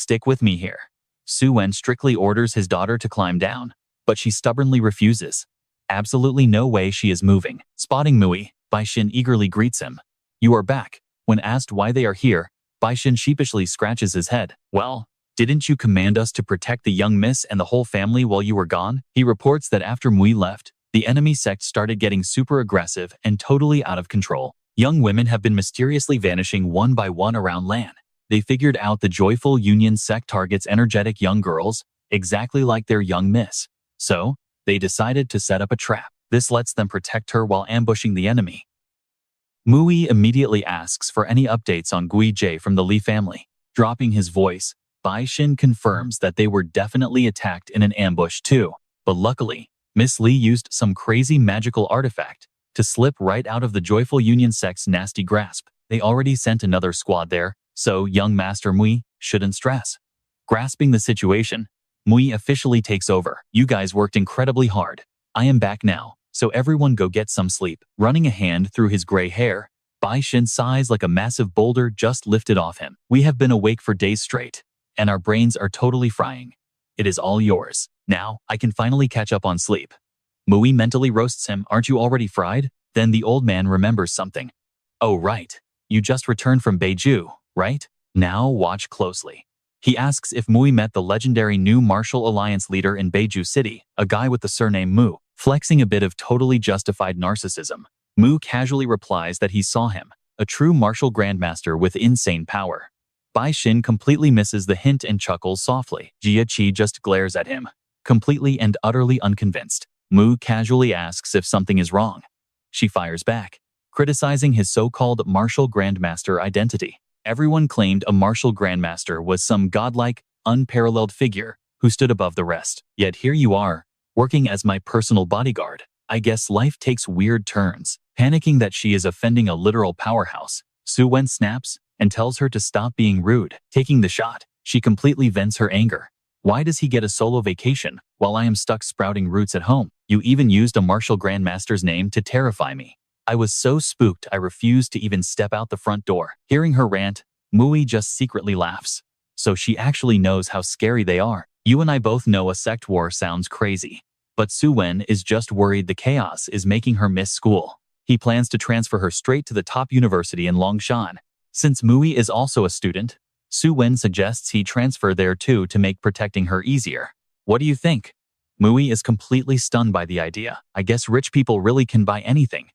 Stick with me here. Su Wen strictly orders his daughter to climb down, but she stubbornly refuses. Absolutely no way she is moving. Spotting Mui, Bai Xin eagerly greets him. You are back. When asked why they are here, Bai Xin sheepishly scratches his head. Well, didn't you command us to protect the young miss and the whole family while you were gone? He reports that after Mui left, the enemy sect started getting super aggressive and totally out of control. Young women have been mysteriously vanishing one by one around Lan. They figured out the joyful Union sect targets energetic young girls, exactly like their young miss. So, they decided to set up a trap. This lets them protect her while ambushing the enemy. Mui immediately asks for any updates on Gui Jie from the Li family. Dropping his voice, Bai Xin confirms that they were definitely attacked in an ambush too. But luckily, Miss Li used some crazy magical artifact to slip right out of the joyful Union sect's nasty grasp. They already sent another squad there, so young Master Mui shouldn't stress. Grasping the situation, Mui officially takes over. You guys worked incredibly hard. I am back now, so everyone go get some sleep. Running a hand through his gray hair, Bai Xin sighs like a massive boulder just lifted off him. We have been awake for days straight, and our brains are totally frying. It is all yours. Now, I can finally catch up on sleep. Mui mentally roasts him. Aren't you already fried? Then the old man remembers something. Oh right, you just returned from Beiju, right? Now watch closely. He asks if Mui met the legendary new Martial Alliance leader in Beiju City, a guy with the surname Mu. Flexing a bit of totally justified narcissism, Mu casually replies that he saw him, a true martial grandmaster with insane power. Bai Xin completely misses the hint and chuckles softly. Jia Qi just glares at him, completely and utterly unconvinced. Mu casually asks if something is wrong. She fires back, criticizing his so-called martial grandmaster identity. Everyone claimed a martial grandmaster was some godlike, unparalleled figure who stood above the rest. Yet here you are, working as my personal bodyguard. I guess life takes weird turns. Panicking that she is offending a literal powerhouse, Su Wen snaps and tells her to stop being rude. Taking the shot, she completely vents her anger. Why does he get a solo vacation while I am stuck sprouting roots at home? You even used a martial grandmaster's name to terrify me. I was so spooked I refused to even step out the front door. Hearing her rant, Mui just secretly laughs. So she actually knows how scary they are. You and I both know a sect war sounds crazy. But Su Wen is just worried the chaos is making her miss school. He plans to transfer her straight to the top university in Longshan. Since Mui is also a student, Su Wen suggests he transfer there too to make protecting her easier. What do you think? Mui is completely stunned by the idea. I guess rich people really can buy anything.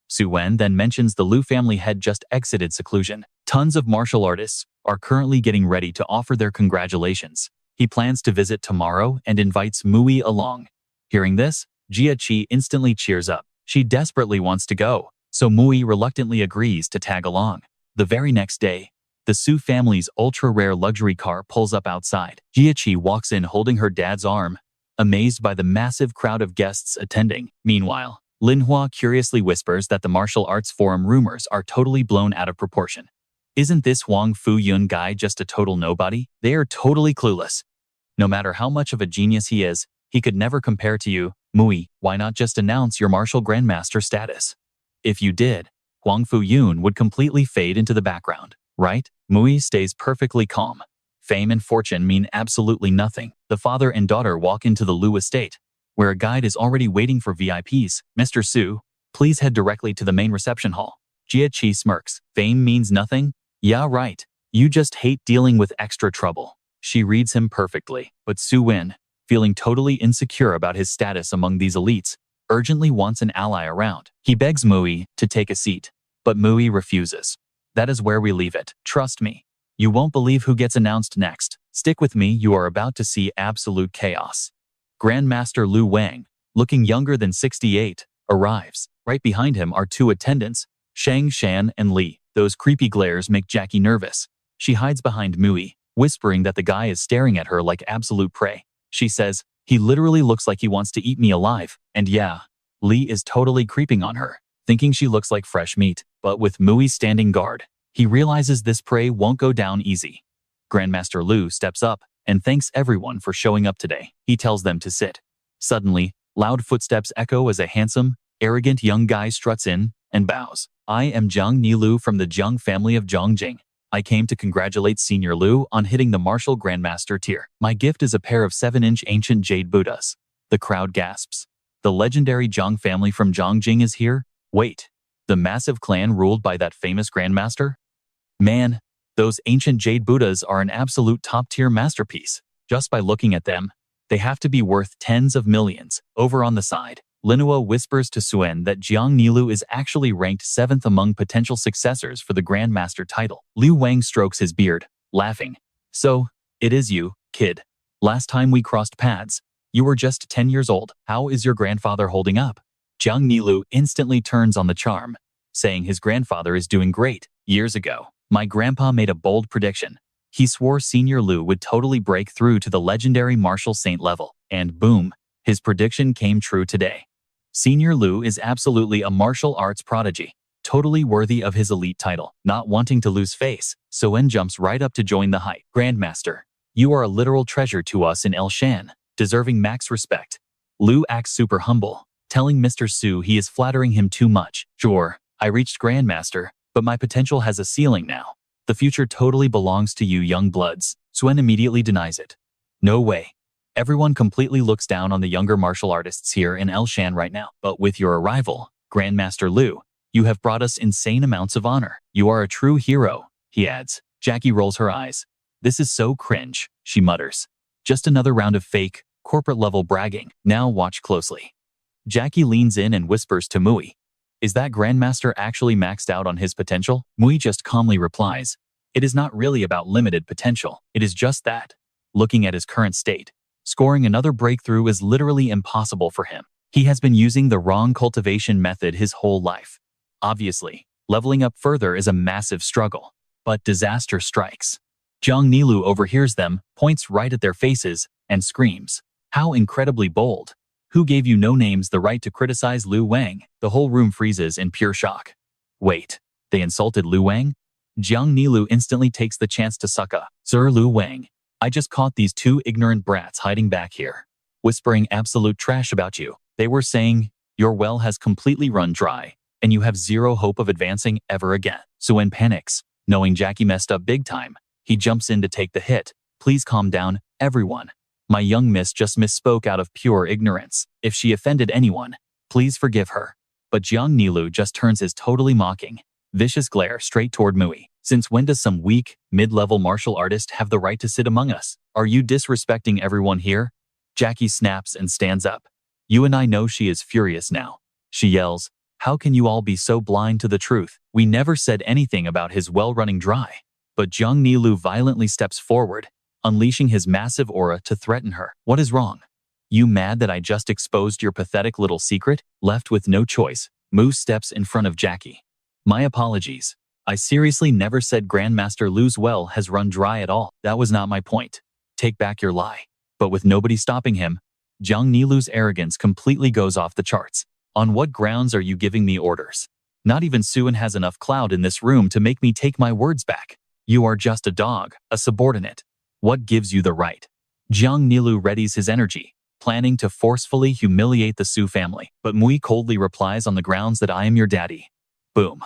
Su Wen then mentions the Lu family had just exited seclusion. Tons of martial artists are currently getting ready to offer their congratulations. He plans to visit tomorrow and invites Mui along. Hearing this, Jia Qi instantly cheers up. She desperately wants to go, so Mui reluctantly agrees to tag along. The very next day, the Su family's ultra-rare luxury car pulls up outside. Jia Qi walks in holding her dad's arm, amazed by the massive crowd of guests attending. Meanwhile, Manhwa curiously whispers that the martial arts forum rumors are totally blown out of proportion. Isn't this Huang Fu Yun guy just a total nobody? They are totally clueless. No matter how much of a genius he is, he could never compare to you. Mui, why not just announce your martial grandmaster status? If you did, Huang Fu Yun would completely fade into the background, right? Mui stays perfectly calm. Fame and fortune mean absolutely nothing. The father and daughter walk into the Lu estate, where a guide is already waiting for VIPs. Mr. Su, please head directly to the main reception hall. Jia Qi smirks. Fame means nothing? Yeah, right. You just hate dealing with extra trouble. She reads him perfectly. But Su Wen, feeling totally insecure about his status among these elites, urgently wants an ally around. He begs Mui to take a seat, but Mui refuses. That is where we leave it. Trust me. You won't believe who gets announced next. Stick with me, you are about to see absolute chaos. Grandmaster Lu Wang, looking younger than 68, arrives. Right behind him are two attendants, Shang Shan and Li. Those creepy glares make Jackie nervous. She hides behind Mui, whispering that the guy is staring at her like absolute prey. She says, he literally looks like he wants to eat me alive. And yeah, Li is totally creeping on her, thinking she looks like fresh meat. But with Mui standing guard, he realizes this prey won't go down easy. Grandmaster Lu steps up and thanks everyone for showing up today. He tells them to sit. Suddenly, loud footsteps echo as a handsome, arrogant young guy struts in and bows. I am Jiang Nilu from the Jiang family of Zhongjing. I came to congratulate Senior Liu on hitting the Martial Grandmaster tier. My gift is a pair of 7-inch ancient jade Buddhas. The crowd gasps. The legendary Zhang family from Zhongjing is here? Wait, the massive clan ruled by that famous Grandmaster? Man, those ancient jade Buddhas are an absolute top-tier masterpiece. Just by looking at them, they have to be worth tens of millions. Over on the side, Linhua whispers to Suen that Jiang Nilu is actually ranked 7th among potential successors for the Grandmaster title. Liu Wang strokes his beard, laughing. So, it is you, kid. Last time we crossed paths, you were just 10 years old. How is your grandfather holding up? Jiang Nilu instantly turns on the charm, saying his grandfather is doing great. Years ago, my grandpa made a bold prediction. He swore Senior Liu would totally break through to the legendary martial saint level. And boom, his prediction came true today. Senior Liu is absolutely a martial arts prodigy, totally worthy of his elite title. Not wanting to lose face, Suen jumps right up to join the hype. Grandmaster, you are a literal treasure to us in Elshan, deserving max respect. Liu acts super humble, telling Mr. Su he is flattering him too much. Sure, I reached Grandmaster, but my potential has a ceiling now. The future totally belongs to you young bloods. Suen immediately denies it. No way. Everyone completely looks down on the younger martial artists here in Elshan right now. But with your arrival, Grandmaster Liu, you have brought us insane amounts of honor. You are a true hero, he adds. Jackie rolls her eyes. This is so cringe, she mutters. Just another round of fake, corporate-level bragging. Now watch closely. Jackie leans in and whispers to Mui. Is that Grandmaster actually maxed out on his potential? Mui just calmly replies. It is not really about limited potential. It is just that, looking at his current state, scoring another breakthrough is literally impossible for him. He has been using the wrong cultivation method his whole life. Obviously, leveling up further is a massive struggle. But disaster strikes. Jiang Nilu overhears them, points right at their faces, and screams. How incredibly bold. Who gave you no names the right to criticize Liu Wang? The whole room freezes in pure shock. Wait, they insulted Liu Wang? Jiang Nilu instantly takes the chance to suck a. Sir Liu Wang, I just caught these two ignorant brats hiding back here, whispering absolute trash about you. They were saying, your well has completely run dry, and you have zero hope of advancing ever again. Suen panics, knowing Jackie messed up big time. He jumps in to take the hit. Please calm down, everyone. My young miss just misspoke out of pure ignorance. If she offended anyone, please forgive her. But Jiang Nilu just turns his totally mocking, vicious glare straight toward Mui. Since when does some weak, mid-level martial artist have the right to sit among us? Are you disrespecting everyone here? Jackie snaps and stands up. You and I know she is furious now. She yells, how can you all be so blind to the truth? We never said anything about his well running dry. But Jiang Nilu violently steps forward, unleashing his massive aura to threaten her. What is wrong? You mad that I just exposed your pathetic little secret? Left with no choice, Mu steps in front of Jackie. My apologies. I seriously never said Grandmaster Liu's well has run dry at all. That was not my point. Take back your lie. But with nobody stopping him, Jiang Nilu's arrogance completely goes off the charts. On what grounds are you giving me orders? Not even Suen has enough clout in this room to make me take my words back. You are just a dog, a subordinate. What gives you the right? Jiang Nilu readies his energy, planning to forcefully humiliate the Su family. But Mui coldly replies on the grounds that I am your daddy. Boom.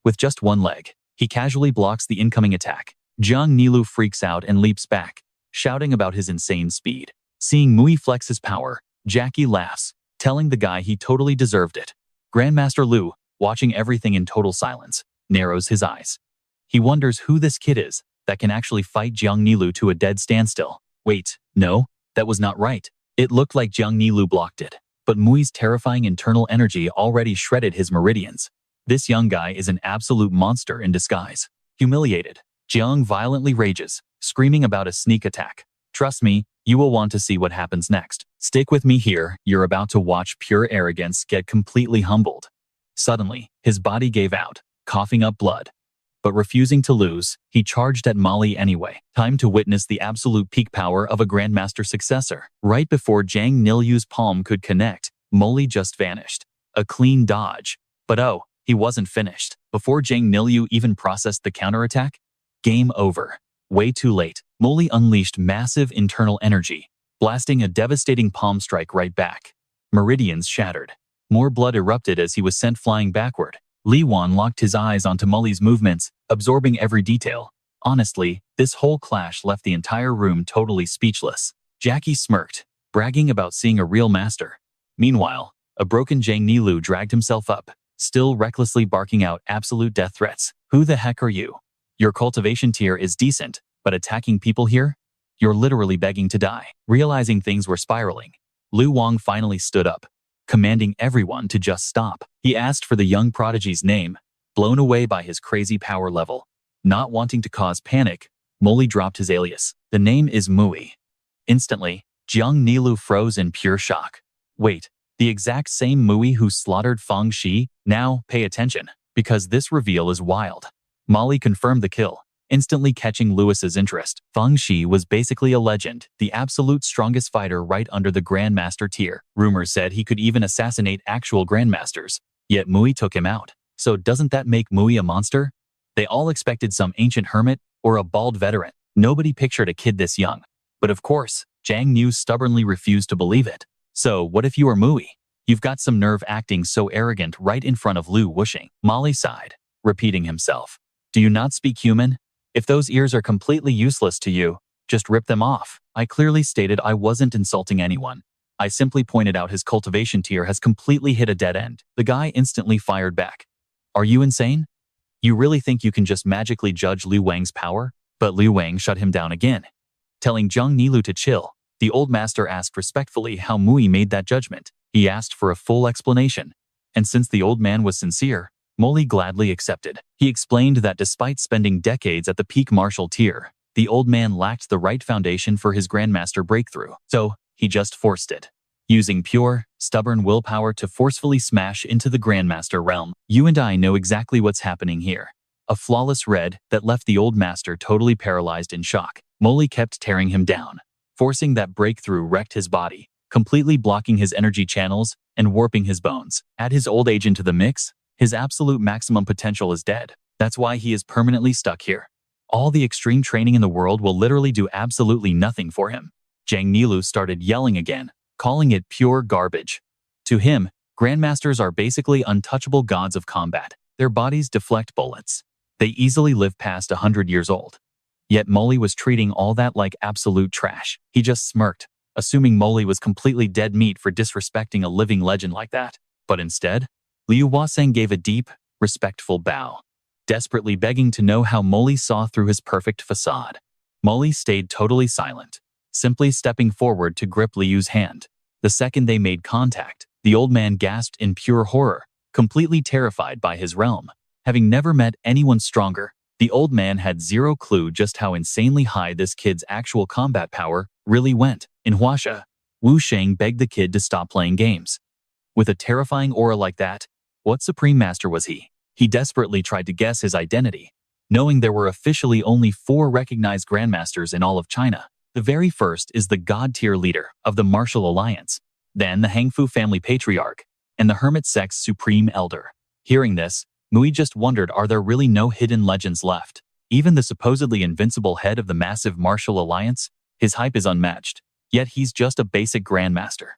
With just one leg, he casually blocks the incoming attack. Jiang Nilu freaks out and leaps back, shouting about his insane speed. Seeing Mui flex his power, Jackie laughs, telling the guy he totally deserved it. Grandmaster Liu, watching everything in total silence, narrows his eyes. He wonders who this kid is that can actually fight Jiang Nilu to a dead standstill. Wait, no, that was not right. It looked like Jiang Nilu blocked it, but Mui's terrifying internal energy already shredded his meridians. This young guy is an absolute monster in disguise. Humiliated, Jiang violently rages, screaming about a sneak attack. Trust me, you will want to see what happens next. Stick with me here, you're about to watch pure arrogance get completely humbled. Suddenly, his body gave out, coughing up blood. But refusing to lose, he charged at Molly anyway. Time to witness the absolute peak power of a Grandmaster successor. Right before Jiang Nilu's palm could connect, Molly just vanished. A clean dodge. But oh, he wasn't finished. Before Jiang Nilu even processed the counterattack, game over. Way too late. Molly unleashed massive internal energy, blasting a devastating palm strike right back. Meridians shattered. More blood erupted as he was sent flying backward. Li Wan locked his eyes onto Molly's movements, absorbing every detail. Honestly, this whole clash left the entire room totally speechless. Jackie smirked, bragging about seeing a real master. Meanwhile, a broken Zhang Nilu dragged himself up, still recklessly barking out absolute death threats. Who the heck are you? Your cultivation tier is decent, but attacking people here? You're literally begging to die. Realizing things were spiraling, Lu Wang finally stood up, commanding everyone to just stop. He asked for the young prodigy's name, blown away by his crazy power level. Not wanting to cause panic, Molly dropped his alias. The name is Mui. Instantly, Jiang Nilu froze in pure shock. Wait, the exact same Mui who slaughtered Feng Shi? Now, pay attention, because this reveal is wild. Molly confirmed the kill, instantly catching Lewis's interest. Feng Shi was basically a legend, the absolute strongest fighter right under the Grandmaster tier. Rumors said he could even assassinate actual Grandmasters, yet Mui took him out. So doesn't that make Mui a monster? They all expected some ancient hermit or a bald veteran. Nobody pictured a kid this young. But of course, Zhang Niu stubbornly refused to believe it. So what if you are Mui? You've got some nerve acting so arrogant right in front of Lu Wuxing. Molly sighed, repeating himself. Do you not speak human? If those ears are completely useless to you, just rip them off. I clearly stated I wasn't insulting anyone. I simply pointed out his cultivation tier has completely hit a dead end. The guy instantly fired back. Are you insane? You really think you can just magically judge Lu Wang's power? But Lu Wang shut him down again. Telling Zhang Nilu to chill, the old master asked respectfully how Mui made that judgment. He asked for a full explanation. And since the old man was sincere, Molly gladly accepted. He explained that despite spending decades at the peak martial tier, the old man lacked the right foundation for his Grandmaster breakthrough. So, he just forced it, using pure, stubborn willpower to forcefully smash into the Grandmaster realm. You and I know exactly what's happening here. A flawless red that left the old master totally paralyzed in shock. Molly kept tearing him down, forcing that breakthrough wrecked his body, completely blocking his energy channels and warping his bones. Add his old age into the mix, his absolute maximum potential is dead. That's why he is permanently stuck here. All the extreme training in the world will literally do absolutely nothing for him. Zhang Nilu started yelling again, calling it pure garbage. To him, Grandmasters are basically untouchable gods of combat. Their bodies deflect bullets. They easily live past 100 years old. Yet Molly was treating all that like absolute trash. He just smirked, assuming Molly was completely dead meat for disrespecting a living legend like that. But instead, Liu Huaseng gave a deep, respectful bow, desperately begging to know how Molly saw through his perfect facade. Molly stayed totally silent, simply stepping forward to grip Liu's hand. The second they made contact, the old man gasped in pure horror, completely terrified by his realm. Having never met anyone stronger, the old man had zero clue just how insanely high this kid's actual combat power really went. In Huasha, Wu Sheng begged the kid to stop playing games. With a terrifying aura like that, what Supreme Master was he? He desperately tried to guess his identity, knowing there were officially only 4 recognized Grandmasters in all of China. The very first is the God-tier leader of the Martial Alliance, then the Hangfu family patriarch, and the Hermit sect's supreme elder. Hearing this, Mui just wondered, are there really no hidden legends left? Even the supposedly invincible head of the massive Martial Alliance? His hype is unmatched, yet he's just a basic Grandmaster.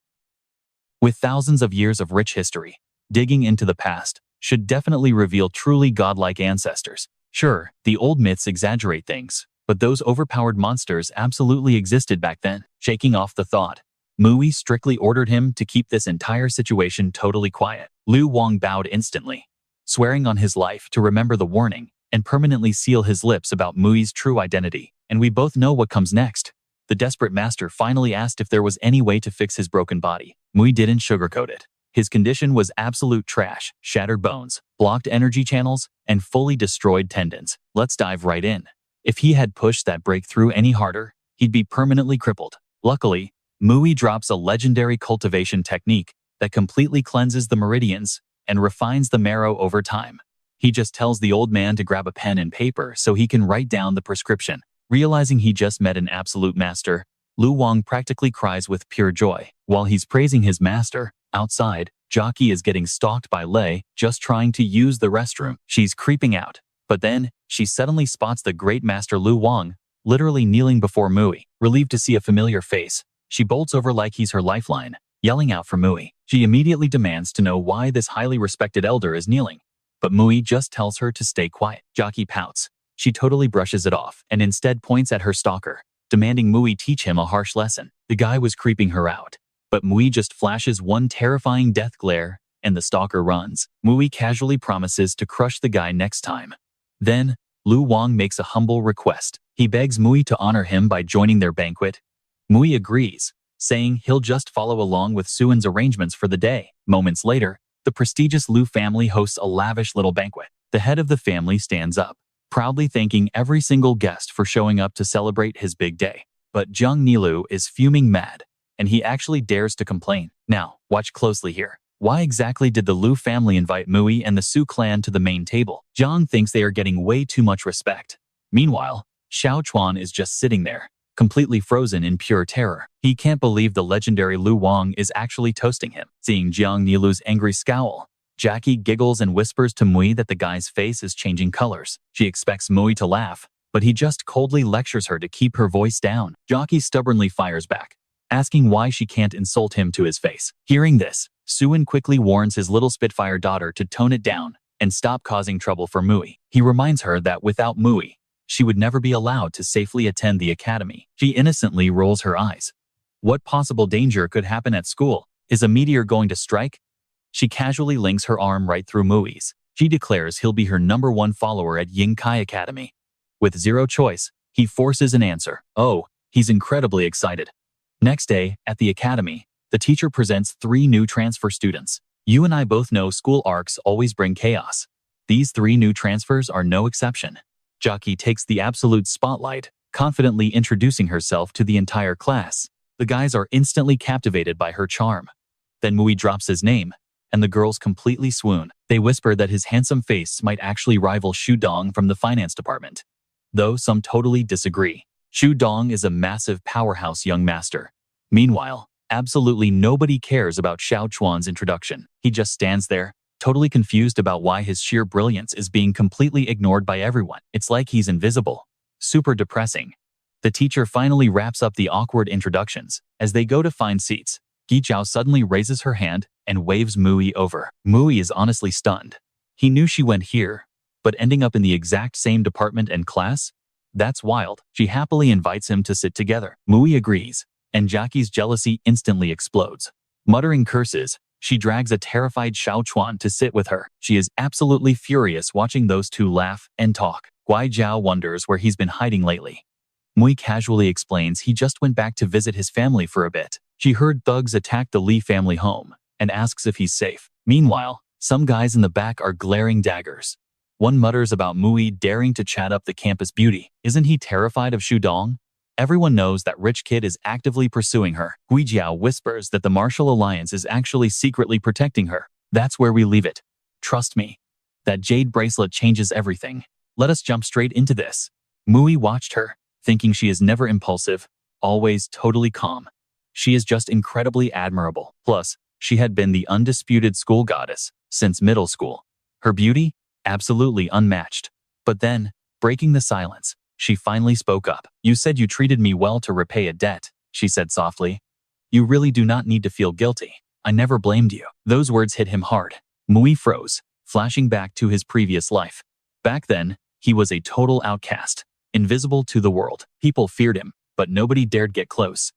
With thousands of years of rich history, digging into the past should definitely reveal truly godlike ancestors. Sure, the old myths exaggerate things, but those overpowered monsters absolutely existed back then. Shaking off the thought, Mui strictly ordered him to keep this entire situation totally quiet. Lu Wang bowed instantly, swearing on his life to remember the warning and permanently seal his lips about Mui's true identity. And we both know what comes next. The desperate master finally asked if there was any way to fix his broken body. Mui didn't sugarcoat it. His condition was absolute trash, shattered bones, blocked energy channels, and fully destroyed tendons. Let's dive right in. If he had pushed that breakthrough any harder, he'd be permanently crippled. Luckily, Mui drops a legendary cultivation technique that completely cleanses the meridians and refines the marrow over time. He just tells the old man to grab a pen and paper so he can write down the prescription. Realizing he just met an absolute master, Lu Wang practically cries with pure joy. While he's praising his master, outside, Jockey is getting stalked by Lei, just trying to use the restroom. She's creeping out, but then she suddenly spots the great master Lu Wang, literally kneeling before Mui. Relieved to see a familiar face, she bolts over like he's her lifeline, yelling out for Mui. She immediately demands to know why this highly respected elder is kneeling, but Mui just tells her to stay quiet. Jockey pouts, She totally brushes it off and instead points at her stalker, demanding Mui teach him a harsh lesson. The guy was creeping her out, but Mui just flashes one terrifying death glare and the stalker runs. Mui casually promises to crush the guy next time. Then, Lu Wang makes a humble request. He begs Mui to honor him by joining their banquet. Mui agrees, saying he'll just follow along with Suan's arrangements for the day. Moments later, the prestigious Lu family hosts a lavish little banquet. The head of the family stands up, proudly thanking every single guest for showing up to celebrate his big day. But Jiang Nilu is fuming mad, and he actually dares to complain. Now, watch closely here. Why exactly did the Lu family invite Mui and the Su clan to the main table? Jiang thinks they are getting way too much respect. Meanwhile, Xiao Chuan is just sitting there, completely frozen in pure terror. He can't believe the legendary Lu Wang is actually toasting him. Seeing Jiang Nilu's angry scowl, Jackie giggles and whispers to Mui that the guy's face is changing colors. She expects Mui to laugh, but he just coldly lectures her to keep her voice down. Jackie stubbornly fires back, asking why she can't insult him to his face. Hearing this, Suan quickly warns his little Spitfire daughter to tone it down and stop causing trouble for Mui. He reminds her that without Mui, she would never be allowed to safely attend the academy. She innocently rolls her eyes. What possible danger could happen at school? Is a meteor going to strike? She casually links her arm right through Mui's. She declares he'll be her #1 follower at Yingkai Academy. With zero choice, he forces an answer. Oh, he's incredibly excited. Next day, at the academy, the teacher presents 3 new transfer students. You and I both know school arcs always bring chaos. These 3 new transfers are no exception. Jackie takes the absolute spotlight, confidently introducing herself to the entire class. The guys are instantly captivated by her charm. Then Mui drops his name, and the girls completely swoon. They whisper that his handsome face might actually rival Shu Dong from the finance department, though some totally disagree. Shu Dong is a massive powerhouse young master. Meanwhile, absolutely nobody cares about Xiao Chuan's introduction. He just stands there, totally confused about why his sheer brilliance is being completely ignored by everyone. It's like he's invisible. Super depressing. The teacher finally wraps up the awkward introductions. As they go to find seats, Gi Zhao suddenly raises her hand and waves Mui over. Mui is honestly stunned. He knew she went here, but ending up in the exact same department and class? That's wild. She happily invites him to sit together. Mui agrees, and Jackie's jealousy instantly explodes. Muttering curses, she drags a terrified Xiao Chuan to sit with her. She is absolutely furious watching those two laugh and talk. Guai Jiao wonders where he's been hiding lately. Mui casually explains he just went back to visit his family for a bit. She heard thugs attack the Li family home and asks if he's safe. Meanwhile, some guys in the back are glaring daggers. One mutters about Mui daring to chat up the campus beauty. Isn't he terrified of Shu Dong? Everyone knows that rich kid is actively pursuing her. Gui Jiao whispers that the Martial Alliance is actually secretly protecting her. That's where we leave it. Trust me. That jade bracelet changes everything. Let us jump straight into this. Mui watched her, thinking she is never impulsive, always totally calm. She is just incredibly admirable. Plus, she had been the undisputed school goddess since middle school. Her beauty? Absolutely unmatched. But then, breaking the silence, she finally spoke up. You said you treated me well to repay a debt, she said softly. You really do not need to feel guilty. I never blamed you. Those words hit him hard. Mui froze, flashing back to his previous life. Back then, he was a total outcast, invisible to the world. People feared him, but nobody dared get close.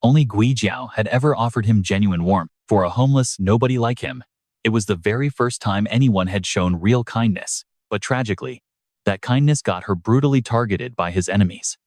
Only Gui Jiao had ever offered him genuine warmth. For a homeless nobody like him, it was the very first time anyone had shown real kindness. But tragically, that kindness got her brutally targeted by his enemies.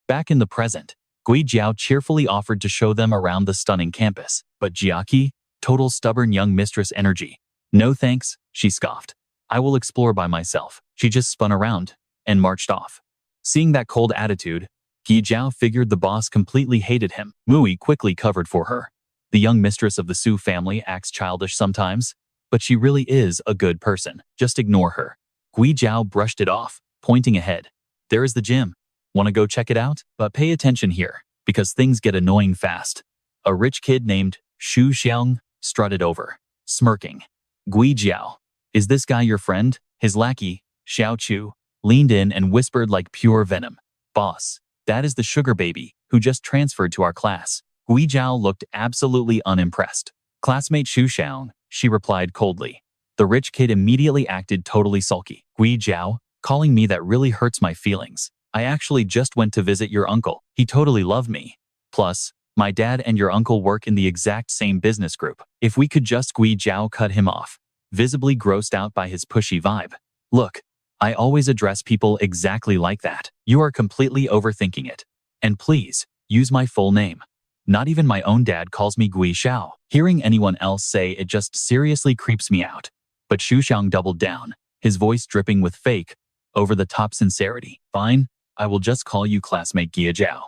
Back in the present, Gui Jiao cheerfully offered to show them around the stunning campus. But Jiaki, total stubborn young mistress energy. No thanks, she scoffed. I will explore by myself. She just spun around and marched off. Seeing that cold attitude, Gui Jiao figured the boss completely hated him. Mui quickly covered for her. The young mistress of the Su family acts childish sometimes, but she really is a good person. Just ignore her. Gui Jiao brushed it off, pointing ahead. There is the gym. Want to go check it out? But pay attention here, because things get annoying fast. A rich kid named Xu Xiang strutted over, smirking. Gui Jiao, is this guy your friend? His lackey, Xiao Chu, leaned in and whispered like pure venom. Boss, that is the sugar baby, who just transferred to our class. Gui Jiao looked absolutely unimpressed. Classmate Xu Xiang, she replied coldly. The rich kid immediately acted totally sulky. Gui Jiao, Calling me that really hurts my feelings. I actually just went to visit your uncle. He totally loved me. Plus, my dad and your uncle work in the exact same business group. If we could just Gui Zhao cut him off, visibly grossed out by his pushy vibe. Look, I always address people exactly like that. You are completely overthinking it. And please, use my full name. Not even my own dad calls me Gui Xiao. Hearing anyone else say it just seriously creeps me out. But Xu Xiang doubled down, his voice dripping with fake, over-the-top sincerity. Fine, I will just call you classmate Gia Zhao.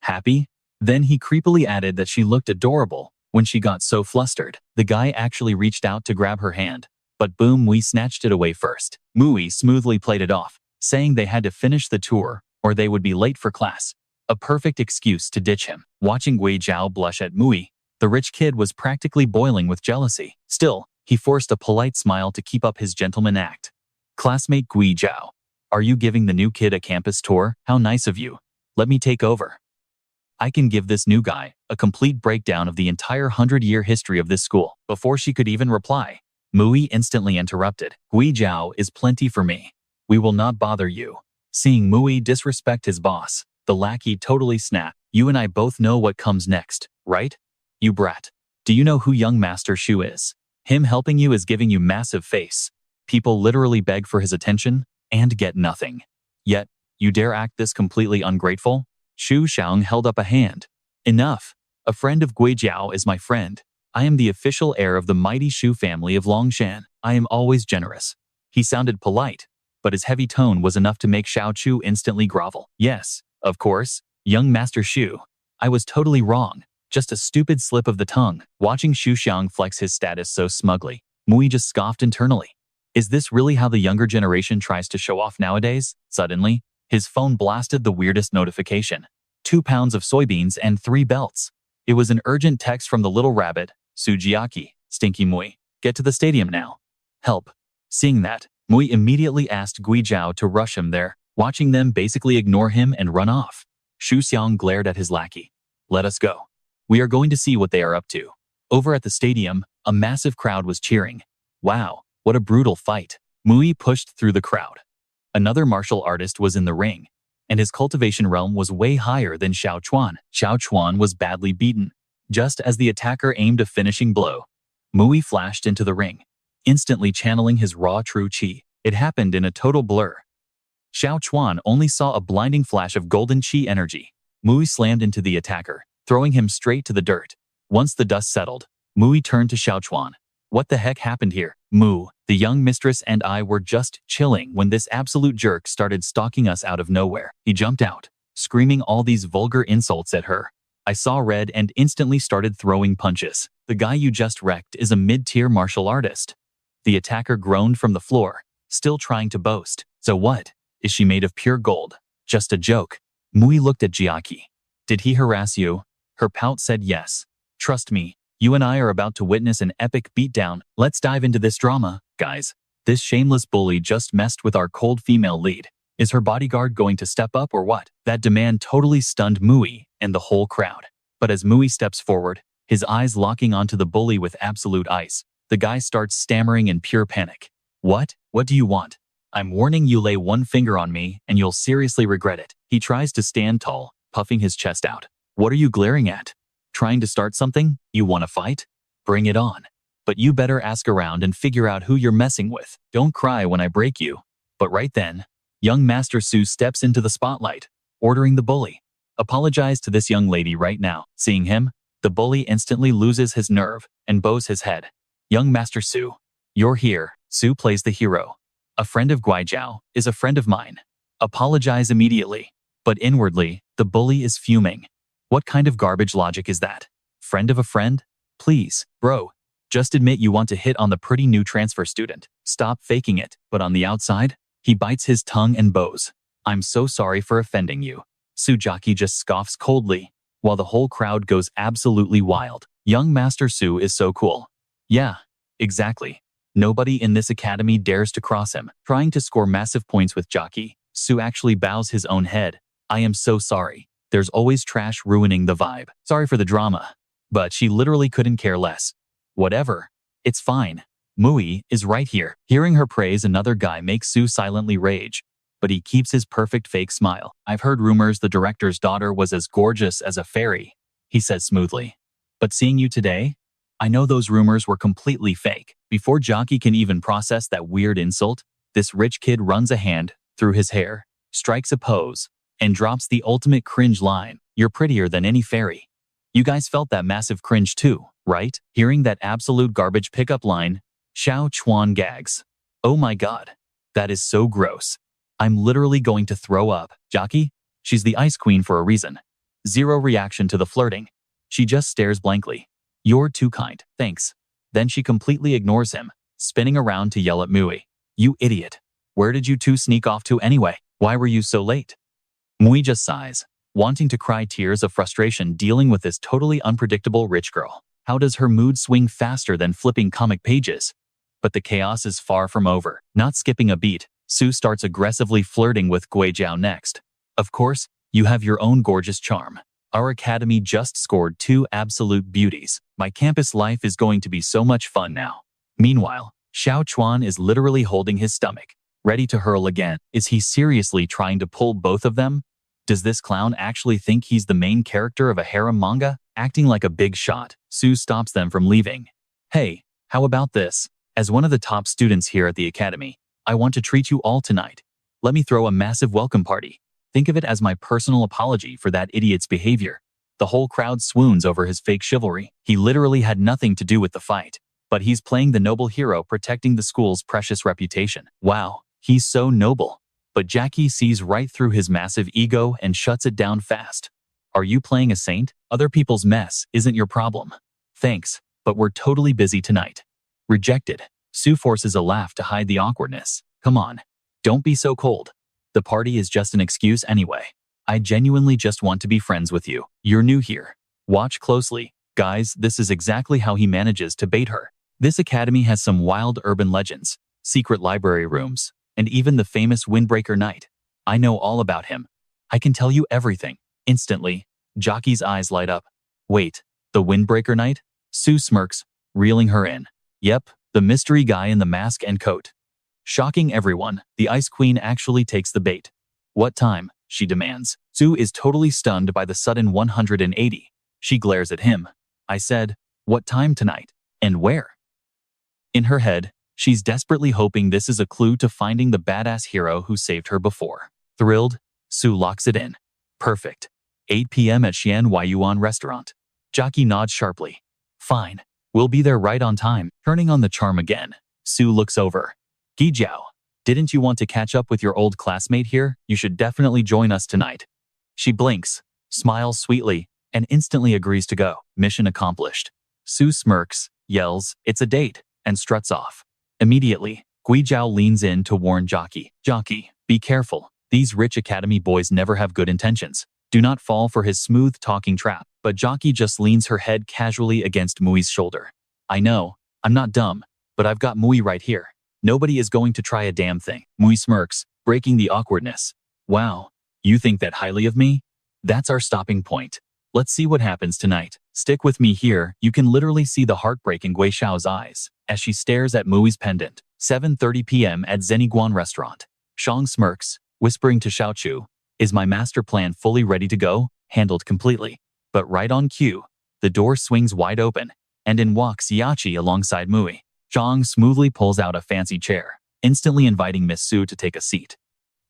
Happy? Then he creepily added that she looked adorable when she got so flustered. The guy actually reached out to grab her hand, but boom, we snatched it away first. Mui smoothly played it off, saying they had to finish the tour or they would be late for class. A perfect excuse to ditch him. Watching Gui Zhao blush at Mui, the rich kid was practically boiling with jealousy. Still, he forced a polite smile to keep up his gentleman act. Classmate Gui Zhao, are you giving the new kid a campus tour? How nice of you. Let me take over. I can give this new guy a complete breakdown of the entire 100-year history of this school. Before she could even reply, Mui instantly interrupted. Gui Zhao is plenty for me. We will not bother you. Seeing Mui disrespect his boss, the lackey totally snapped. You and I both know what comes next, right? You brat. Do you know who young Master Shu is? Him helping you is giving you massive face. People literally beg for his attention and get nothing. Yet, you dare act this completely ungrateful? Xu Xiang held up a hand. Enough. A friend of Gui Zhao is my friend. I am the official heir of the mighty Shu family of Longshan. I am always generous. He sounded polite, but his heavy tone was enough to make Xiao Chu instantly grovel. Yes, of course, young Master Shu. I was totally wrong. Just a stupid slip of the tongue. Watching Xu Xiang flex his status so smugly, Mui just scoffed internally. Is this really how the younger generation tries to show off nowadays? Suddenly, his phone blasted the weirdest notification. 2 pounds of soybeans and 3 belts. It was an urgent text from the little rabbit, Sujiaki. Stinky Mui, get to the stadium now. Help. Seeing that, Mui immediately asked Gui Zhao to rush him there, watching them basically ignore him and run off. Xu Xiang glared at his lackey. Let us go. We are going to see what they are up to. Over at the stadium, a massive crowd was cheering. Wow, what a brutal fight. Mui pushed through the crowd. Another martial artist was in the ring, and his cultivation realm was way higher than Xiao Chuan. Xiao Chuan was badly beaten. Just as the attacker aimed a finishing blow, Mui flashed into the ring, instantly channeling his raw true qi. It happened in a total blur. Xiao Chuan only saw a blinding flash of golden qi energy. Mui slammed into the attacker, throwing him straight to the dirt. Once the dust settled, Mui turned to Xiao Chuan. What the heck happened here? Mu, the young mistress and I were just chilling when this absolute jerk started stalking us out of nowhere. He jumped out, screaming all these vulgar insults at her. I saw red and instantly started throwing punches. The guy you just wrecked is a mid-tier martial artist. The attacker groaned from the floor, still trying to boast. So what? Is she made of pure gold? Just a joke. Mui looked at Jiaki. Did he harass you? Her pout said yes. Trust me, you and I are about to witness an epic beatdown. Let's dive into this drama, guys. This shameless bully just messed with our cold female lead. Is her bodyguard going to step up or what? That demand totally stunned Mui and the whole crowd. But as Mui steps forward, his eyes locking onto the bully with absolute ice, the guy starts stammering in pure panic. What? What do you want? I'm warning you, lay one finger on me and you'll seriously regret it. He tries to stand tall, puffing his chest out. What are you glaring at? Trying to start something? You want to fight? Bring it on. But you better ask around and figure out who you're messing with. Don't cry when I break you. But right then, young Master Su steps into the spotlight, ordering the bully. Apologize to this young lady right now. Seeing him, the bully instantly loses his nerve and bows his head. Young Master Su, you're here. Su plays the hero. A friend of Gui Zhao is a friend of mine. Apologize immediately. But inwardly, the bully is fuming. What kind of garbage logic is that? Friend of a friend? Please, bro. Just admit you want to hit on the pretty new transfer student. Stop faking it. But on the outside, he bites his tongue and bows. I'm so sorry for offending you. Sujaki just scoffs coldly, while the whole crowd goes absolutely wild. Young Master Su is so cool. Yeah, exactly. Nobody in this academy dares to cross him. Trying to score massive points with Jockey, Su actually bows his own head. I am so sorry. There's always trash ruining the vibe. Sorry for the drama. But she literally couldn't care less. Whatever. It's fine. Mui is right here. Hearing her praise another guy makes Su silently rage. but he keeps his perfect fake smile. I've heard rumors the director's daughter was as gorgeous as a fairy, he says smoothly. But seeing you today, I know those rumors were completely fake. Before Jockey can even process that weird insult, this rich kid runs a hand through his hair, strikes a pose, and drops the ultimate cringe line. You're prettier than any fairy. You guys felt that massive cringe too, right? Hearing that absolute garbage pickup line, Xiao Chuan gags. Oh my god. That is so gross. I'm literally going to throw up. Jockey? She's the ice queen for a reason. Zero reaction to the flirting. She just stares blankly. You're too kind, thanks. Then she completely ignores him, spinning around to yell at Mui. You idiot. Where did you two sneak off to anyway? Why were you so late? Mui just sighs, wanting to cry tears of frustration dealing with this totally unpredictable rich girl. How does her mood swing faster than flipping comic pages? But the chaos is far from over. Not skipping a beat, Su starts aggressively flirting with Guijiao next. Of course, you have your own gorgeous charm. Our academy just scored 2 absolute beauties. My campus life is going to be so much fun now. Meanwhile, Xiao Chuan is literally holding his stomach, ready to hurl again. Is he seriously trying to pull both of them? Does this clown actually think he's the main character of a harem manga? Acting like a big shot, Su stops them from leaving. Hey, how about this? As one of the top students here at the academy, I want to treat you all tonight. Let me throw a massive welcome party. Think of it as my personal apology for that idiot's behavior. The whole crowd swoons over his fake chivalry. He literally had nothing to do with the fight, but he's playing the noble hero protecting the school's precious reputation. Wow, he's so noble. But Jackie sees right through his massive ego and shuts it down fast. Are you playing a saint? Other people's mess isn't your problem. Thanks, but we're totally busy tonight. Rejected. Su forces a laugh to hide the awkwardness. Come on, don't be so cold. The party is just an excuse anyway. I genuinely just want to be friends with you. You're new here. Watch closely. Guys, this is exactly how he manages to bait her. This academy has some wild urban legends, secret library rooms, and even the famous Windbreaker Knight. I know all about him. I can tell you everything. Instantly, Jockey's eyes light up. Wait, the Windbreaker Knight? Su smirks, reeling her in. Yep, the mystery guy in the mask and coat. Shocking everyone, the Ice Queen actually takes the bait. What time? She demands. Su is totally stunned by the sudden 180. She glares at him. I said, what time tonight? And where? In her head, she's desperately hoping this is a clue to finding the badass hero who saved her before. Thrilled, Su locks it in. Perfect. 8 p.m. at Yuan restaurant. Jockey nods sharply. Fine. We'll be there right on time. Turning on the charm again, Su looks over. Guijiao, didn't you want to catch up with your old classmate here? You should definitely join us tonight. She blinks, smiles sweetly, and instantly agrees to go. Mission accomplished. Su smirks, yells, it's a date, and struts off. Immediately, Guijiao leans in to warn Jockey. Jockey, be careful. These rich academy boys never have good intentions. Do not fall for his smooth-talking trap. But Jockey just leans her head casually against Mui's shoulder. I know, I'm not dumb, but I've got Mui right here. Nobody is going to try a damn thing. Mui smirks, breaking the awkwardness. Wow, you think that highly of me? That's our stopping point. Let's see what happens tonight. Stick with me here. You can literally see the heartbreak in Gui Xiao's eyes as she stares at Mui's pendant. 7:30 p.m. at Zeniguan restaurant. Shang smirks, whispering to Xiaochu, is my master plan fully ready to go? Handled completely. But right on cue, the door swings wide open, and in walks Yachi alongside Mui. Shang smoothly pulls out a fancy chair, instantly inviting Miss Su to take a seat.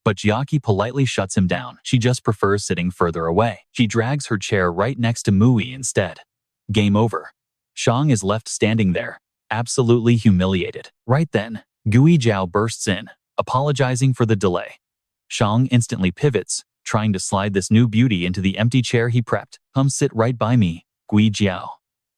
But Jiaki politely shuts him down. She just prefers sitting further away. She drags her chair right next to Mui instead. Game over. Shang is left standing there, absolutely humiliated. Right then, Gui Jiao bursts in, apologizing for the delay. Shang instantly pivots, trying to slide this new beauty into the empty chair he prepped. Come sit right by me, Gui Jiao.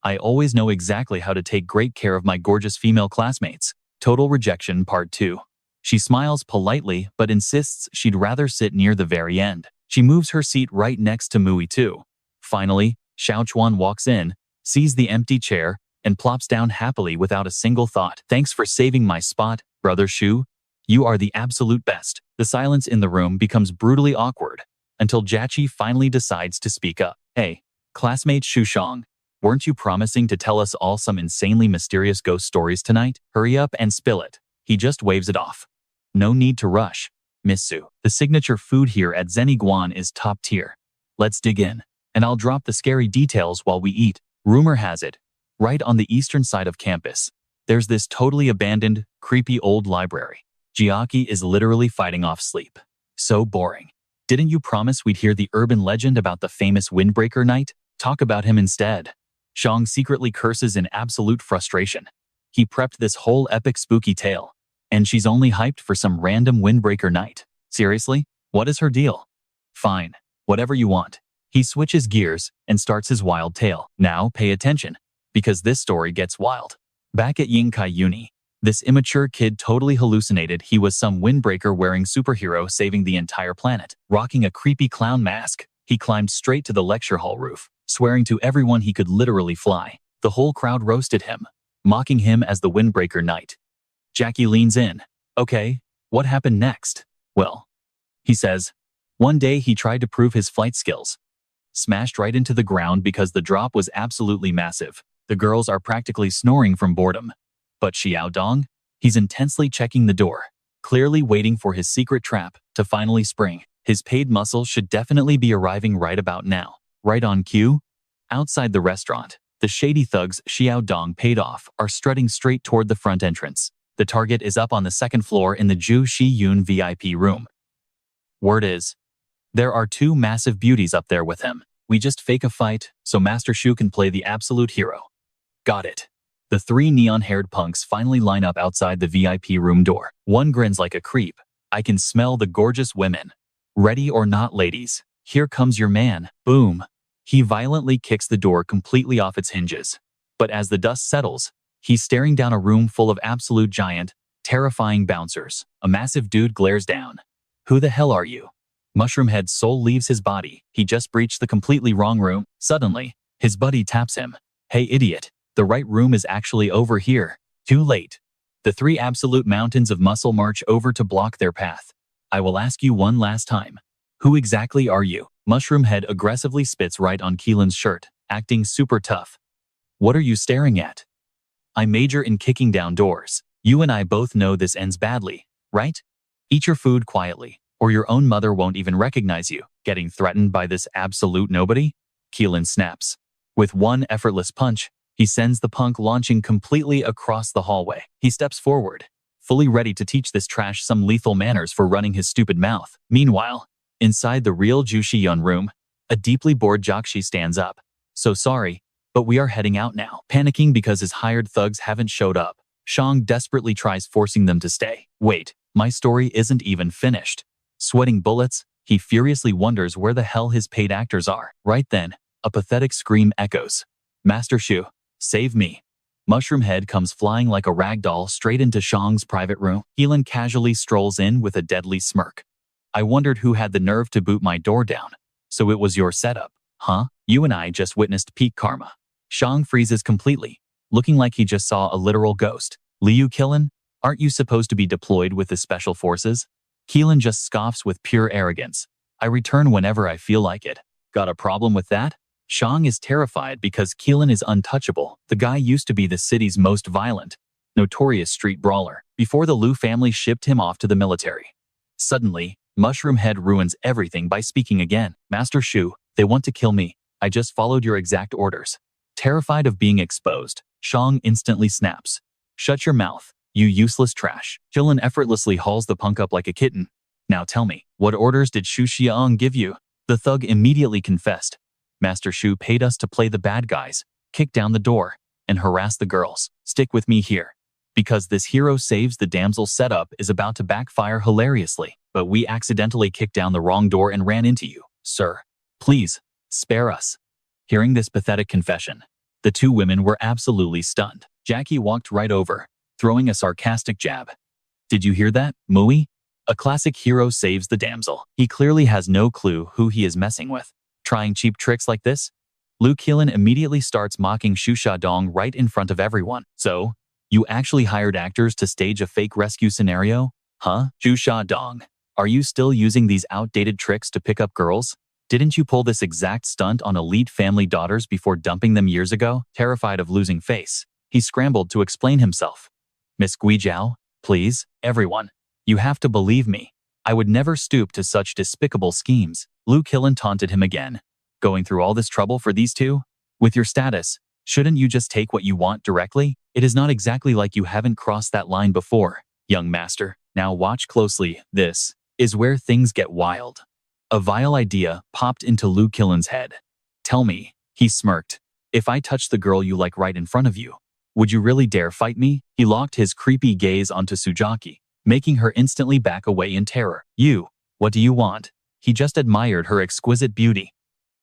I always know exactly how to take great care of my gorgeous female classmates. Total rejection part 2. She smiles politely but insists she'd rather sit near the very end. She moves her seat right next to Mui too. Finally, Xiao Chuan walks in, sees the empty chair, and plops down happily without a single thought. Thanks for saving my spot, brother Shu. You are the absolute best. The silence in the room becomes brutally awkward until Jachi finally decides to speak up. Hey, classmate Shu Shang, weren't you promising to tell us all some insanely mysterious ghost stories tonight? Hurry up and spill it. He just waves it off. No need to rush. Miss Su, the signature food here at Zeniguan is top tier. Let's dig in, and I'll drop the scary details while we eat. Rumor has it, right on the eastern side of campus, there's this totally abandoned, creepy old library. Jiaki is literally fighting off sleep. So boring. Didn't you promise we'd hear the urban legend about the famous Windbreaker Knight? Talk about him instead. Shang secretly curses in absolute frustration. He prepped this whole epic spooky tale, and she's only hyped for some random Windbreaker Knight. Seriously? What is her deal? Fine, whatever you want. He switches gears and starts his wild tale. Now pay attention, because this story gets wild. Back at Yingkai Uni, this immature kid totally hallucinated he was some windbreaker wearing superhero saving the entire planet. Rocking a creepy clown mask, he climbed straight to the lecture hall roof, swearing to everyone he could literally fly. The whole crowd roasted him, mocking him as the Windbreaker Knight. Jackie leans in. Okay, what happened next? Well, he says, one day he tried to prove his flight skills. Smashed right into the ground because the drop was absolutely massive. The girls are practically snoring from boredom. But Xiao Dong? He's intensely checking the door, clearly waiting for his secret trap to finally spring. His paid muscle should definitely be arriving right about now. Right on cue? Outside the restaurant, the shady thugs Xiao Dong paid off are strutting straight toward the front entrance. The target is up on the second floor in the Ju Shi Yun VIP room. Word is, there are two massive beauties up there with him. We just fake a fight so Master Shu can play the absolute hero. Got it. The three neon-haired punks finally line up outside the VIP room door. One grins like a creep. I can smell the gorgeous women. Ready or not, ladies, here comes your man. Boom. He violently kicks the door completely off its hinges. But as the dust settles, he's staring down a room full of absolute giant, terrifying bouncers. A massive dude glares down. Who the hell are you? Mushroomhead's soul leaves his body. He just breached the completely wrong room. Suddenly, his buddy taps him. Hey idiot, the right room is actually over here. Too late. The three absolute mountains of muscle march over to block their path. I will ask you one last time. Who exactly are you? Mushroomhead aggressively spits right on Keelan's shirt, acting super tough. What are you staring at? I major in kicking down doors. You and I both know this ends badly, right? Eat your food quietly, or your own mother won't even recognize you. Getting threatened by this absolute nobody? Keelan snaps. With one effortless punch, he sends the punk launching completely across the hallway. He steps forward, fully ready to teach this trash some lethal manners for running his stupid mouth. Meanwhile, inside the real Jushiyun room, a deeply bored Jakshi stands up. So sorry, but we are heading out now. Panicking because his hired thugs haven't showed up, Shang desperately tries forcing them to stay. Wait, my story isn't even finished. Sweating bullets, he furiously wonders where the hell his paid actors are. Right then, a pathetic scream echoes. Master Shu, save me. Mushroomhead comes flying like a rag doll straight into Shang's private room. Keelan casually strolls in with a deadly smirk. I wondered who had the nerve to boot my door down. So it was your setup, huh? You and I just witnessed peak karma. Shang freezes completely, looking like he just saw a literal ghost. Liu Keelan, aren't you supposed to be deployed with the special forces? Keelan just scoffs with pure arrogance. I return whenever I feel like it. Got a problem with that? Shang is terrified because Keelan is untouchable. The guy used to be the city's most violent, notorious street brawler, before the Liu family shipped him off to the military. Suddenly, Mushroomhead ruins everything by speaking again. Master Shu, they want to kill me. I just followed your exact orders. Terrified of being exposed, Shang instantly snaps. Shut your mouth, you useless trash. Keelan effortlessly hauls the punk up like a kitten. Now tell me, what orders did Shu Xiang give you? The thug immediately confessed. Master Shu paid us to play the bad guys, kick down the door, and harass the girls. Stick with me here. Because this hero saves the damsel setup is about to backfire hilariously, but we accidentally kicked down the wrong door and ran into you. Sir, please, spare us. Hearing this pathetic confession, the two women were absolutely stunned. Jackie walked right over, throwing a sarcastic jab. Did you hear that, Mui? A classic hero saves the damsel. He clearly has no clue who he is messing with. Trying cheap tricks like this? Liu Keelan immediately starts mocking Shu Xiaodong right in front of everyone. So, you actually hired actors to stage a fake rescue scenario? Huh? Shu Xiaodong, are you still using these outdated tricks to pick up girls? Didn't you pull this exact stunt on elite family daughters before dumping them years ago? Terrified of losing face, he scrambled to explain himself. Miss Guijiao, please, everyone, you have to believe me. I would never stoop to such despicable schemes. Lu Qilin taunted him again. Going through all this trouble for these two? With your status, shouldn't you just take what you want directly? It is not exactly like you haven't crossed that line before, young master. Now watch closely. This is where things get wild. A vile idea popped into Lu Qilin's head. Tell me, he smirked, if I touch the girl you like right in front of you, would you really dare fight me? He locked his creepy gaze onto Sujaki, making her instantly back away in terror. You, what do you want? He just admired her exquisite beauty.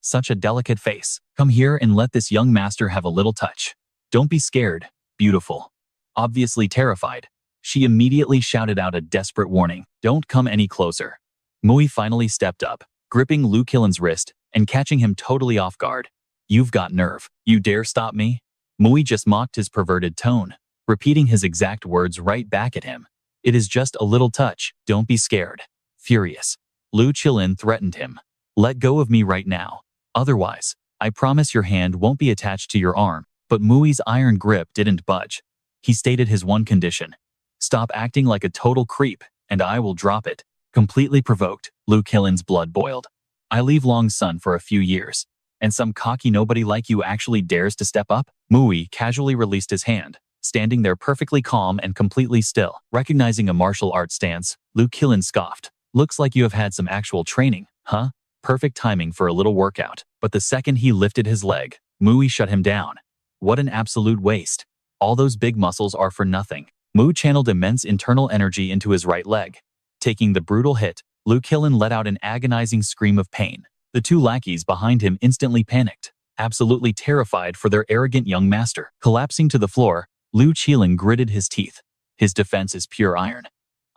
Such a delicate face. Come here and let this young master have a little touch. Don't be scared, beautiful. Obviously terrified, she immediately shouted out a desperate warning. Don't come any closer. Mui finally stepped up, gripping Lu Qilin's wrist and catching him totally off guard. You've got nerve. You dare stop me? Mui just mocked his perverted tone, repeating his exact words right back at him. It is just a little touch. Don't be scared. Furious, Lu Qilin threatened him. Let go of me right now. Otherwise, I promise your hand won't be attached to your arm. But Mui's iron grip didn't budge. He stated his one condition. Stop acting like a total creep, and I will drop it. Completely provoked, Lu Qilin's blood boiled. I leave Long Sun for a few years, and some cocky nobody like you actually dares to step up? Mui casually released his hand, standing there perfectly calm and completely still. Recognizing a martial arts stance, Lu Qilin scoffed. Looks like you have had some actual training, huh? Perfect timing for a little workout. But the second he lifted his leg, Mui shut him down. What an absolute waste. All those big muscles are for nothing. Mu channeled immense internal energy into his right leg. Taking the brutal hit, Lu Qilin let out an agonizing scream of pain. The two lackeys behind him instantly panicked, absolutely terrified for their arrogant young master. Collapsing to the floor, Lu Qilin gritted his teeth. His defense is pure iron.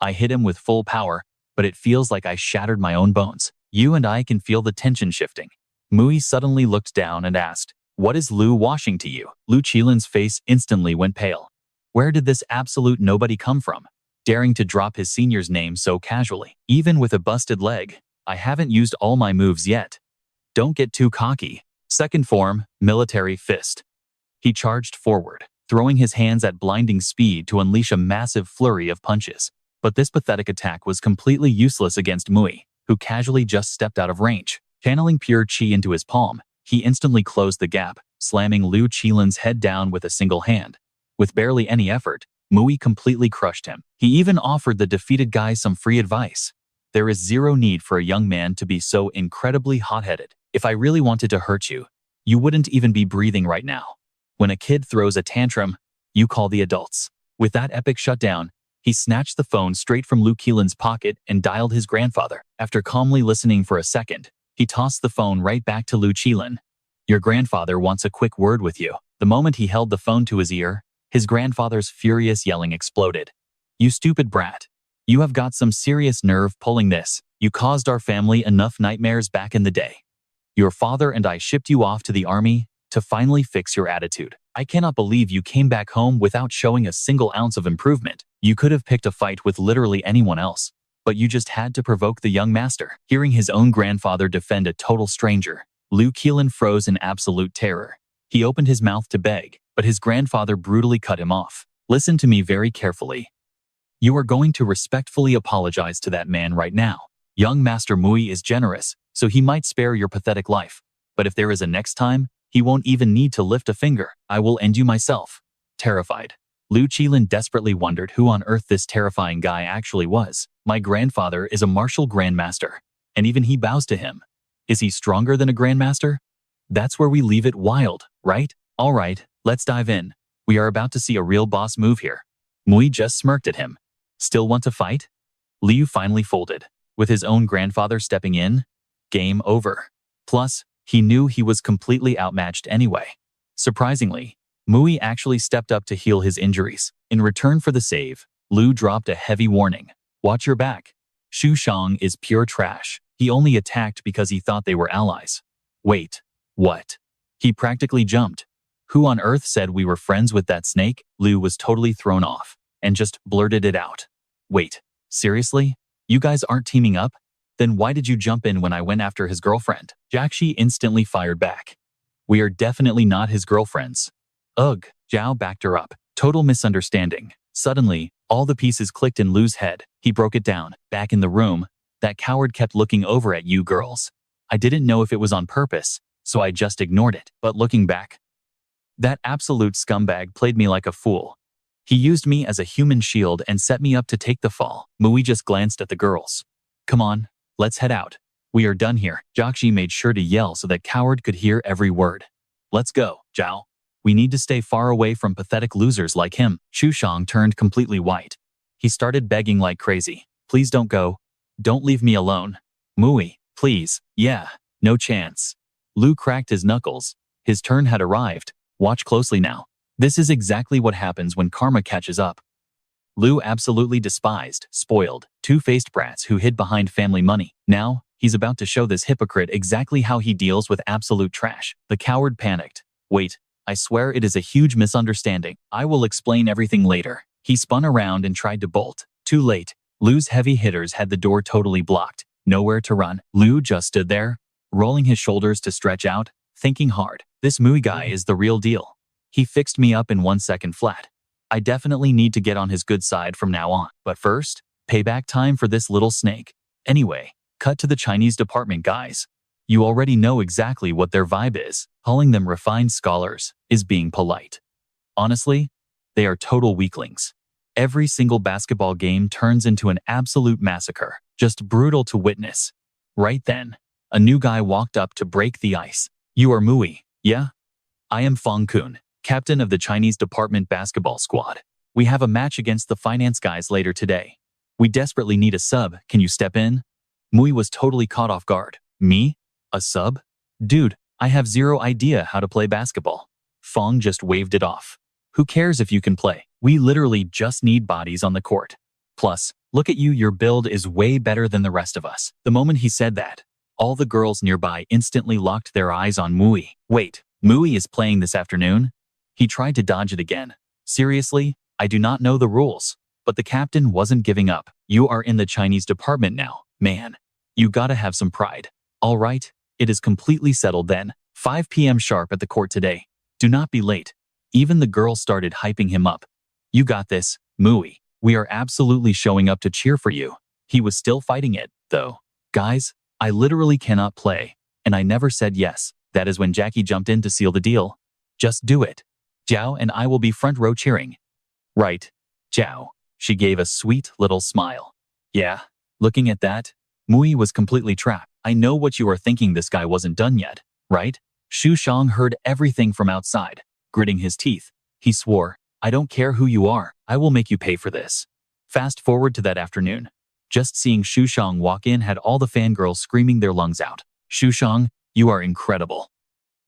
I hit him with full power, but it feels like I shattered my own bones. You and I can feel the tension shifting. Mui suddenly looked down and asked, what is Lu washing to you? Lu Qilin's face instantly went pale. Where did this absolute nobody come from? Daring to drop his senior's name so casually. Even with a busted leg, I haven't used all my moves yet. Don't get too cocky. Second form, military fist. He charged forward, throwing his hands at blinding speed to unleash a massive flurry of punches. But this pathetic attack was completely useless against Mui, who casually just stepped out of range. Channeling pure chi into his palm, he instantly closed the gap, slamming Lu Qilin's head down with a single hand. With barely any effort, Mui completely crushed him. He even offered the defeated guy some free advice. There is zero need for a young man to be so incredibly hot-headed. If I really wanted to hurt you, you wouldn't even be breathing right now. When a kid throws a tantrum, you call the adults. With that epic shutdown, he snatched the phone straight from Lu Qilin's pocket and dialed his grandfather. After calmly listening for a second, he tossed the phone right back to Lu Qilin. Your grandfather wants a quick word with you. The moment he held the phone to his ear, his grandfather's furious yelling exploded. You stupid brat. You have got some serious nerve pulling this. You caused our family enough nightmares back in the day. Your father and I shipped you off to the army to finally fix your attitude. I cannot believe you came back home without showing a single ounce of improvement. You could have picked a fight with literally anyone else, but you just had to provoke the young master. Hearing his own grandfather defend a total stranger, Lu Qilin froze in absolute terror. He opened his mouth to beg, but his grandfather brutally cut him off. Listen to me very carefully. You are going to respectfully apologize to that man right now. Young Master Mui is generous, so he might spare your pathetic life. But if there is a next time, he won't even need to lift a finger. I will end you myself. Terrified, Lu Qilin desperately wondered who on earth this terrifying guy actually was. My grandfather is a martial grandmaster, and even he bows to him. Is he stronger than a grandmaster? That's where we leave it wild, right? All right, let's dive in. We are about to see a real boss move here. Mui just smirked at him. Still want to fight? Liu finally folded, with his own grandfather stepping in. Game over. Plus, he knew he was completely outmatched anyway. Surprisingly, Mui actually stepped up to heal his injuries. In return for the save, Liu dropped a heavy warning. Watch your back. Xu Shang is pure trash. He only attacked because he thought they were allies. Wait, what? He practically jumped. Who on earth said we were friends with that snake? Liu was totally thrown off and just blurted it out. Wait, seriously? You guys aren't teaming up? Then why did you jump in when I went after his girlfriend? Jiaxi instantly fired back. We are definitely not his girlfriends. Ugh, Zhao backed her up. Total misunderstanding. Suddenly, all the pieces clicked in Lu's head. He broke it down. Back in the room, That coward kept looking over at you girls. I didn't know if it was on purpose, so I just ignored it. But looking back, that absolute scumbag played me like a fool. He used me as a human shield and set me up to take the fall. Mui just glanced at the girls. Come on, let's head out. We are done here. Jiaxi made sure to yell so that coward could hear every word. Let's go, Zhao. We need to stay far away from pathetic losers like him. Shushang turned completely white. He started begging like crazy. Please don't go. Don't leave me alone. Mui, please. Yeah, no chance. Lu cracked his knuckles. His turn had arrived. Watch closely now. This is exactly what happens when karma catches up. Lu absolutely despised, spoiled, two-faced brats who hid behind family money. Now, he's about to show this hypocrite exactly how he deals with absolute trash. The coward panicked. Wait, I swear it is a huge misunderstanding. I will explain everything later. He spun around and tried to bolt. Too late. Lu's heavy hitters had the door totally blocked. Nowhere to run. Lu just stood there, rolling his shoulders to stretch out, thinking hard. This Mui guy is the real deal. He fixed me up in 1 second flat. I definitely need to get on his good side from now on. But first, payback time for this little snake. Anyway, cut to the Chinese department guys. You already know exactly what their vibe is. Calling them refined scholars is being polite. Honestly, they are total weaklings. Every single basketball game turns into an absolute massacre. Just brutal to witness. Right then, a new guy walked up to break the ice. You are Mui, yeah? I am Fong Kun, captain of the Chinese department basketball squad. We have a match against the finance guys later today. We desperately need a sub. Can you step in? Mui was totally caught off guard. Me? A sub? Dude, I have zero idea how to play basketball. Fong just waved it off. Who cares if you can play? We literally just need bodies on the court. Plus, look at you, your build is way better than the rest of us. The moment he said that, all the girls nearby instantly locked their eyes on Mui. Wait, Mui is playing this afternoon? He tried to dodge it again. Seriously, I do not know the rules. But the captain wasn't giving up. You are in the Chinese department now, man. You gotta have some pride. All right, it is completely settled then. 5 p.m. sharp at the court today. Do not be late. Even the girls started hyping him up. You got this, Mui. We are absolutely showing up to cheer for you. He was still fighting it, though. Guys, I literally cannot play, and I never said yes. That is when Jackie jumped in to seal the deal. Just do it. Zhao and I will be front row cheering. Right, Zhao. She gave a sweet little smile. Yeah, looking at that, Mui was completely trapped. I know what you are thinking, this guy wasn't done yet, right? Shu Shang heard everything from outside. Gritting his teeth, he swore, I don't care who you are, I will make you pay for this. Fast forward to that afternoon. Just seeing Shu Shang walk in had all the fangirls screaming their lungs out. Shu Shang, you are incredible.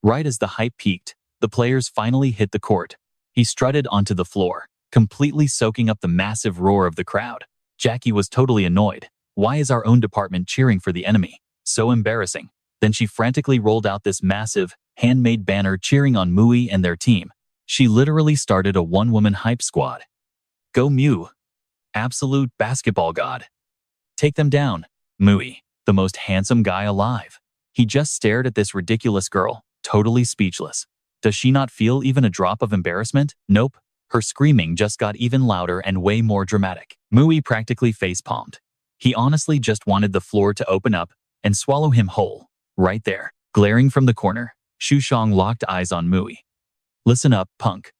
Right as the hype peaked, the players finally hit the court. He strutted onto the floor, completely soaking up the massive roar of the crowd. Jackie was totally annoyed. Why is our own department cheering for the enemy? So embarrassing. Then she frantically rolled out this massive, handmade banner cheering on Mui and their team. She literally started a one-woman hype squad. Go Mu. Absolute basketball god. Take them down. Mui, the most handsome guy alive. He just stared at this ridiculous girl, totally speechless. Does she not feel even a drop of embarrassment? Nope. Her screaming just got even louder and way more dramatic. Mui practically face-palmed. He honestly just wanted the floor to open up and swallow him whole. Right there, glaring from the corner, Shu Shang locked eyes on Mui. Listen up, punk.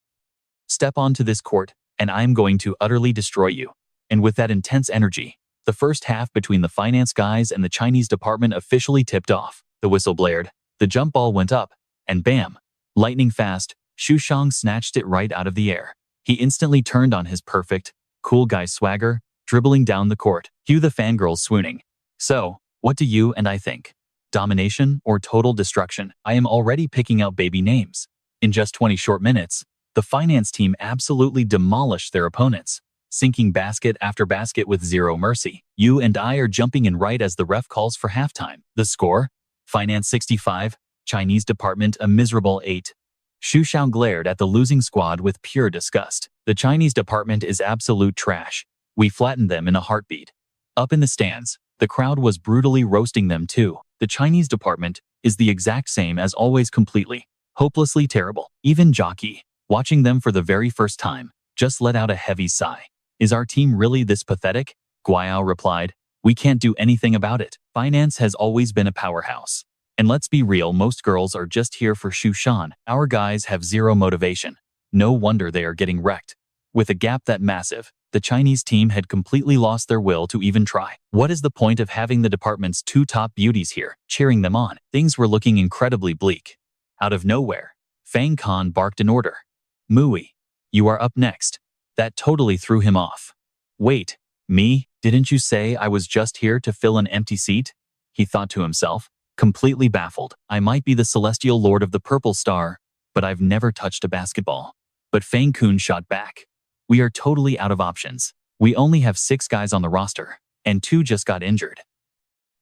Step onto this court, and I am going to utterly destroy you. And with that intense energy, the first half between the finance guys and the Chinese department officially tipped off. The whistle blared, the jump ball went up, and bam! Lightning fast, Shu Shang snatched it right out of the air. He instantly turned on his perfect, cool guy swagger, dribbling down the court. Cue the fangirls swooning. So, what do you and I think? Domination or total destruction? I am already picking out baby names. In just 20 short minutes, the finance team absolutely demolished their opponents, sinking basket after basket with zero mercy. You and I are jumping in right as the ref calls for halftime. The score? Finance 65, Chinese department a miserable 8. Shu Shang glared at the losing squad with pure disgust. The Chinese department is absolute trash. We flattened them in a heartbeat. Up in the stands, the crowd was brutally roasting them too. The Chinese department is the exact same as always, completely, hopelessly terrible. Even Jockey, watching them for the very first time, just let out a heavy sigh. Is our team really this pathetic? Guayao replied. We can't do anything about it. Finance has always been a powerhouse. And let's be real, most girls are just here for Xu Shan. Our guys have zero motivation. No wonder they are getting wrecked. With a gap that massive, the Chinese team had completely lost their will to even try. What is the point of having the department's 2 top beauties here, cheering them on? Things were looking incredibly bleak. Out of nowhere, Fang Khan barked an order. Mui, you are up next. That totally threw him off. Wait, me? Didn't you say I was just here to fill an empty seat? He thought to himself, completely baffled. I might be the celestial lord of the purple star, but I've never touched a basketball. But Fang Kun shot back. We are totally out of options. We only have 6 guys on the roster, and 2 just got injured.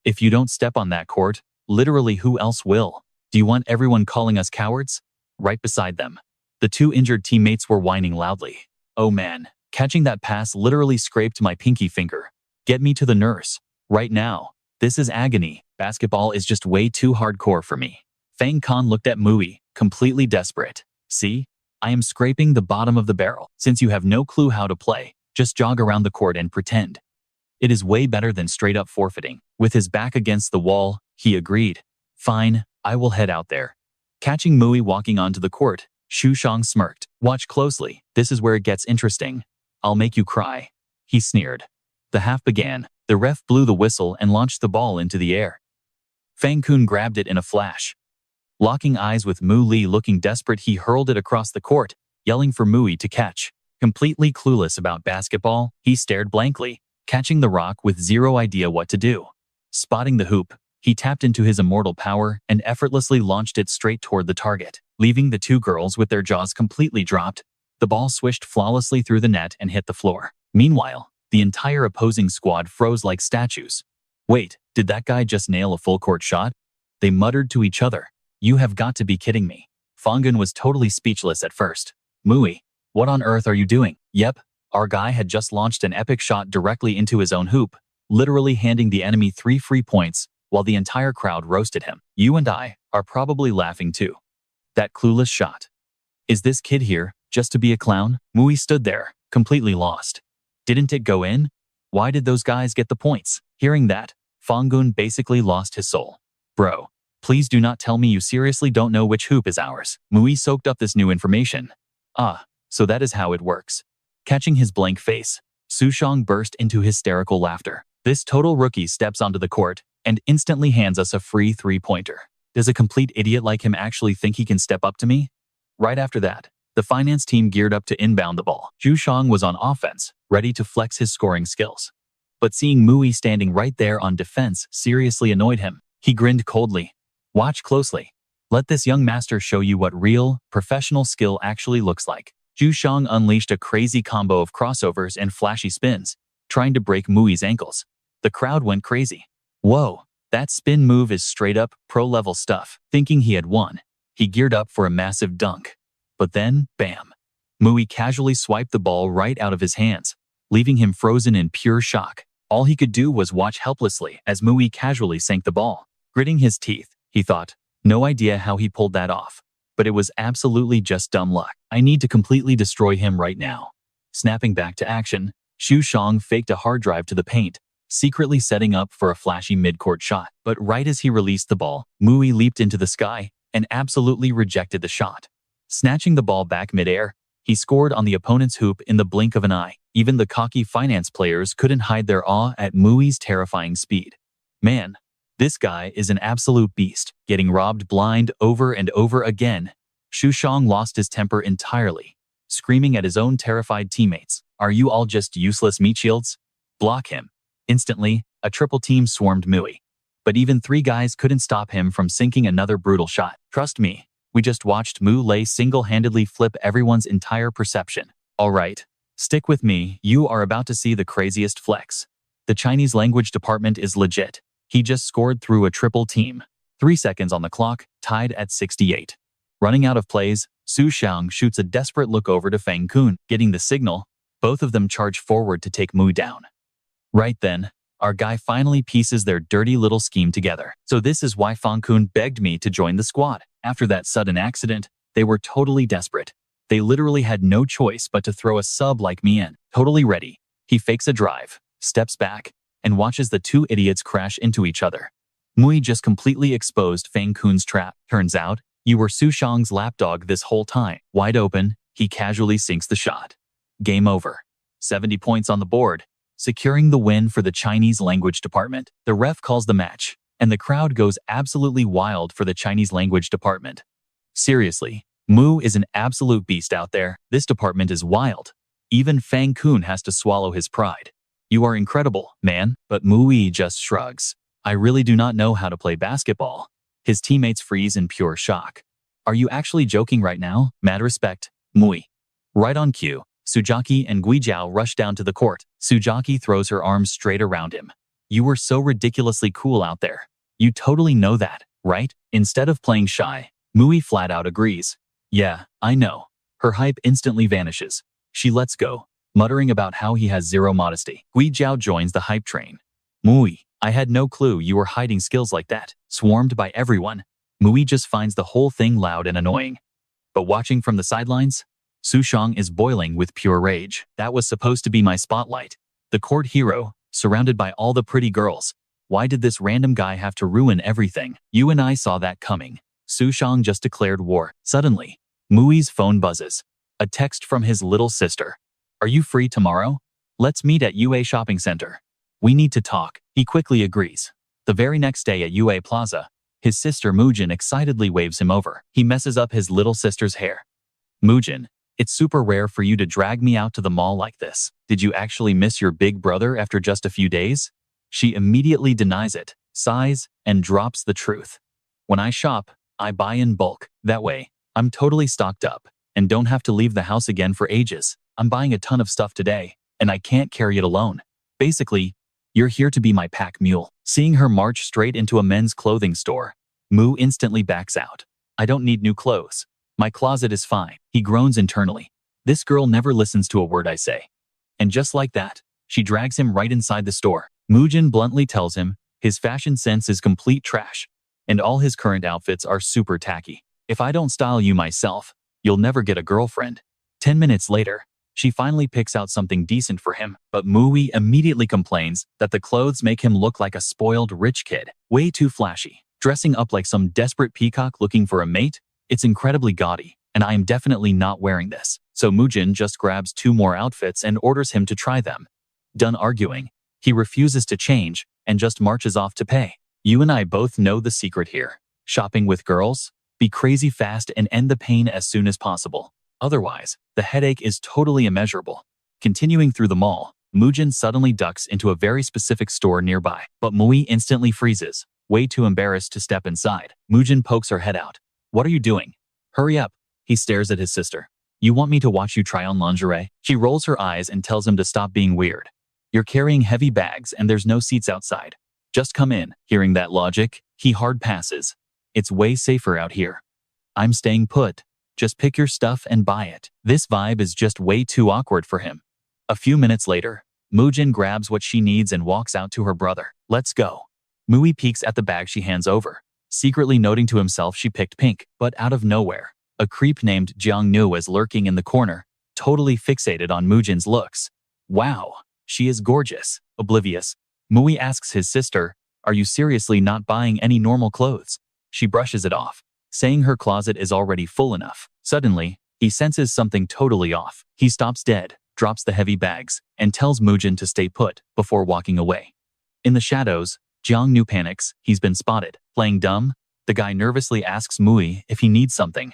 If you don't step on that court, literally who else will? Do you want everyone calling us cowards? Right beside them, the 2 injured teammates were whining loudly. Oh man, catching that pass literally scraped my pinky finger. Get me to the nurse. Right now. This is agony. Basketball is just way too hardcore for me. Fang Khan looked at Mui, completely desperate. See? I am scraping the bottom of the barrel. Since you have no clue how to play, just jog around the court and pretend. It is way better than straight up forfeiting. With his back against the wall, he agreed. Fine, I will head out there. Catching Mui walking onto the court, Xu Shang smirked. Watch closely. This is where it gets interesting. I'll make you cry. He sneered. The half began. The ref blew the whistle and launched the ball into the air. Fang Kun grabbed it in a flash. Locking eyes with Mu Li looking desperate, he hurled it across the court, yelling for Mui to catch. Completely clueless about basketball, he stared blankly, catching the rock with zero idea what to do. Spotting the hoop, he tapped into his immortal power and effortlessly launched it straight toward the target. Leaving the 2 girls with their jaws completely dropped, the ball swished flawlessly through the net and hit the floor. Meanwhile, the entire opposing squad froze like statues. Wait, did that guy just nail a full-court shot? They muttered to each other. You have got to be kidding me. Fangun was totally speechless at first. Mui, what on earth are you doing? Yep, our guy had just launched an epic shot directly into his own hoop, literally handing the enemy 3 free points, while the entire crowd roasted him. You and I are probably laughing too. That clueless shot. Is this kid here just to be a clown? Mui stood there, completely lost. Didn't it go in? Why did those guys get the points? Hearing that, Fangun basically lost his soul. Bro, please do not tell me you seriously don't know which hoop is ours. Mui soaked up this new information. Ah, so that is how it works. Catching his blank face, Su Shang burst into hysterical laughter. This total rookie steps onto the court and instantly hands us a free 3-pointer. Does a complete idiot like him actually think he can step up to me? Right after that, the finance team geared up to inbound the ball. Xu Shang was on offense, ready to flex his scoring skills. But seeing Mui standing right there on defense seriously annoyed him. He grinned coldly. Watch closely. Let this young master show you what real, professional skill actually looks like. Xu Shang unleashed a crazy combo of crossovers and flashy spins, trying to break Mui's ankles. The crowd went crazy. Whoa, that spin move is straight up pro-level stuff. Thinking he had won, he geared up for a massive dunk. But then, bam. Mui casually swiped the ball right out of his hands, leaving him frozen in pure shock. All he could do was watch helplessly as Mui casually sank the ball. Gritting his teeth, he thought, no idea how he pulled that off. But it was absolutely just dumb luck. I need to completely destroy him right now. Snapping back to action, Xu Shang faked a hard drive to the paint, secretly setting up for a flashy mid-court shot. But right as he released the ball, Mui leaped into the sky and absolutely rejected the shot. Snatching the ball back mid-air, he scored on the opponent's hoop in the blink of an eye. Even the cocky finance players couldn't hide their awe at Mui's terrifying speed. Man, this guy is an absolute beast. Getting robbed blind over and over again, Xu Shang lost his temper entirely, screaming at his own terrified teammates. Are you all just useless meat shields? Block him. Instantly, a triple team swarmed Mui. But even 3 guys couldn't stop him from sinking another brutal shot. Trust me, we just watched Mu Lei single-handedly flip everyone's entire perception. Alright, stick with me, you are about to see the craziest flex. The Chinese language department is legit. He just scored through a triple team. 3 seconds on the clock, tied at 68. Running out of plays, Su Shang shoots a desperate look over to Fang Kun. Getting the signal, both of them charge forward to take Mu down. Right then, our guy finally pieces their dirty little scheme together. So this is why Fang Kun begged me to join the squad. After that sudden accident, they were totally desperate. They literally had no choice but to throw a sub like me in. Totally ready, he fakes a drive, steps back, and watches the two idiots crash into each other. Mui just completely exposed Fang Kun's trap. Turns out, you were Su Shang's lapdog this whole time. Wide open, he casually sinks the shot. Game over. 70 points on the board, securing the win for the Chinese language department. The ref calls the match, and the crowd goes absolutely wild for the Chinese language department. Seriously, Mu is an absolute beast out there. This department is wild. Even Fang Kun has to swallow his pride. You are incredible, man, but Mui just shrugs. I really do not know how to play basketball. His teammates freeze in pure shock. Are you actually joking right now? Mad respect, Mui. Right on cue, Sujaki and Guijiao rush down to the court. Sujaki throws her arms straight around him. You were so ridiculously cool out there. You totally know that, right? Instead of playing shy, Mui flat out agrees. Yeah, I know. Her hype instantly vanishes. She lets go, muttering about how he has zero modesty. Guijiao joins the hype train. Mui, I had no clue you were hiding skills like that. Swarmed by everyone, Mui just finds the whole thing loud and annoying. But watching from the sidelines, Su Shang is boiling with pure rage. That was supposed to be my spotlight. The court hero, surrounded by all the pretty girls. Why did this random guy have to ruin everything? You and I saw that coming. Su Shang just declared war. Suddenly, Mui's phone buzzes. A text from his little sister. Are you free tomorrow? Let's meet at UA Shopping Center. We need to talk. He quickly agrees. The very next day at UA Plaza, his sister Mujin excitedly waves him over. He messes up his little sister's hair. Mujin, it's super rare for you to drag me out to the mall like this. Did you actually miss your big brother after just a few days? She immediately denies it, sighs, and drops the truth. When I shop, I buy in bulk. That way, I'm totally stocked up and don't have to leave the house again for ages. I'm buying a ton of stuff today, and I can't carry it alone. Basically, you're here to be my pack mule. Seeing her march straight into a men's clothing store, Mu instantly backs out. I don't need new clothes. My closet is fine. He groans internally. This girl never listens to a word I say. And just like that, she drags him right inside the store. Mujin bluntly tells him his fashion sense is complete trash, and all his current outfits are super tacky. If I don't style you myself, you'll never get a girlfriend. 10 minutes later, she finally picks out something decent for him, but Mui immediately complains that the clothes make him look like a spoiled rich kid. Way too flashy. Dressing up like some desperate peacock looking for a mate? It's incredibly gaudy, and I am definitely not wearing this. So Mujin just grabs 2 more outfits and orders him to try them. Done arguing, he refuses to change and just marches off to pay. You and I both know the secret here. Shopping with girls? Be crazy fast and end the pain as soon as possible. Otherwise, the headache is totally immeasurable. Continuing through the mall, Mujin suddenly ducks into a very specific store nearby, but Mui instantly freezes, way too embarrassed to step inside. Mujin pokes her head out. What are you doing? Hurry up. He stares at his sister. You want me to watch you try on lingerie? She rolls her eyes and tells him to stop being weird. You're carrying heavy bags and there's no seats outside. Just come in. Hearing that logic, he hard passes. It's way safer out here. I'm staying put. Just pick your stuff and buy it. This vibe is just way too awkward for him. A few minutes later, Mujin grabs what she needs and walks out to her brother. Let's go. Mui peeks at the bag she hands over, secretly noting to himself she picked pink. But out of nowhere, a creep named Jiang Nu is lurking in the corner, totally fixated on Mujin's looks. Wow, she is gorgeous. Oblivious, Mui asks his sister, are you seriously not buying any normal clothes? She brushes it off, saying her closet is already full enough. Suddenly, he senses something totally off. He stops dead, drops the heavy bags, and tells Mujin to stay put before walking away. In the shadows, Jiang Nu panics. He's been spotted. Playing dumb, the guy nervously asks Mui if he needs something.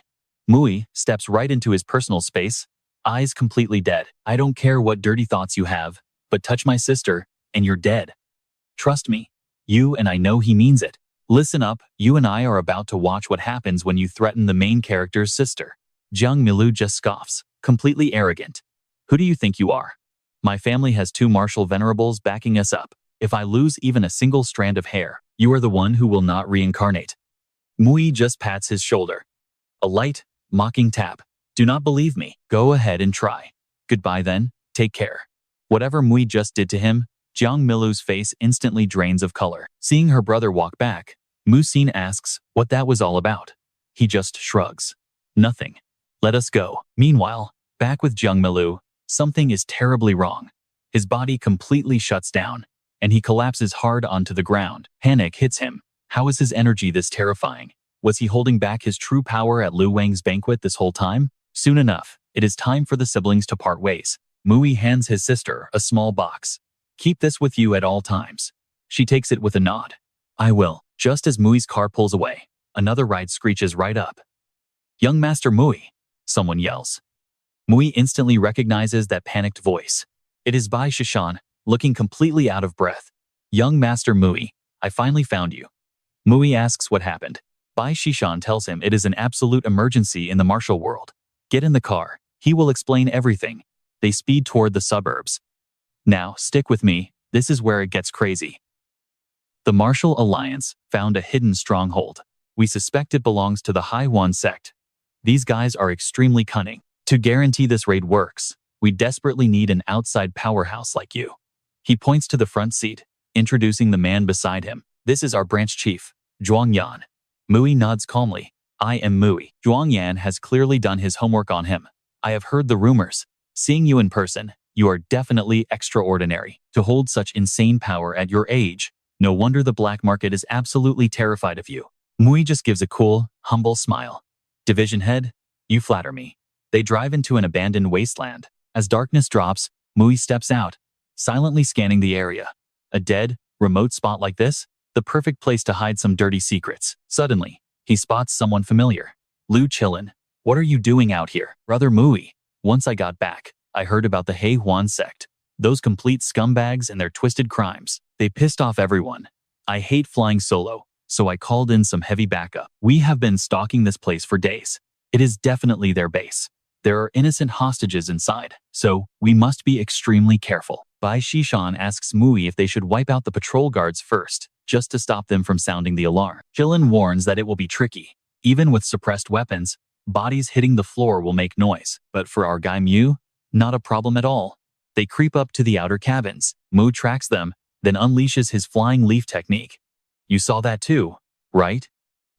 Mui steps right into his personal space, eyes completely dead. I don't care what dirty thoughts you have, but touch my sister, and you're dead. Trust me. You and I know he means it. Listen up, you and I are about to watch what happens when you threaten the main character's sister. Jiang Milu just scoffs, completely arrogant. Who do you think you are? My family has 2 martial venerables backing us up. If I lose even a single strand of hair, you are the one who will not reincarnate. Mui just pats his shoulder. A light, mocking tap. Do not believe me. Go ahead and try. Goodbye then, take care. Whatever Mui just did to him, Jiang Milu's face instantly drains of color. Seeing her brother walk back, Musin asks what that was all about. He just shrugs. Nothing. Let us go. Meanwhile, back with Jiang Milu, something is terribly wrong. His body completely shuts down. and he collapses hard onto the ground. Panic hits him. How is his energy this terrifying? Was he holding back his true power at Lu Wang's banquet this whole time? Soon enough, it is time for the siblings to part ways. Mui hands his sister a small box. Keep this with you at all times. She takes it with a nod. I will. Just as Mui's car pulls away, another ride screeches right up. Young Master Mui, someone yells. Mui instantly recognizes that panicked voice. It is Bai Shishan, looking completely out of breath. Young Master Mui, I finally found you. Mui asks what happened. Bai Shishan tells him it is an absolute emergency in the martial world. Get in the car. He will explain everything. They speed toward the suburbs. Now, stick with me. This is where it gets crazy. The Martial Alliance found a hidden stronghold. We suspect it belongs to the Hai Yuan sect. These guys are extremely cunning. To guarantee this raid works, we desperately need an outside powerhouse like you. He points to the front seat, introducing the man beside him. This is our branch chief, Zhuang Yan. Mui nods calmly. I am Mui. Zhuang Yan has clearly done his homework on him. I have heard the rumors. Seeing you in person, you are definitely extraordinary. To hold such insane power at your age, no wonder the black market is absolutely terrified of you. Mui just gives a cool, humble smile. Division head, you flatter me. They drive into an abandoned wasteland. As darkness drops, Mui steps out, silently scanning the area. A dead, remote spot like this? The perfect place to hide some dirty secrets. Suddenly, he spots someone familiar. Lu Qilin, what are you doing out here? Brother Mui, once I got back, I heard about the Hai Yuan sect. Those complete scumbags and their twisted crimes. They pissed off everyone. I hate flying solo, so I called in some heavy backup. We have been stalking this place for days. It is definitely their base. There are innocent hostages inside, so we must be extremely careful. Bai Shishan asks Mui if they should wipe out the patrol guards first, just to stop them from sounding the alarm. Qilin warns that it will be tricky. Even with suppressed weapons, bodies hitting the floor will make noise. But for our guy Mu, not a problem at all. They creep up to the outer cabins. Mu tracks them, then unleashes his flying leaf technique. You saw that too, right?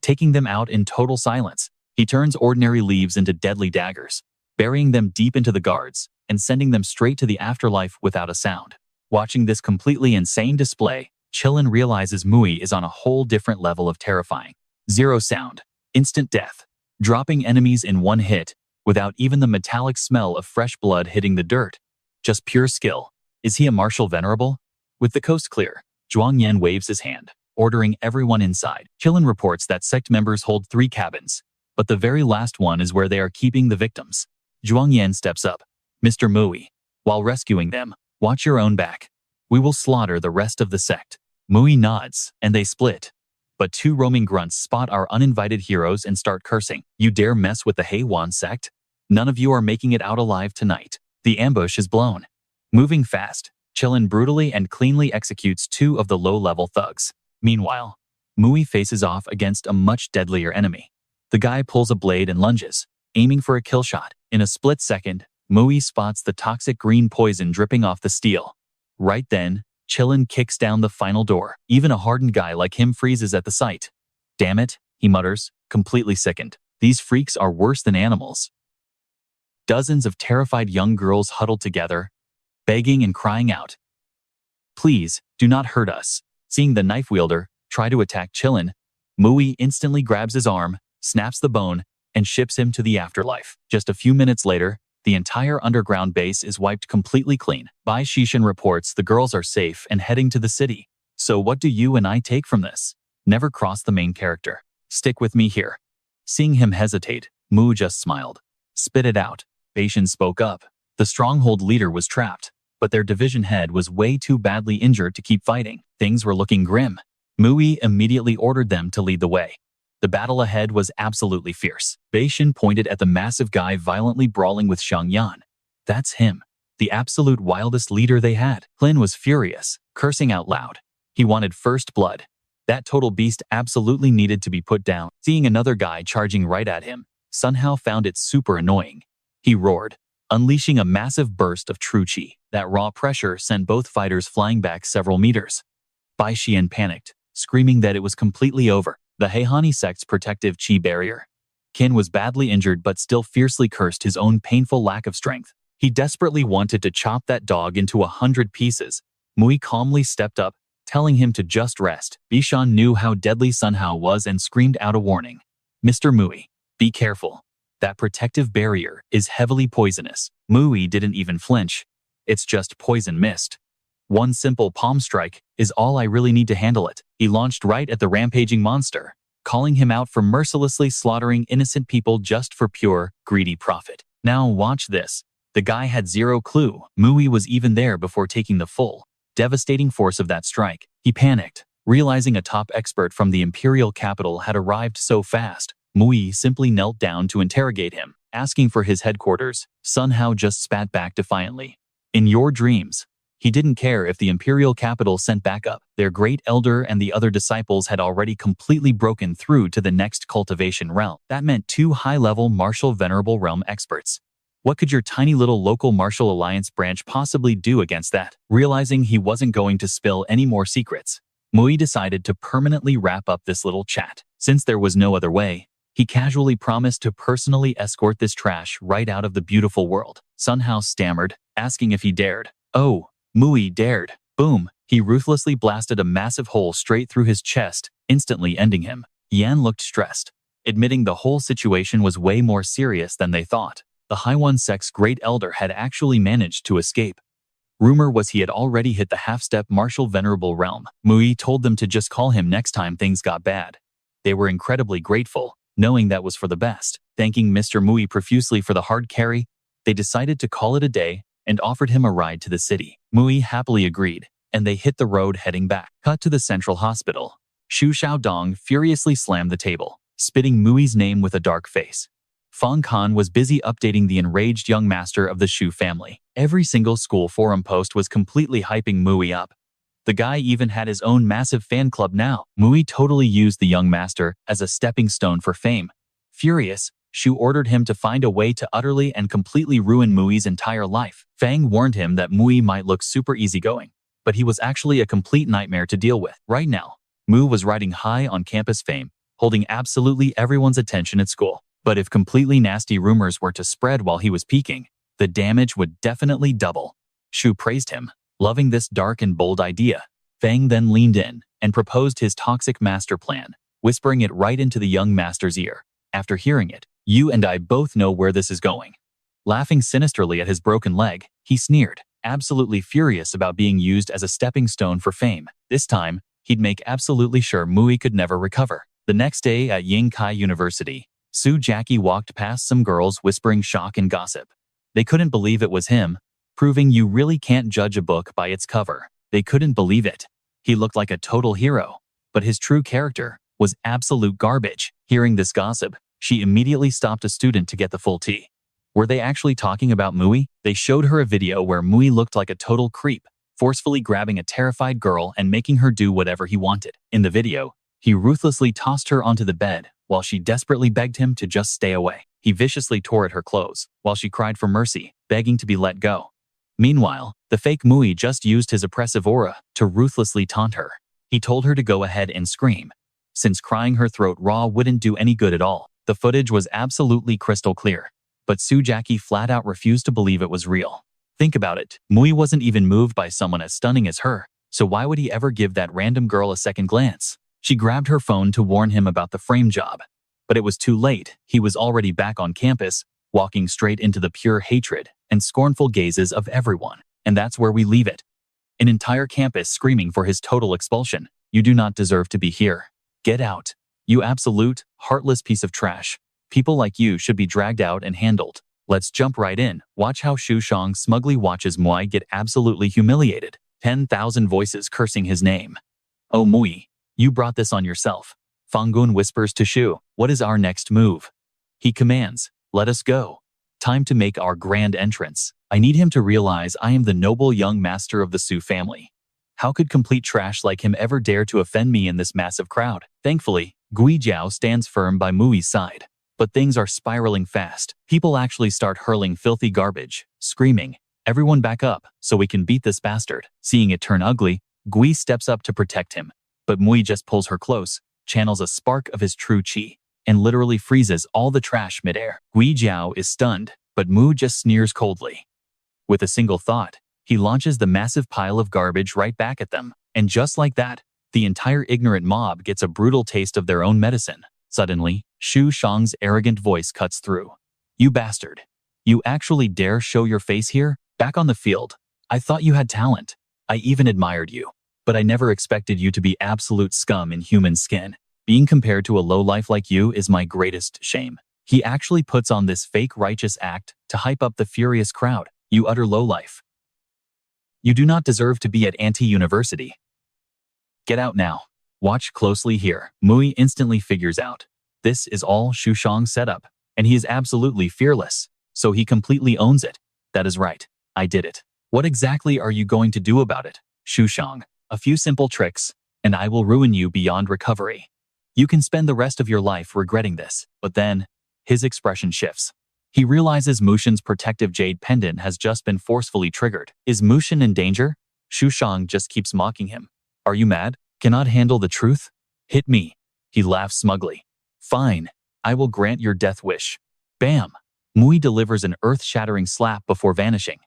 Taking them out in total silence, he turns ordinary leaves into deadly daggers, burying them deep into the guards and sending them straight to the afterlife without a sound. Watching this completely insane display, Qilin realizes Mui is on a whole different level of terrifying. Zero sound, instant death, dropping enemies in one hit, without even the metallic smell of fresh blood hitting the dirt. Just pure skill. Is he a martial venerable? With the coast clear, Zhuang Yan waves his hand, ordering everyone inside. Qilin reports that sect members hold 3 cabins, but the very last one is where they are keeping the victims. Zhuang Yan steps up. Mr. Mui, while rescuing them, watch your own back. We will slaughter the rest of the sect. Mui nods, and they split. But 2 roaming grunts spot our uninvited heroes and start cursing. You dare mess with the Hai Yuan sect? None of you are making it out alive tonight. The ambush is blown. Moving fast, Qilin brutally and cleanly executes 2 of the low-level thugs. Meanwhile, Mui faces off against a much deadlier enemy. The guy pulls a blade and lunges, aiming for a kill shot. In a split second, Mui spots the toxic green poison dripping off the steel. Right then, Qilin kicks down the final door. Even a hardened guy like him freezes at the sight. Damn it, he mutters, completely sickened. These freaks are worse than animals. Dozens of terrified young girls huddled together, begging and crying out. Please, do not hurt us. Seeing the knife wielder try to attack Qilin, Mui instantly grabs his arm, snaps the bone, and ships him to the afterlife. Just a few minutes later, the entire underground base is wiped completely clean. Bai Shishan reports the girls are safe and heading to the city. So what do you and I take from this? Never cross the main character. Stick with me here. Seeing him hesitate, Mu just smiled. Spit it out. Beishan spoke up. The stronghold leader was trapped, but their division head was way too badly injured to keep fighting. Things were looking grim. Mui immediately ordered them to lead the way. The battle ahead was absolutely fierce. Beishan pointed at the massive guy violently brawling with Xiang Yan. That's him, the absolute wildest leader they had. Qilin was furious, cursing out loud. He wanted first blood. That total beast absolutely needed to be put down. Seeing another guy charging right at him, Sun Hao found it super annoying. He roared, unleashing a massive burst of true qi. That raw pressure sent both fighters flying back several meters. Bai Xian panicked, screaming that it was completely over. The Haihani sect's protective qi barrier. Qin was badly injured but still fiercely cursed his own painful lack of strength. He desperately wanted to chop that dog into 100 pieces, Mui calmly stepped up, telling him to just rest. Bishan knew how deadly Sun Hao was and screamed out a warning. Mr. Mui, be careful. That protective barrier is heavily poisonous. Mui didn't even flinch. It's just poison mist. One simple palm strike is all I really need to handle it. He launched right at the rampaging monster, calling him out for mercilessly slaughtering innocent people just for pure, greedy profit. Now watch this. The guy had zero clue Mui was even there before taking the full, devastating force of that strike. He panicked, realizing a top expert from the imperial capital had arrived so fast. Mui simply knelt down to interrogate him, asking for his headquarters. Sun Hao just spat back defiantly. In your dreams. He didn't care if the imperial capital sent backup. Their great elder and the other disciples had already completely broken through to the next cultivation realm. That meant 2 high-level martial venerable realm experts. What could your tiny little local martial alliance branch possibly do against that? Realizing he wasn't going to spill any more secrets, Mui decided to permanently wrap up this little chat. Since there was no other way, he casually promised to personally escort this trash right out of the beautiful world. Sun Hao stammered, asking if he dared. Oh, Mui dared. Boom! He ruthlessly blasted a massive hole straight through his chest, instantly ending him. Yan looked stressed, admitting the whole situation was way more serious than they thought. The Haiwan sect's great elder had actually managed to escape. Rumor was he had already hit the half-step martial venerable realm. Mui told them to just call him next time things got bad. They were incredibly grateful, knowing that was for the best. Thanking Mr. Mui profusely for the hard carry, they decided to call it a day and offered him a ride to the city. Mui happily agreed, and they hit the road heading back. Cut to the central hospital. Xu Xiaodong furiously slammed the table, spitting Mui's name with a dark face. Fang Kan was busy updating the enraged young master of the Xu family. Every single school forum post was completely hyping Mui up. The guy even had his own massive fan club now. Mui totally used the young master as a stepping stone for fame. Furious, Xu ordered him to find a way to utterly and completely ruin Mui's entire life. Fang warned him that Mui might look super easygoing, but he was actually a complete nightmare to deal with. Right now, Mu was riding high on campus fame, holding absolutely everyone's attention at school. But if completely nasty rumors were to spread while he was peaking, the damage would definitely double. Xu praised him, loving this dark and bold idea. Fang then leaned in and proposed his toxic master plan, whispering it right into the young master's ear. After hearing it, you and I both know where this is going. Laughing sinisterly at his broken leg, he sneered, absolutely furious about being used as a stepping stone for fame. This time, he'd make absolutely sure Mui could never recover. The next day at Yingkai University, Su Jackie walked past some girls whispering shock and gossip. They couldn't believe it was him, proving you really can't judge a book by its cover. They couldn't believe it. He looked like a total hero, but his true character was absolute garbage. Hearing this gossip, she immediately stopped a student to get the full tea. Were they actually talking about Mui? They showed her a video where Mui looked like a total creep, forcefully grabbing a terrified girl and making her do whatever he wanted. In the video, he ruthlessly tossed her onto the bed while she desperately begged him to just stay away. He viciously tore at her clothes while she cried for mercy, begging to be let go. Meanwhile, the fake Mui just used his oppressive aura to ruthlessly taunt her. He told her to go ahead and scream, since crying her throat raw wouldn't do any good at all. The footage was absolutely crystal clear, but Su Jackie flat out refused to believe it was real. Think about it, Mui wasn't even moved by someone as stunning as her, so why would he ever give that random girl a second glance? She grabbed her phone to warn him about the frame job, but it was too late. He was already back on campus, walking straight into the pure hatred and scornful gazes of everyone. And that's where we leave it. An entire campus screaming for his total expulsion. You do not deserve to be here. Get out. You absolute, heartless piece of trash. People like you should be dragged out and handled. Let's jump right in. Watch how Xu Shang smugly watches Mui get absolutely humiliated. 10,000 voices cursing his name. Oh Mui, you brought this on yourself. Fangun whispers to Xu, what is our next move? He commands, let us go. Time to make our grand entrance. I need him to realize I am the noble young master of the Su family. How could complete trash like him ever dare to offend me in this massive crowd? Thankfully, Gui Jiao stands firm by Mui's side. But things are spiraling fast. People actually start hurling filthy garbage, screaming, everyone back up so we can beat this bastard. Seeing it turn ugly, Gui steps up to protect him. But Mui just pulls her close, channels a spark of his true chi, and literally freezes all the trash midair. Gui Jiao is stunned, but Mu just sneers coldly. With a single thought, He launches the massive pile of garbage right back at them. And just like that, the entire ignorant mob gets a brutal taste of their own medicine. Suddenly, Shu Shang's arrogant voice cuts through. You bastard. You actually dare show your face here? Back on the field. I thought you had talent. I even admired you. But I never expected you to be absolute scum in human skin. Being compared to a lowlife like you is my greatest shame. He actually puts on this fake righteous act to hype up the furious crowd. You utter lowlife. You do not deserve to be at Anti-University. Get out now. Watch closely here. Mui instantly figures out. This is all Shu Shang's setup, and he is absolutely fearless. So he completely owns it. That is right. I did it. What exactly are you going to do about it, Shu Shang? A few simple tricks, and I will ruin you beyond recovery. You can spend the rest of your life regretting this. But then, his expression shifts. He realizes Mushin's protective jade pendant has just been forcefully triggered. Is Mushin in danger? Shu Shang just keeps mocking him. Are you mad? Cannot handle the truth? Hit me. He laughs smugly. Fine. I will grant your death wish. Bam! Mui delivers an earth-shattering slap before vanishing.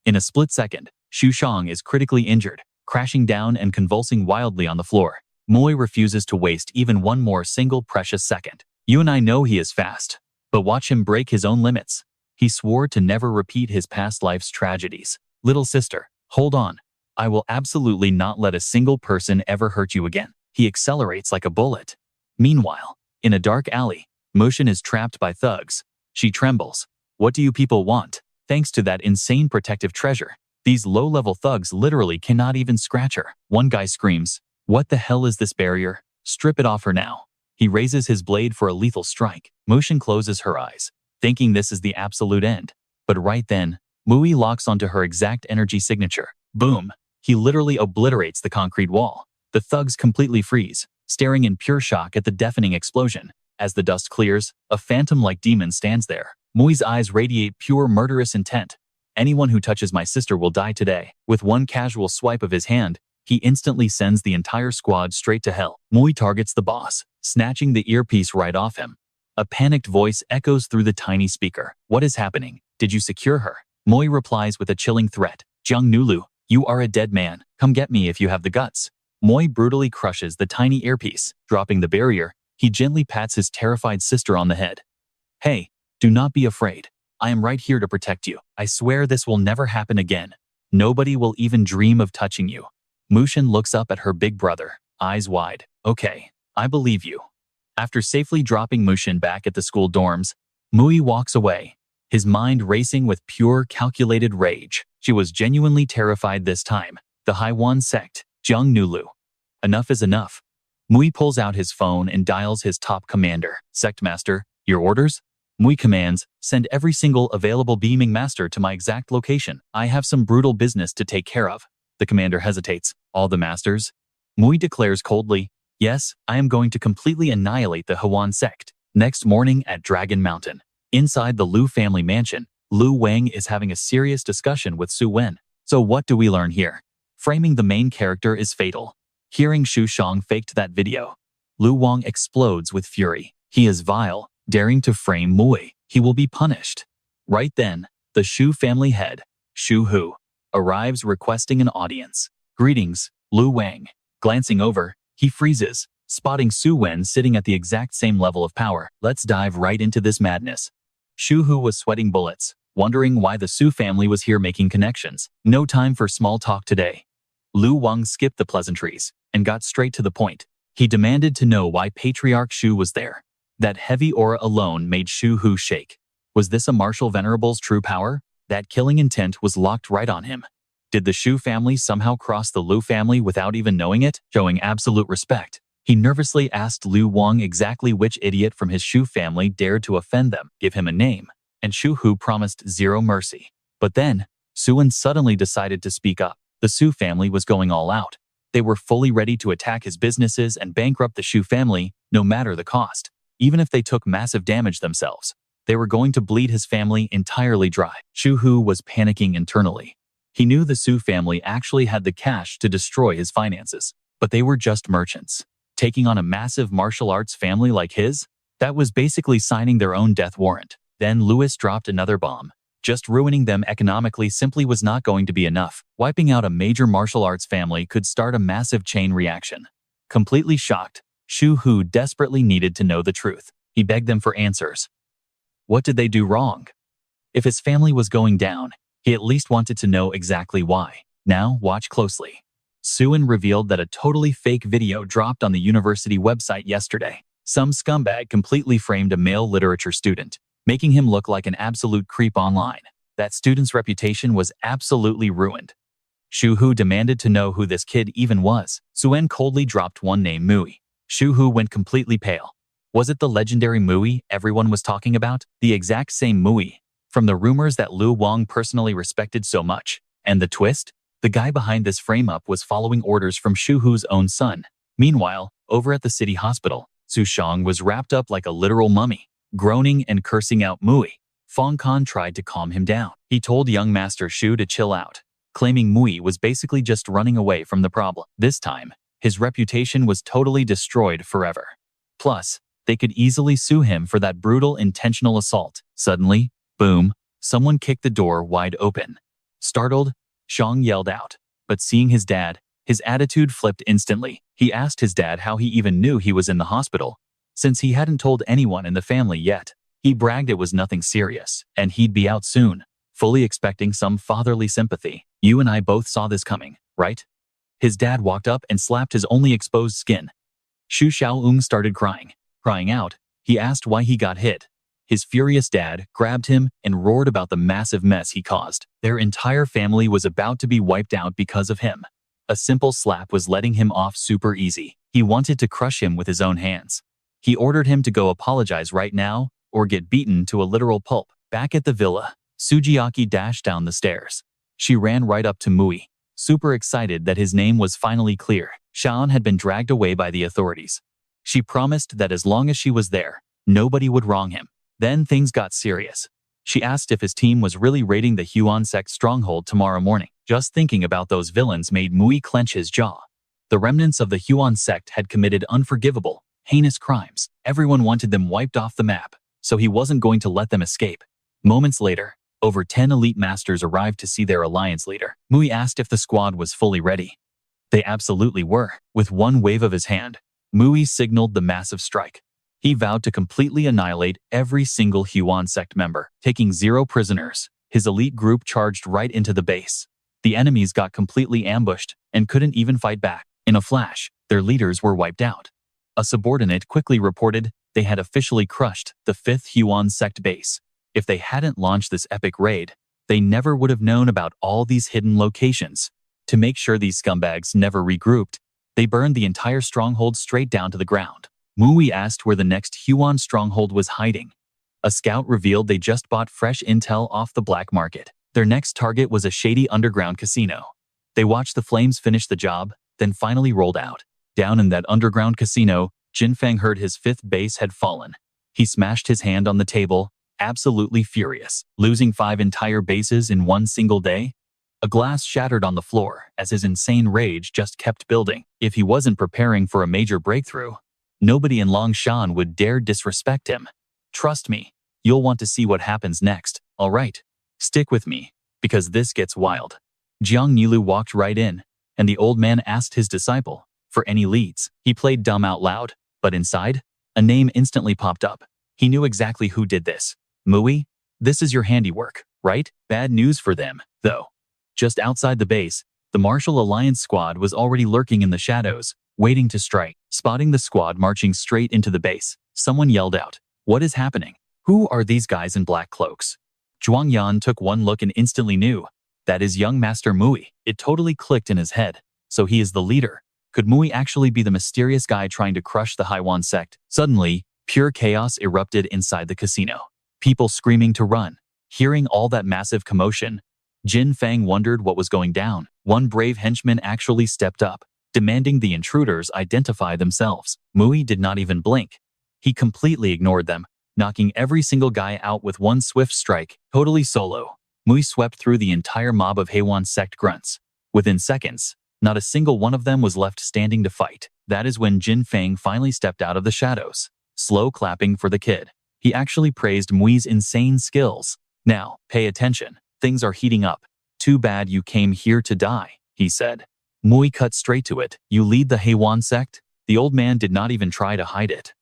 In a split second, Shu Shang is critically injured, crashing down and convulsing wildly on the floor. Mui refuses to waste even one more single precious second. You and I know he is fast, but watch him break his own limits. He swore to never repeat his past life's tragedies. Little sister, hold on. I will absolutely not let a single person ever hurt you again. He accelerates like a bullet. Meanwhile, in a dark alley, Mushin is trapped by thugs. She trembles. What do you people want? Thanks to that insane protective treasure, these low-level thugs literally cannot even scratch her. One guy screams, what the hell is this barrier? Strip it off her now. He raises his blade for a lethal strike. Mushin closes her eyes, thinking this is the absolute end. But right then, Mui locks onto her exact energy signature. Boom! He literally obliterates the concrete wall. The thugs completely freeze, staring in pure shock at the deafening explosion. As the dust clears, a phantom-like demon stands there. Mui's eyes radiate pure murderous intent. Anyone who touches my sister will die today. With one casual swipe of his hand, he instantly sends the entire squad straight to hell. Mui targets the boss, snatching the earpiece right off him. A panicked voice echoes through the tiny speaker. What is happening? Did you secure her? Mui replies with a chilling threat. Jiang Nulu, you are a dead man. Come get me if you have the guts. Mui brutally crushes the tiny earpiece. Dropping the barrier, he gently pats his terrified sister on the head. Hey, do not be afraid. I am right here to protect you. I swear this will never happen again. Nobody will even dream of touching you. Mushin looks up at her big brother, eyes wide. Okay, I believe you. After safely dropping Mushin back at the school dorms, Mui walks away, his mind racing with pure calculated rage. She was genuinely terrified this time. The Haiwan sect, Jiang Nulu. Enough is enough. Mui pulls out his phone and dials his top commander. Sect master, your orders? Mui commands, send every single available beaming master to my exact location. I have some brutal business to take care of. The commander hesitates. All the masters? Mui declares coldly, yes, I am going to completely annihilate the Haiwan sect. Next morning at Dragon Mountain. Inside the Lu family mansion, Lu Wang is having a serious discussion with Su Wen. So what do we learn here? Framing the main character is fatal. Hearing Shu Shang faked that video, Lu Wang explodes with fury. He is vile, daring to frame Mui. He will be punished. Right then, the Shu family head, Shu Hu, arrives requesting an audience. Greetings, Lu Wang. Glancing over, he freezes, spotting Su Wen sitting at the exact same level of power. Let's dive right into this madness. Shu Hu was sweating bullets, wondering why the Su family was here making connections. No time for small talk today. Lu Wang skipped the pleasantries and got straight to the point. He demanded to know why Patriarch Shu was there. That heavy aura alone made Shu Hu shake. Was this a martial venerable's true power? That killing intent was locked right on him. Did the Shu family somehow cross the Lu family without even knowing it? Showing absolute respect, he nervously asked Lu Wang exactly which idiot from his Shu family dared to offend them. Give him a name, and Shu Hu promised zero mercy. But then, Su Wen suddenly decided to speak up. The Su family was going all out. They were fully ready to attack his businesses and bankrupt the Shu family, no matter the cost. Even if they took massive damage themselves, they were going to bleed his family entirely dry. Shu Hu was panicking internally. He knew the Su family actually had the cash to destroy his finances, but they were just merchants. Taking on a massive martial arts family like his, that was basically signing their own death warrant. Then Louis dropped another bomb. Just ruining them economically simply was not going to be enough. Wiping out a major martial arts family could start a massive chain reaction. Completely shocked, Shu Hu desperately needed to know the truth. He begged them for answers. What did they do wrong? If his family was going down, he at least wanted to know exactly why. Now, watch closely. Suan revealed that a totally fake video dropped on the university website yesterday. Some scumbag completely framed a male literature student, making him look like an absolute creep online. That student's reputation was absolutely ruined. Shu Hu demanded to know who this kid even was. Suan coldly dropped one name, Mui. Shu Hu went completely pale. Was it the legendary Mui everyone was talking about? The exact same Mui from the rumors that Lu Wang personally respected so much. And the twist? The guy behind this frame-up was following orders from Shu Hu's own son. Meanwhile, over at the city hospital, Su Shang was wrapped up like a literal mummy, groaning and cursing out Mui. Fong Kan tried to calm him down. He told young Master Shu to chill out, claiming Mui was basically just running away from the problem. This time, his reputation was totally destroyed forever. Plus, they could easily sue him for that brutal intentional assault. Suddenly, boom, someone kicked the door wide open. Startled, Shang yelled out, but seeing his dad, his attitude flipped instantly. He asked his dad how he even knew he was in the hospital, since he hadn't told anyone in the family yet. He bragged it was nothing serious, and he'd be out soon, fully expecting some fatherly sympathy. You and I both saw this coming, right? His dad walked up and slapped his only exposed skin. Xu Xiaoyong started crying. Crying out, he asked why he got hit. His furious dad grabbed him and roared about the massive mess he caused. Their entire family was about to be wiped out because of him. A simple slap was letting him off super easy. He wanted to crush him with his own hands. He ordered him to go apologize right now or get beaten to a literal pulp. Back at the villa, Sujiaki dashed down the stairs. She ran right up to Mui, super excited that his name was finally clear. Shan had been dragged away by the authorities. She promised that as long as she was there, nobody would wrong him. Then things got serious. She asked if his team was really raiding the Yuan sect stronghold tomorrow morning. Just thinking about those villains made Mui clench his jaw. The remnants of the Yuan sect had committed unforgivable, heinous crimes. Everyone wanted them wiped off the map, so he wasn't going to let them escape. Moments later, over 10 elite masters arrived to see their alliance leader. Mui asked if the squad was fully ready. They absolutely were. With one wave of his hand, Mui signaled the massive strike. He vowed to completely annihilate every single Yuan sect member. Taking 0 prisoners, his elite group charged right into the base. The enemies got completely ambushed and couldn't even fight back. In a flash, their leaders were wiped out. A subordinate quickly reported they had officially crushed the 5th Yuan sect base. If they hadn't launched this epic raid, they never would have known about all these hidden locations. To make sure these scumbags never regrouped, they burned the entire stronghold straight down to the ground. Mui asked where the next Yuan stronghold was hiding. A scout revealed they just bought fresh intel off the black market. Their next target was a shady underground casino. They watched the flames finish the job, then finally rolled out. Down in that underground casino, Jinfeng heard his 5th base had fallen. He smashed his hand on the table, absolutely furious. Losing 5 entire bases in one single day? A glass shattered on the floor as his insane rage just kept building. If he wasn't preparing for a major breakthrough, nobody in Longshan would dare disrespect him. Trust me, you'll want to see what happens next. All right, stick with me, because this gets wild. Jiang Nilu walked right in, and the old man asked his disciple for any leads. He played dumb out loud, but inside, a name instantly popped up. He knew exactly who did this. Mui, this is your handiwork, right? Bad news for them, though. Just outside the base, the Martial Alliance squad was already lurking in the shadows, waiting to strike. Spotting the squad marching straight into the base, someone yelled out, "What is happening? Who are these guys in black cloaks?" Zhuang Yan took one look and instantly knew. That is young Master Mui. It totally clicked in his head. So he is the leader. Could Mui actually be the mysterious guy trying to crush the Haiwan sect? Suddenly, pure chaos erupted inside the casino. People screaming to run. Hearing all that massive commotion, Jin Fang wondered what was going down. One brave henchman actually stepped up, demanding the intruders identify themselves. Mui did not even blink. He completely ignored them, knocking every single guy out with one swift strike. Totally solo, Mui swept through the entire mob of Haiwan sect grunts. Within seconds, not a single one of them was left standing to fight. That is when Jin Fang finally stepped out of the shadows, slow clapping for the kid. He actually praised Mui's insane skills. Now, pay attention. Things are heating up. Too bad you came here to die, he said. Mui cut straight to it. You lead the Yuan sect? The old man did not even try to hide it.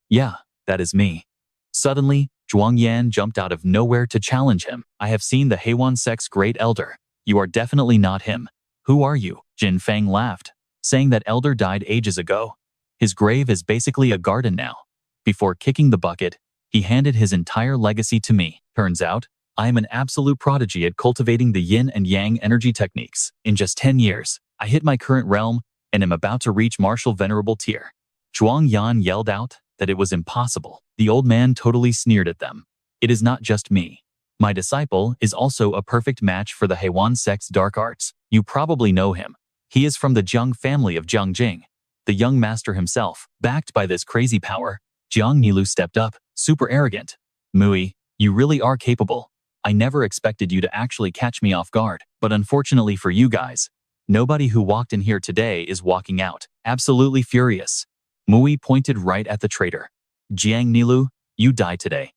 Yeah, that is me. Suddenly, Zhuang Yan jumped out of nowhere to challenge him. I have seen the Yuan sect's great elder. You are definitely not him. Who are you? Jin Fang laughed, saying that elder died ages ago. His grave is basically a garden now. Before kicking the bucket, he handed his entire legacy to me. Turns out, I am an absolute prodigy at cultivating the yin and yang energy techniques. In just 10 years, I hit my current realm and am about to reach martial venerable tier. Zhuang Yan yelled out that it was impossible. The old man totally sneered at them. It is not just me. My disciple is also a perfect match for the Yuan sect's dark arts. You probably know him. He is from the Jiang family of Jiangjing. The young master himself, backed by this crazy power, Jiang Nilu stepped up, super arrogant. Mui, you really are capable. I never expected you to actually catch me off guard. But unfortunately for you guys, nobody who walked in here today is walking out. Absolutely furious. Mui pointed right at the traitor. Jiang Nilu, you die today.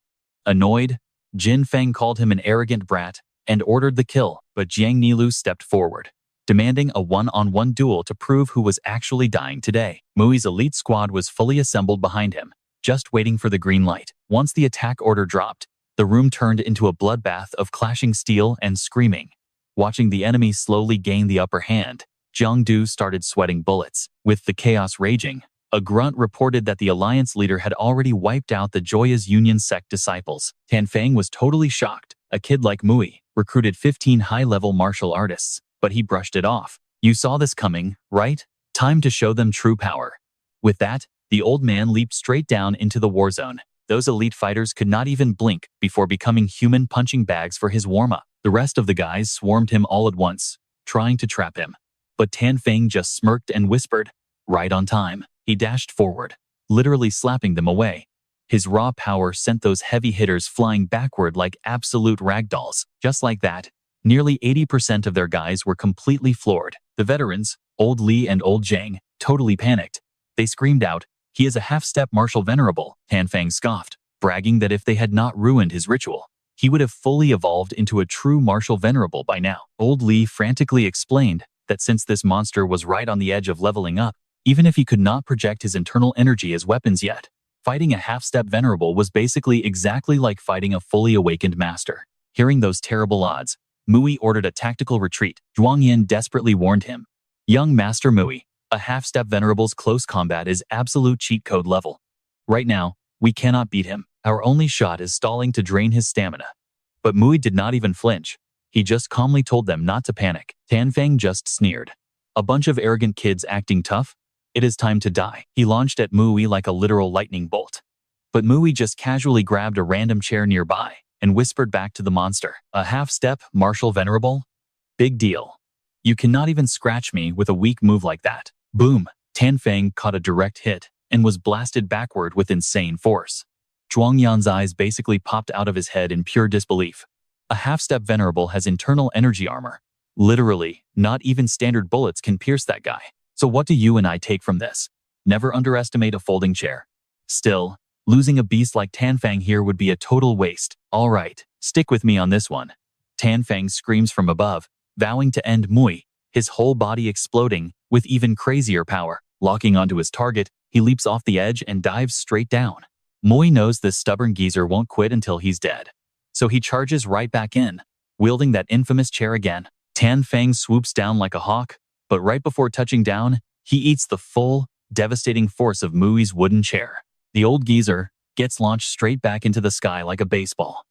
Annoyed, Jin Feng called him an arrogant brat and ordered the kill, but Jiang Nilu stepped forward, demanding a one-on-one duel to prove who was actually dying today. Mui's elite squad was fully assembled behind him, just waiting for the green light. Once the attack order dropped, the room turned into a bloodbath of clashing steel and screaming. Watching the enemy slowly gain the upper hand, Jiang Du started sweating bullets. With the chaos raging, a grunt reported that the alliance leader had already wiped out the Joya's Union sect disciples. Tan Feng was totally shocked. A kid like Mui recruited 15 high-level martial artists, but he brushed it off. You saw this coming, right? Time to show them true power. With that, the old man leaped straight down into the war zone. Those elite fighters could not even blink before becoming human punching bags for his warm-up. The rest of the guys swarmed him all at once, trying to trap him. But Tan Feng just smirked and whispered, right on time. He dashed forward, literally slapping them away. His raw power sent those heavy hitters flying backward like absolute ragdolls. Just like that, nearly 80% of their guys were completely floored. The veterans, Old Li and Old Zhang, totally panicked. They screamed out, he is a half-step martial venerable. Tan Feng scoffed, bragging that if they had not ruined his ritual, he would have fully evolved into a true martial venerable by now. Old Li frantically explained that since this monster was right on the edge of leveling up, even if he could not project his internal energy as weapons yet, fighting a half-step venerable was basically exactly like fighting a fully awakened master. Hearing those terrible odds, Mui ordered a tactical retreat. Zhuang Yan desperately warned him, young Master Mui, a half-step venerable's close combat is absolute cheat code level. Right now, we cannot beat him. Our only shot is stalling to drain his stamina. But Mui did not even flinch. He just calmly told them not to panic. Tan Feng just sneered. A bunch of arrogant kids acting tough? It is time to die. He launched at Mui like a literal lightning bolt. But Mui just casually grabbed a random chair nearby and whispered back to the monster, a half-step martial venerable? Big deal. You cannot even scratch me with a weak move like that. Boom! Tan Feng caught a direct hit and was blasted backward with insane force. Zhuang Yan's eyes basically popped out of his head in pure disbelief. A half-step venerable has internal energy armor. Literally, not even standard bullets can pierce that guy. So what do you and I take from this? Never underestimate a folding chair. Still, losing a beast like Tan Feng here would be a total waste. All right, stick with me on this one. Tan Feng screams from above, vowing to end Mui, his whole body exploding with even crazier power. Locking onto his target, he leaps off the edge and dives straight down. Mui knows this stubborn geezer won't quit until he's dead. So he charges right back in, wielding that infamous chair again. Tan Feng swoops down like a hawk, but right before touching down, he eats the full, devastating force of Mui's wooden chair. The old geezer gets launched straight back into the sky like a baseball.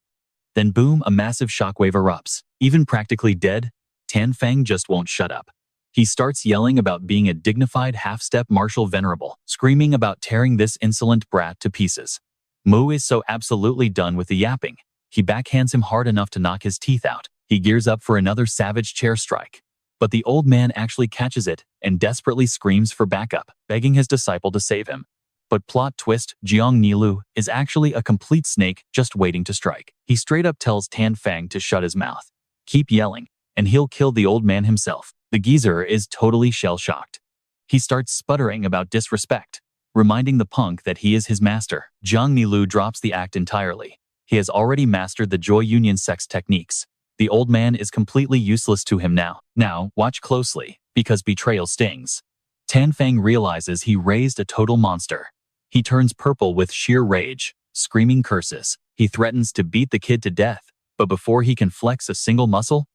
Then boom, a massive shockwave erupts. Even practically dead, Tan Feng just won't shut up. He starts yelling about being a dignified half-step martial venerable, screaming about tearing this insolent brat to pieces. Mu is so absolutely done with the yapping. He backhands him hard enough to knock his teeth out. He gears up for another savage chair strike. But the old man actually catches it and desperately screams for backup, begging his disciple to save him. But plot twist, Jiang Nilu is actually a complete snake just waiting to strike. He straight up tells Tan Feng to shut his mouth. Keep yelling, and he'll kill the old man himself. The geezer is totally shell-shocked. He starts sputtering about disrespect, reminding the punk that he is his master. Jiang Nilu drops the act entirely. He has already mastered the Joy Union sex techniques. The old man is completely useless to him now. Now, watch closely, because betrayal stings. Tan Fang realizes he raised a total monster. He turns purple with sheer rage, screaming curses. He threatens to beat the kid to death, but before he can flex a single muscle,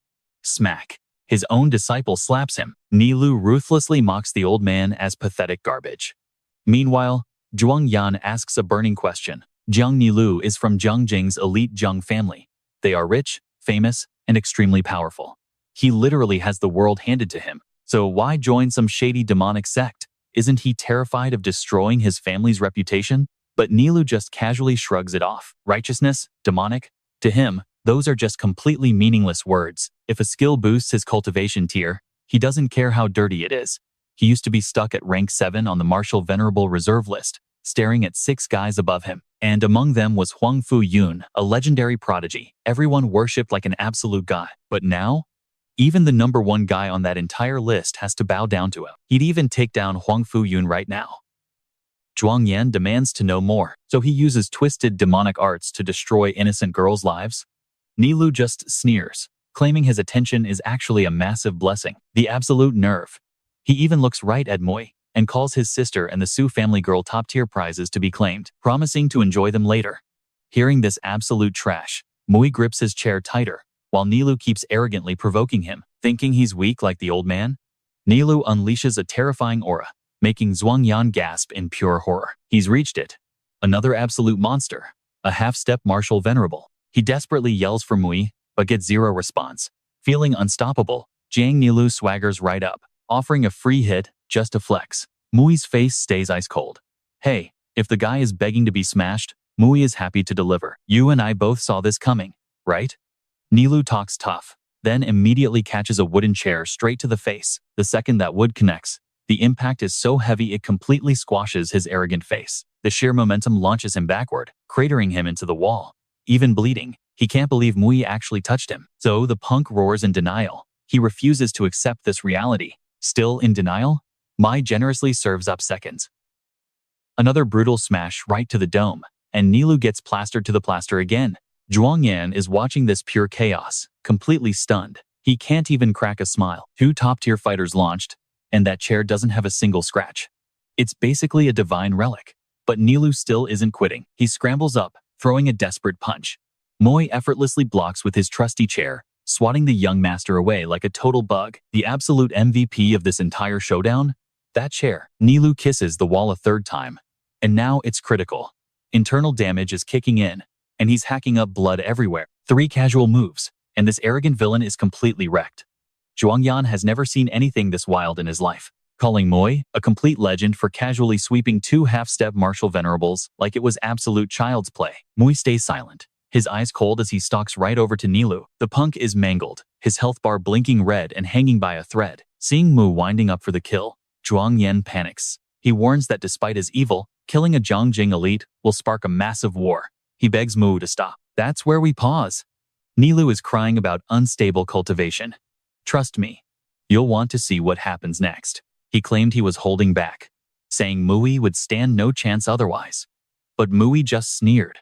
smack. His own disciple slaps him. Nilu ruthlessly mocks the old man as pathetic garbage. Meanwhile, Zhuang Yan asks a burning question. Jiang Nilu is from Jiang Jing's elite Jiang family. They are rich, famous, and extremely powerful. He literally has the world handed to him. So why join some shady demonic sect? Isn't he terrified of destroying his family's reputation? But Nilu just casually shrugs it off. Righteousness, demonic, to him, those are just completely meaningless words. If a skill boosts his cultivation tier, he doesn't care how dirty it is. He used to be stuck at rank 7 on the Martial Venerable Reserve list, staring at 6 guys above him. And among them was Huang Fu Yun, a legendary prodigy. Everyone worshipped like an absolute god. But now, even the #1 guy on that entire list has to bow down to him. He'd even take down Huang Fu Yun right now. Zhuang Yan demands to know more, so he uses twisted demonic arts to destroy innocent girls' lives. Nilu just sneers, claiming his attention is actually a massive blessing. The absolute nerve. He even looks right at Mui and calls his sister and the Su family girl top-tier prizes to be claimed, promising to enjoy them later. Hearing this absolute trash, Mui grips his chair tighter, while Nilu keeps arrogantly provoking him. Thinking he's weak like the old man, Nilu unleashes a terrifying aura, making Zhuang Yan gasp in pure horror. He's reached it. Another absolute monster, a half-step martial venerable. He desperately yells for Mui, but gets zero response. Feeling unstoppable, Jiang Nilu swaggers right up, offering a free hit just to flex. Mui's face stays ice cold. Hey, if the guy is begging to be smashed, Mui is happy to deliver. You and I both saw this coming, right? Nilu talks tough, then immediately catches a wooden chair straight to the face. The second that wood connects, the impact is so heavy it completely squashes his arrogant face. The sheer momentum launches him backward, cratering him into the wall. Even bleeding, he can't believe Mui actually touched him. So the punk roars in denial. He refuses to accept this reality. Still in denial, Mai generously serves up seconds. Another brutal smash right to the dome, and Nilu gets plastered to the plaster again. Zhuang Yan is watching this pure chaos, completely stunned. He can't even crack a smile. 2 top-tier fighters launched, and that chair doesn't have a single scratch. It's basically a divine relic. But Nilu still isn't quitting. He scrambles up, throwing a desperate punch. Moi effortlessly blocks with his trusty chair, swatting the young master away like a total bug. The absolute MVP of this entire showdown? That chair. Nilu kisses the wall a 3rd time. And now it's critical. Internal damage is kicking in, and he's hacking up blood everywhere. 3 casual moves, and this arrogant villain is completely wrecked. Zhuang Yan has never seen anything this wild in his life, calling Moi a complete legend for casually sweeping 2 half-step martial venerables like it was absolute child's play. Moi stays silent, his eyes cold as he stalks right over to Nilu. The punk is mangled, his health bar blinking red and hanging by a thread. Seeing Mu winding up for the kill, Zhuang Yan panics. He warns that despite his evil, killing a Jiangjing elite will spark a massive war. He begs Mu to stop. That's where we pause. Nilu is crying about unstable cultivation. Trust me, you'll want to see what happens next. He claimed he was holding back, saying Mui would stand no chance otherwise. But Mui just sneered.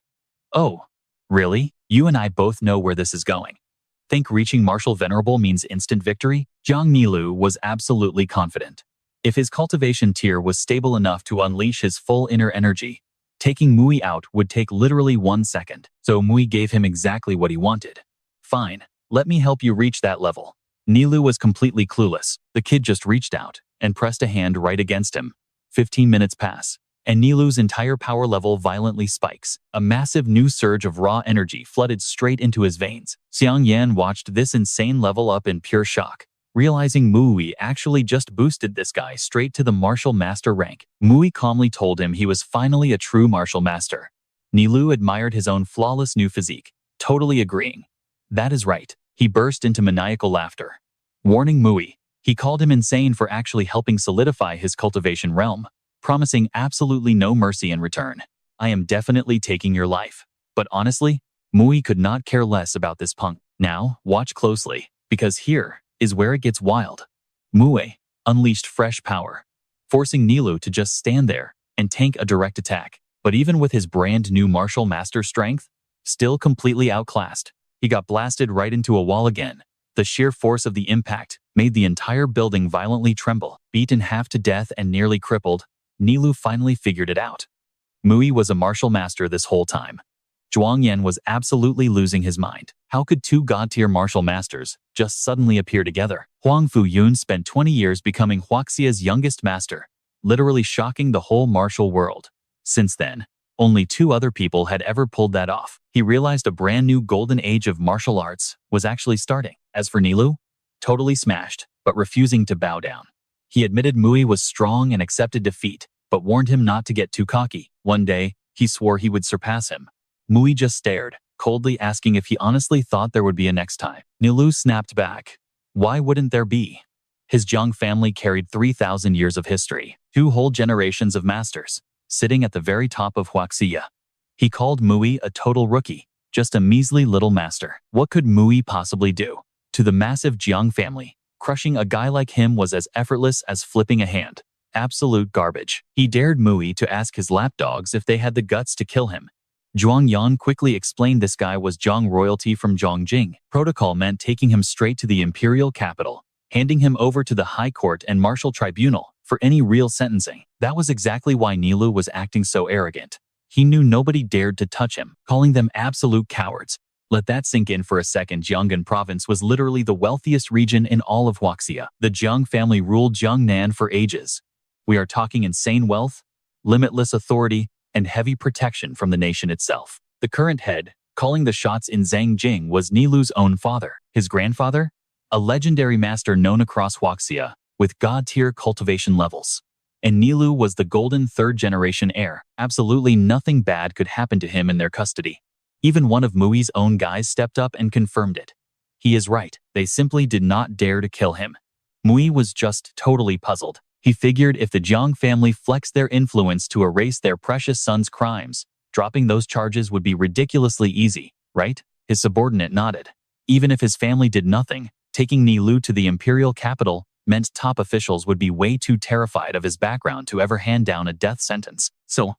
Oh, really? You and I both know where this is going. Think reaching Martial Venerable means instant victory? Jiang Nilu was absolutely confident. If his cultivation tier was stable enough to unleash his full inner energy, taking Mui out would take literally 1 second. So Mui gave him exactly what he wanted. Fine, let me help you reach that level. Nilu was completely clueless. The kid just reached out and pressed a hand right against him. 15 minutes pass, and Nilu's entire power level violently spikes. A massive new surge of raw energy flooded straight into his veins. Xiang Yan watched this insane level up in pure shock, realizing Mui actually just boosted this guy straight to the martial master rank. Mui calmly told him he was finally a true martial master. Nilu admired his own flawless new physique, totally agreeing. That is right. He burst into maniacal laughter. Warning Mui, he called him insane for actually helping solidify his cultivation realm, promising absolutely no mercy in return. I am definitely taking your life. But honestly, Mui could not care less about this punk. Now, watch closely, because here is where it gets wild. Mui unleashed fresh power, forcing Nilu to just stand there and tank a direct attack. But even with his brand new martial master strength, Still completely outclassed, he got blasted right into a wall again. The sheer force of the impact made the entire building violently tremble. Beaten half to death and nearly crippled, Nilu finally figured it out. Mui was a martial master this whole time. Zhuang Yan was absolutely losing his mind. How could two god-tier martial masters just suddenly appear together? Huang Fuyun spent 20 years becoming Huaxia's youngest master, literally shocking the whole martial world. Since then, only 2 other people had ever pulled that off. He realized a brand new golden age of martial arts was actually starting. As for Nilu, totally smashed, but refusing to bow down. He admitted Mui was strong and accepted defeat, but warned him not to get too cocky. One day, he swore he would surpass him. Mui just stared, coldly asking if he honestly thought there would be a next time. Nilu snapped back. Why wouldn't there be? His Jiang family carried 3,000 years of history, 2 whole generations of masters, sitting at the very top of Huaxia. He called Mui a total rookie, just a measly little master. What could Mui possibly do? To the massive Jiang family, crushing a guy like him was as effortless as flipping a hand. Absolute garbage. He dared Mui to ask his lapdogs if they had the guts to kill him. Zhuang Yan quickly explained this guy was Jiang royalty from Zhongjing. Protocol meant taking him straight to the imperial capital, handing him over to the high court and martial tribunal for any real sentencing. That was exactly why Nilu was acting so arrogant. He knew nobody dared to touch him, calling them absolute cowards. Let that sink in for a second. Jiangnan province was literally the wealthiest region in all of Huaxia. The Jiang family ruled Jiangnan for ages. We are talking insane wealth, limitless authority, and heavy protection from the nation itself. The current head, calling the shots in Zhangjing, was Nilu's own father. His grandfather? A legendary master known across Huaxia, with god-tier cultivation levels. And Nilu was the golden 3rd-generation heir. Absolutely nothing bad could happen to him in their custody. Even one of Mui's own guys stepped up and confirmed it. He is right. They simply did not dare to kill him. Mui was just totally puzzled. He figured if the Jiang family flexed their influence to erase their precious son's crimes, dropping those charges would be ridiculously easy, right? His subordinate nodded. Even if his family did nothing, taking Nilu to the imperial capital meant top officials would be way too terrified of his background to ever hand down a death sentence. So,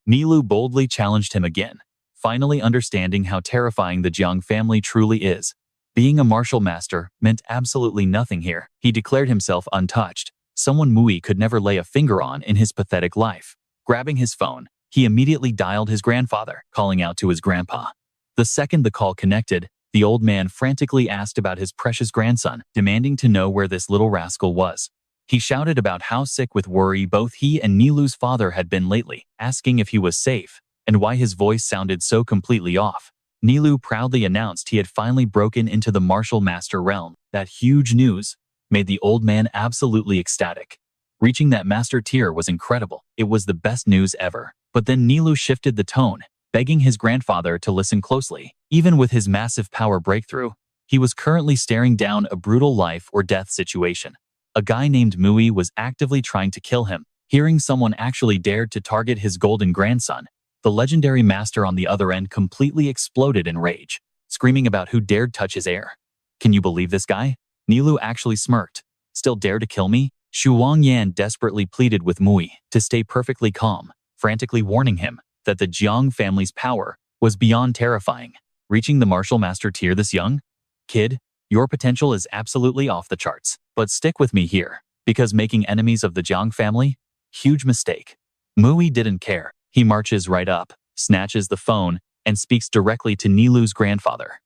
Nilu boldly challenged him again, finally understanding how terrifying the Jiang family truly is. Being a martial master meant absolutely nothing here. He declared himself untouched, someone Mui could never lay a finger on in his pathetic life. Grabbing his phone, he immediately dialed his grandfather, calling out to his grandpa. The second the call connected, the old man frantically asked about his precious grandson, demanding to know where this little rascal was. He shouted about how sick with worry both he and Nilu's father had been lately, asking if he was safe, and why his voice sounded so completely off. Nilu proudly announced he had finally broken into the martial master realm. That huge news made the old man absolutely ecstatic. Reaching that master tier was incredible. It was the best news ever. But then Nilu shifted the tone, begging his grandfather to listen closely. Even with his massive power breakthrough, he was currently staring down a brutal life or death situation. A guy named Mui was actively trying to kill him. Hearing someone actually dared to target his golden grandson, the legendary master on the other end completely exploded in rage, screaming about who dared touch his heir. Can you believe this guy? Nilu actually smirked. Still dare to kill me? Shuang Yan desperately pleaded with Mui to stay perfectly calm, frantically warning him that the Jiang family's power was beyond terrifying. Reaching the martial master tier this young? Kid, your potential is absolutely off the charts. But stick with me here, because making enemies of the Jiang family? Huge mistake. Mui didn't care. He marches right up, snatches the phone, and speaks directly to Nilu's grandfather.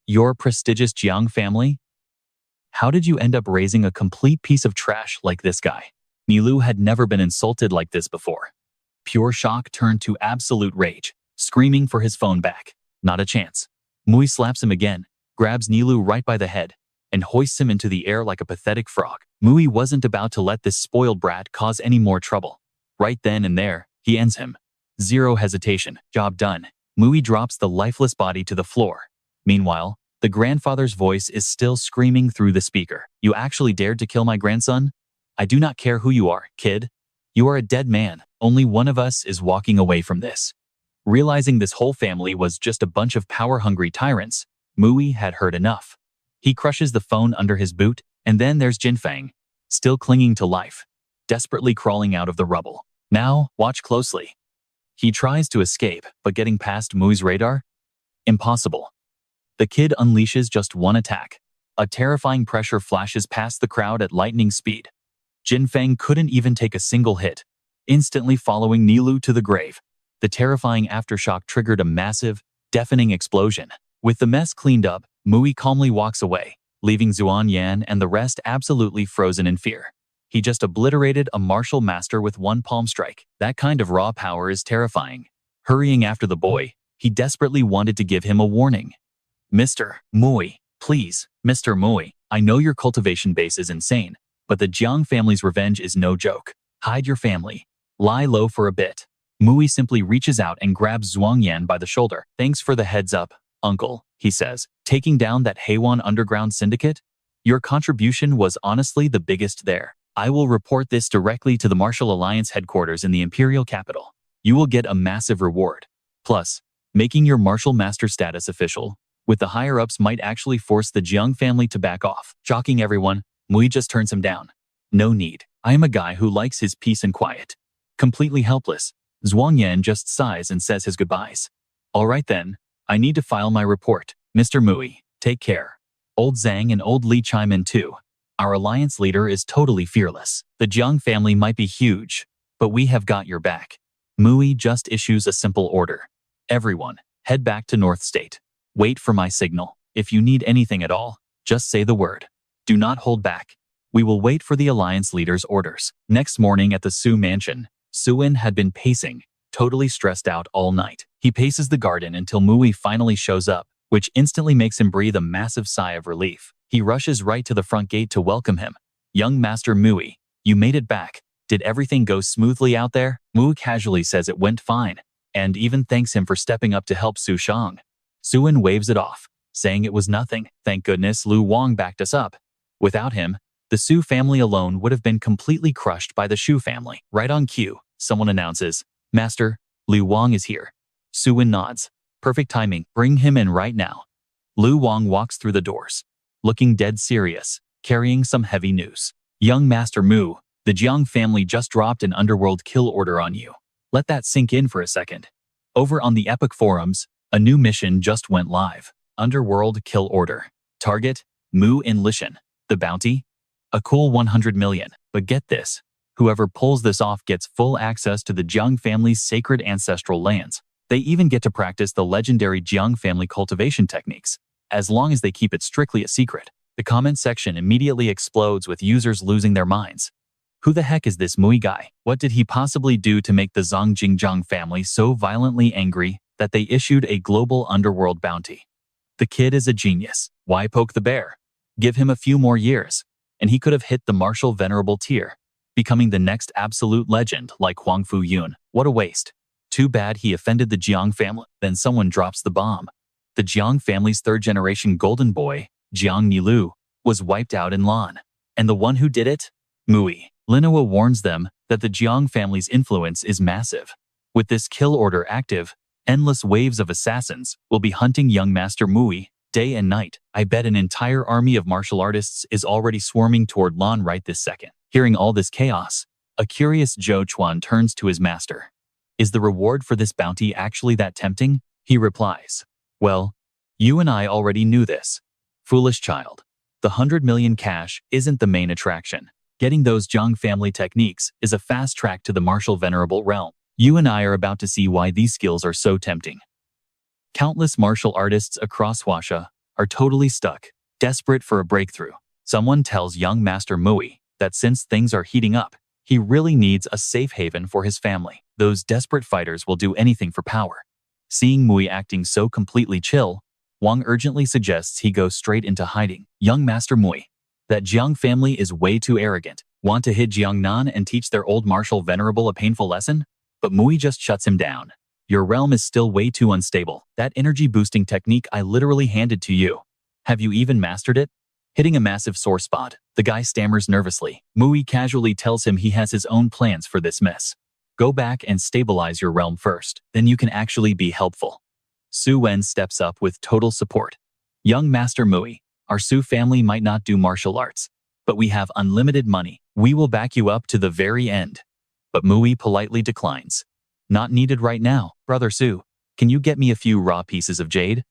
Your prestigious Jiang family? How did you end up raising a complete piece of trash like this guy? Nilu had never been insulted like this before. Pure shock turned to absolute rage, screaming for his phone back. Not a chance. Mui slaps him again, grabs Nilu right by the head, and hoists him into the air like a pathetic frog. Mui wasn't about to let this spoiled brat cause any more trouble. Right then and there, he ends him. Zero hesitation. Job done. Mui drops the lifeless body to the floor. Meanwhile, the grandfather's voice is still screaming through the speaker. You actually dared to kill my grandson? I do not care who you are, kid. You are a dead man. Only one of us is walking away from this. Realizing this whole family was just a bunch of power-hungry tyrants, Mui had heard enough. He crushes the phone under his boot, and then there's Jinfeng, still clinging to life, desperately crawling out of the rubble. Now, watch closely. He tries to escape, but getting past Mui's radar, Impossible. The kid unleashes just one attack. A terrifying pressure flashes past the crowd at lightning speed. Jinfeng couldn't even take a single hit, instantly following Nilu to the grave. The terrifying aftershock triggered a massive, deafening explosion. With the mess cleaned up, Mui calmly walks away, leaving Zuan Yan and the rest absolutely frozen in fear. He just obliterated a martial master with one palm strike. That kind of raw power is terrifying. Hurrying after the boy, he desperately wanted to give him a warning. Mr. Mui, please, Mr. Mui, I know your cultivation base is insane, but the Jiang family's revenge is no joke. Hide your family. Lie low for a bit. Mui simply reaches out and grabs Zhuang Yan by the shoulder. Thanks for the heads up, uncle, he says, taking down that Heiwan underground syndicate. Your contribution was honestly the biggest there. I will report this directly to the Martial Alliance headquarters in the Imperial capital. You will get a massive reward. Plus, making your martial master status official with the higher-ups might actually force the Jiang family to back off. Shocking everyone, Mui just turns him down. No need. I am a guy who likes his peace and quiet. Completely helpless, Zhuang Yan just sighs and says his goodbyes. All right then, I need to file my report. Mr. Mui, take care. Old Zhang and old Li chime in too. Our alliance leader is totally fearless. The Jiang family might be huge, but we have got your back. Mui just issues a simple order. Everyone, head back to North State. Wait for my signal. If you need anything at all, just say the word. Do not hold back. We will wait for the alliance leader's orders. Next morning at the Su mansion, Suin had been pacing, totally stressed out all night. He paces the garden until Mui finally shows up, which instantly makes him breathe a massive sigh of relief. He rushes right to the front gate to welcome him. Young Master Mui, you made it back. Did everything go smoothly out there? Mui casually says it went fine, and even thanks him for stepping up to help Su Shang. Suin waves it off, saying it was nothing. Thank goodness Lu Wang backed us up. Without him, the Su family alone would have been completely crushed by the Shu family. Right on cue, someone announces, Master, Lu Wang is here. Suin nods. Perfect timing, bring him in right now. Lu Wang walks through the doors, looking dead serious, carrying some heavy news. Young Master Mu, the Jiang family just dropped an underworld kill order on you. Let that sink in for a second. Over on the Epic forums, a new mission just went live. Underworld kill order. Target, Mu in Lishan. The bounty? A cool 100 million. But get this, whoever pulls this off gets full access to the Jiang family's sacred ancestral lands. They even get to practice the legendary Jiang family cultivation techniques, as long as they keep it strictly a secret. The comment section immediately explodes with users losing their minds. Who the heck is this Mui guy? What did he possibly do to make the Zhang family so violently angry that they issued a global underworld bounty? The kid is a genius. Why poke the bear? Give him a few more years, and he could have hit the martial venerable tier, becoming the next absolute legend like Huangfu Yun. What a waste. Too bad he offended the Jiang family. Then someone drops the bomb. The Jiang family's third-generation golden boy, Jiang Nilu, was wiped out in Lan. And the one who did it? Mui. Linhua warns them that the Jiang family's influence is massive. With this kill order active, endless waves of assassins will be hunting young Master Mui day and night. I bet an entire army of martial artists is already swarming toward Lan right this second. Hearing all this chaos, a curious Zhou Chuan turns to his master. Is the reward for this bounty actually that tempting? He replies, well, you and I already knew this. Foolish child. The 100 million cash isn't the main attraction. Getting those Jiang family techniques is a fast track to the martial venerable realm. You and I are about to see why these skills are so tempting. Countless martial artists across Huasha are totally stuck, desperate for a breakthrough. Someone tells young Master Mui that since things are heating up, he really needs a safe haven for his family. Those desperate fighters will do anything for power. Seeing Mui acting so completely chill, Wang urgently suggests he go straight into hiding. Young Master Mui, that Jiang family is way too arrogant. Want to hit Jiangnan and teach their old martial venerable a painful lesson? But Mui just shuts him down. Your realm is still way too unstable. That energy-boosting technique I literally handed to you. Have you even mastered it? Hitting a massive sore spot, the guy stammers nervously. Mui casually tells him he has his own plans for this mess. Go back and stabilize your realm first, then you can actually be helpful. Su Wen steps up with total support. Young Master Mui, our Su family might not do martial arts, but we have unlimited money. We will back you up to the very end. But Mui politely declines. Not needed right now. Brother Su, can you get me a few raw pieces of jade?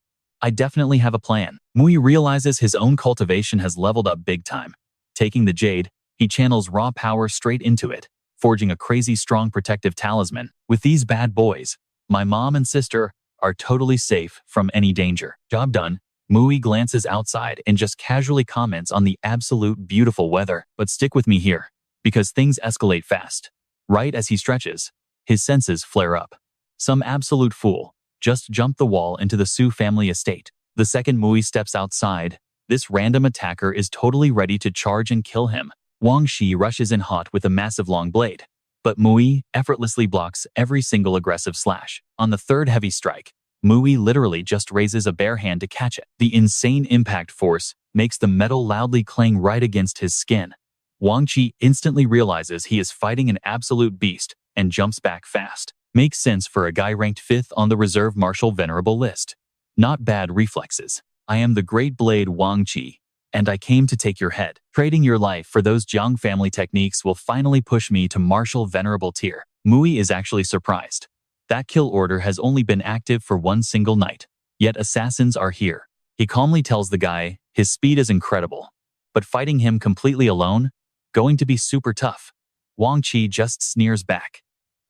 I definitely have a plan. Mui realizes his own cultivation has leveled up big time. Taking the jade, he channels raw power straight into it, forging a crazy strong protective talisman. With these bad boys, my mom and sister are totally safe from any danger. Job done. Mui glances outside and just casually comments on the absolute beautiful weather. But stick with me here, because things escalate fast. Right as he stretches, his senses flare up. Some absolute fool just jumped the wall into the Su family estate. The second Mui steps outside, this random attacker is totally ready to charge and kill him. Wang Shi rushes in hot with a massive long blade, but Mui effortlessly blocks every single aggressive slash. On the third heavy strike, Mui literally just raises a bare hand to catch it. The insane impact force makes the metal loudly clang right against his skin. Wang Chi instantly realizes he is fighting an absolute beast and jumps back fast. Makes sense for a guy ranked 5th on the reserve martial venerable list. Not bad reflexes. I am the great blade Wang Chi, and I came to take your head. Trading your life for those Jiang family techniques will finally push me to martial venerable tier. Mui is actually surprised. That kill order has only been active for one single night, yet assassins are here. He calmly tells the guy his speed is incredible, but fighting him completely alone, going to be super tough. Wang Chi just sneers back.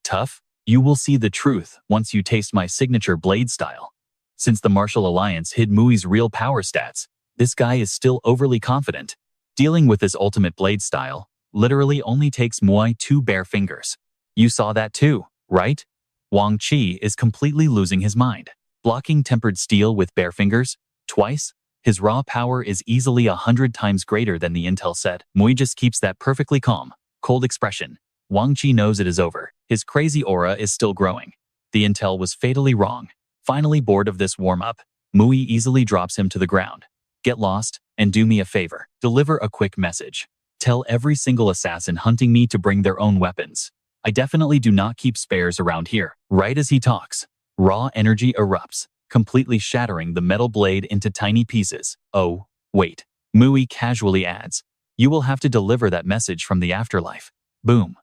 Tough? You will see the truth once you taste my signature blade style. Since the martial alliance hid Mui's real power stats, this guy is still overly confident. Dealing with his ultimate blade style literally only takes Mui 2 bare fingers. You saw that too, right? Wang Chi is completely losing his mind. Blocking tempered steel with bare fingers, twice, his raw power is easily 100 times greater than the intel said. Mui just keeps that perfectly calm, cold expression. Wang Chi knows it is over. His crazy aura is still growing. The intel was fatally wrong. Finally bored of this warm-up, Mui easily drops him to the ground. Get lost, and do me a favor. Deliver a quick message. Tell every single assassin hunting me to bring their own weapons. I definitely do not keep spares around here. Right as he talks, raw energy erupts, completely shattering the metal blade into tiny pieces. Oh, wait. Mui casually adds, you will have to deliver that message from the afterlife. Boom.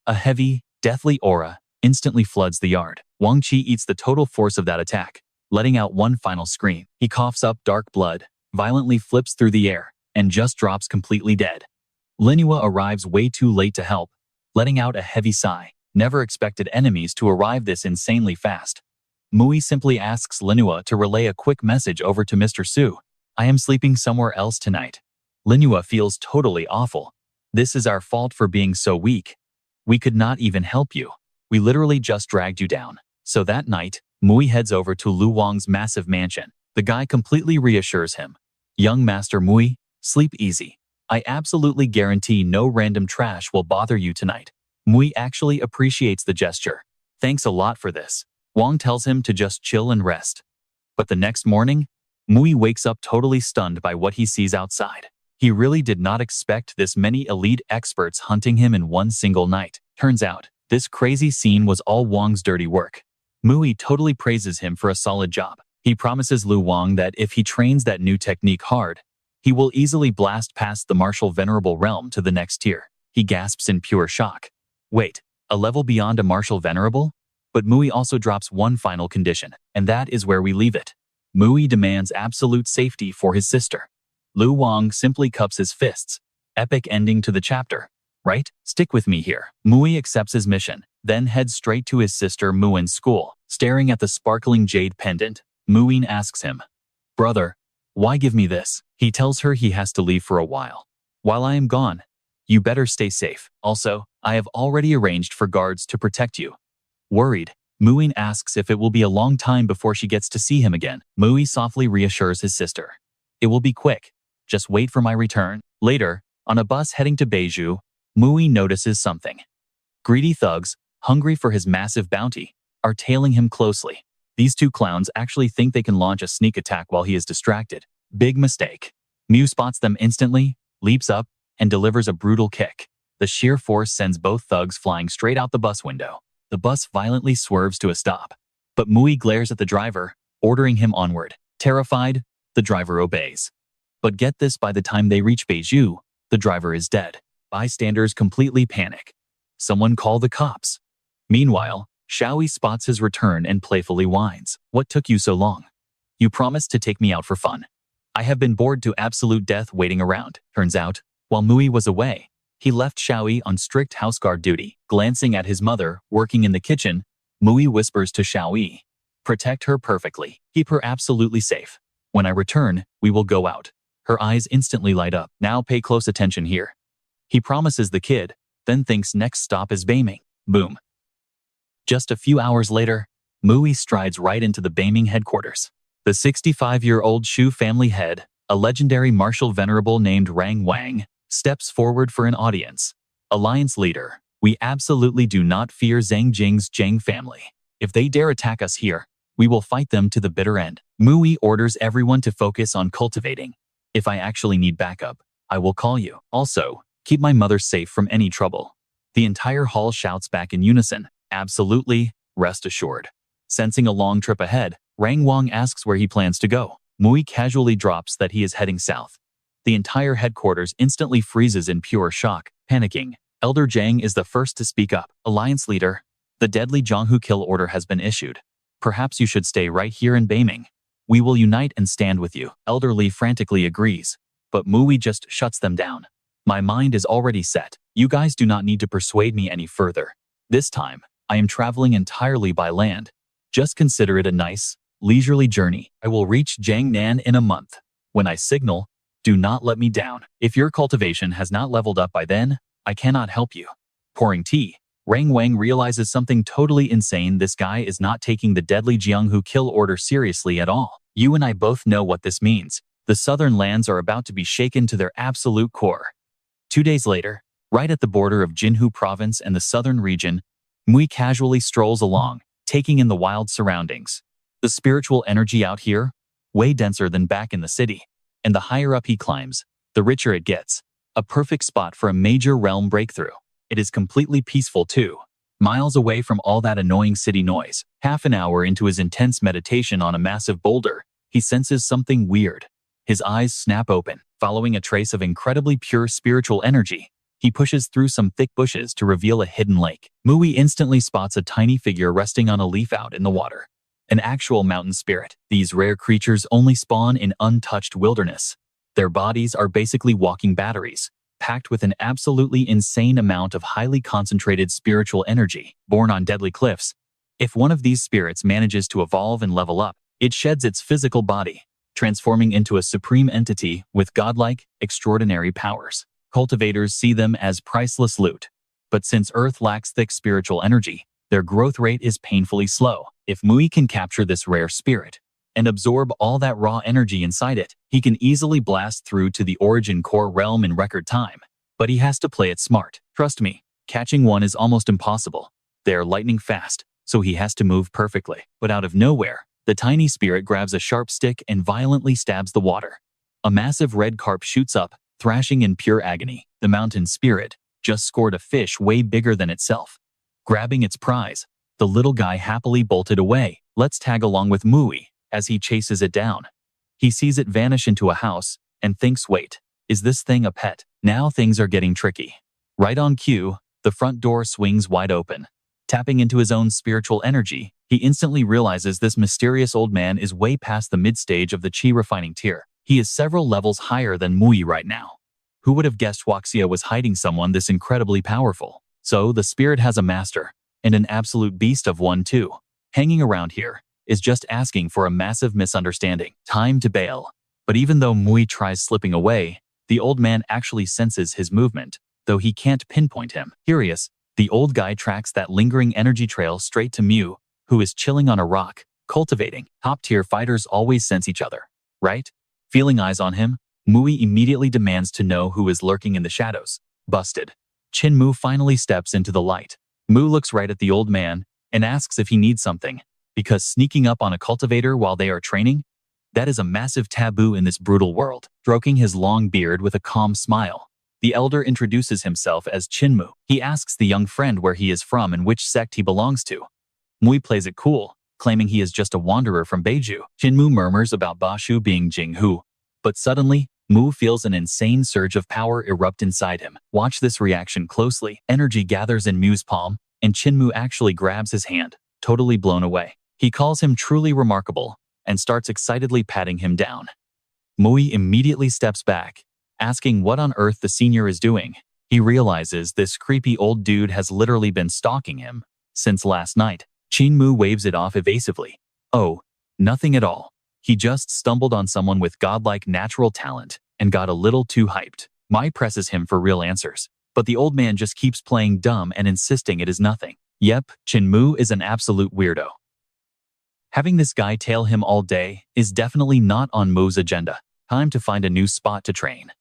A heavy, deathly aura instantly floods the yard. Wang Chi eats the total force of that attack, letting out one final scream. He coughs up dark blood, violently flips through the air, and just drops completely dead. Linhua arrives way too late to help, letting out a heavy sigh. Never expected enemies to arrive this insanely fast. Mui simply asks Linhua to relay a quick message over to Mr. Su. I am sleeping somewhere else tonight. Linhua feels totally awful. This is our fault for being so weak. We could not even help you. We literally just dragged you down. So that night, Mui heads over to Lu Wang's massive mansion. The guy completely reassures him. Young Master Mui, sleep easy. I absolutely guarantee no random trash will bother you tonight. Mui actually appreciates the gesture. Thanks a lot for this. Wang tells him to just chill and rest. But the next morning, Mui wakes up totally stunned by what he sees outside. He really did not expect this many elite experts hunting him in one single night. Turns out, this crazy scene was all Wang's dirty work. Mui totally praises him for a solid job. He promises Lu Wang that if he trains that new technique hard, he will easily blast past the martial venerable realm to the next tier. He gasps in pure shock. Wait, a level beyond a martial venerable? But Mui also drops one final condition, and that is where we leave it. Mui demands absolute safety for his sister. Lu Wang simply cups his fists. Epic ending to the chapter, right? Stick with me here. Mui accepts his mission, then heads straight to his sister Muin's school. Staring at the sparkling jade pendant, Muin asks him, Brother, why give me this? He tells her he has to leave for a while. While I am gone, you better stay safe. Also, I have already arranged for guards to protect you. Worried, Muin asks if it will be a long time before she gets to see him again. Mui softly reassures his sister. It will be quick. Just wait for my return. Later, on a bus heading to Beiju, Mui notices something. Greedy thugs, hungry for his massive bounty, are tailing him closely. These two clowns actually think they can launch a sneak attack while he is distracted. Big mistake. Mew spots them instantly, leaps up, and delivers a brutal kick. The sheer force sends both thugs flying straight out the bus window. The bus violently swerves to a stop. But Mui glares at the driver, ordering him onward. Terrified, the driver obeys. But get this, by the time they reach Beiju, the driver is dead. Bystanders completely panic. Someone call the cops. Meanwhile, Xiaoyi spots his return and playfully whines. What took you so long? You promised to take me out for fun. I have been bored to absolute death waiting around. Turns out, while Mui was away, he left Xiaoyi on strict houseguard duty. Glancing at his mother, working in the kitchen, Mui whispers to Xiaoyi, "Protect her perfectly. Keep her absolutely safe. When I return, we will go out." Her eyes instantly light up. Now pay close attention here. He promises the kid, then thinks next stop is Beiming. Boom. Just a few hours later, Mui strides right into the Beiming headquarters. The 65-year-old Shu family head, a legendary martial venerable named Rang Wang, steps forward for an audience. Alliance leader, we absolutely do not fear Zhang Jing's Zhang family. If they dare attack us here, we will fight them to the bitter end. Mui orders everyone to focus on cultivating. If I actually need backup, I will call you. Also, keep my mother safe from any trouble. The entire hall shouts back in unison. Absolutely, rest assured. Sensing a long trip ahead, Rang Wang asks where he plans to go. Mui casually drops that he is heading south. The entire headquarters instantly freezes in pure shock. Panicking, Elder Zhang is the first to speak up. Alliance leader, the deadly Zhonghu kill order has been issued. Perhaps you should stay right here in Beiming. We will unite and stand with you. Elder Li frantically agrees, but Mui just shuts them down. My mind is already set. You guys do not need to persuade me any further. This time, I am traveling entirely by land. Just consider it a nice, leisurely journey. I will reach Jiangnan in a month. When I signal, do not let me down. If your cultivation has not leveled up by then, I cannot help you. Pouring tea, Rang Wang realizes something totally insane. This guy is not taking the deadly Jianghu kill order seriously at all. You and I both know what this means. The southern lands are about to be shaken to their absolute core. 2 days later, right at the border of Jinhu province and the southern region, Mui casually strolls along, taking in the wild surroundings. The spiritual energy out here, way denser than back in the city. And the higher up he climbs, the richer it gets. A perfect spot for a major realm breakthrough. It is completely peaceful too, miles away from all that annoying city noise. Half an hour into his intense meditation on a massive boulder, he senses something weird. His eyes snap open. Following a trace of incredibly pure spiritual energy, he pushes through some thick bushes to reveal a hidden lake. Mui instantly spots a tiny figure resting on a leaf out in the water. An actual mountain spirit. These rare creatures only spawn in untouched wilderness. Their bodies are basically walking batteries, packed with an absolutely insane amount of highly concentrated spiritual energy. Born on deadly cliffs, if one of these spirits manages to evolve and level up, it sheds its physical body, transforming into a supreme entity with godlike, extraordinary powers. Cultivators see them as priceless loot. But since Earth lacks thick spiritual energy, their growth rate is painfully slow. If Mui can capture this rare spirit and absorb all that raw energy inside it, he can easily blast through to the origin core realm in record time. But he has to play it smart. Trust me, catching one is almost impossible. They are lightning fast, so he has to move perfectly. But out of nowhere, the tiny spirit grabs a sharp stick and violently stabs the water. A massive red carp shoots up, thrashing in pure agony. The mountain spirit just scored a fish way bigger than itself. Grabbing its prize, the little guy happily bolted away. Let's tag along with Mui as he chases it down. He sees it vanish into a house and thinks, wait, is this thing a pet? Now things are getting tricky. Right on cue, the front door swings wide open. Tapping into his own spiritual energy, he instantly realizes this mysterious old man is way past the mid-stage of the chi refining tier. He is several levels higher than Mui right now. Who would have guessed Huaxia was hiding someone this incredibly powerful? So the spirit has a master, and an absolute beast of one too. Hanging around here is just asking for a massive misunderstanding. Time to bail. But even though Mui tries slipping away, the old man actually senses his movement, though he can't pinpoint him. Curious, the old guy tracks that lingering energy trail straight to Mu, who is chilling on a rock, cultivating. Top-tier fighters always sense each other, right? Feeling eyes on him, Mui immediately demands to know who is lurking in the shadows. Busted. Chin Mu finally steps into the light. Mu looks right at the old man and asks if he needs something, because sneaking up on a cultivator while they are training, that is a massive taboo in this brutal world. Stroking his long beard with a calm smile, the elder introduces himself as Chin Mu. He asks the young friend where he is from and which sect he belongs to. Mui plays it cool, claiming he is just a wanderer from Beiju. Chin Mu murmurs about Bashu being Jinghu, but suddenly, Mu feels an insane surge of power erupt inside him. Watch this reaction closely. Energy gathers in Mu's palm, and Chin Mu actually grabs his hand, totally blown away. He calls him truly remarkable, and starts excitedly patting him down. Mui immediately steps back, asking what on earth the senior is doing. He realizes this creepy old dude has literally been stalking him since last night. Chinmu waves it off evasively. Oh, nothing at all. He just stumbled on someone with godlike natural talent and got a little too hyped. Mai presses him for real answers, but the old man just keeps playing dumb and insisting it is nothing. Yep, Chinmu is an absolute weirdo. Having this guy tail him all day is definitely not on Mu's agenda. Time to find a new spot to train.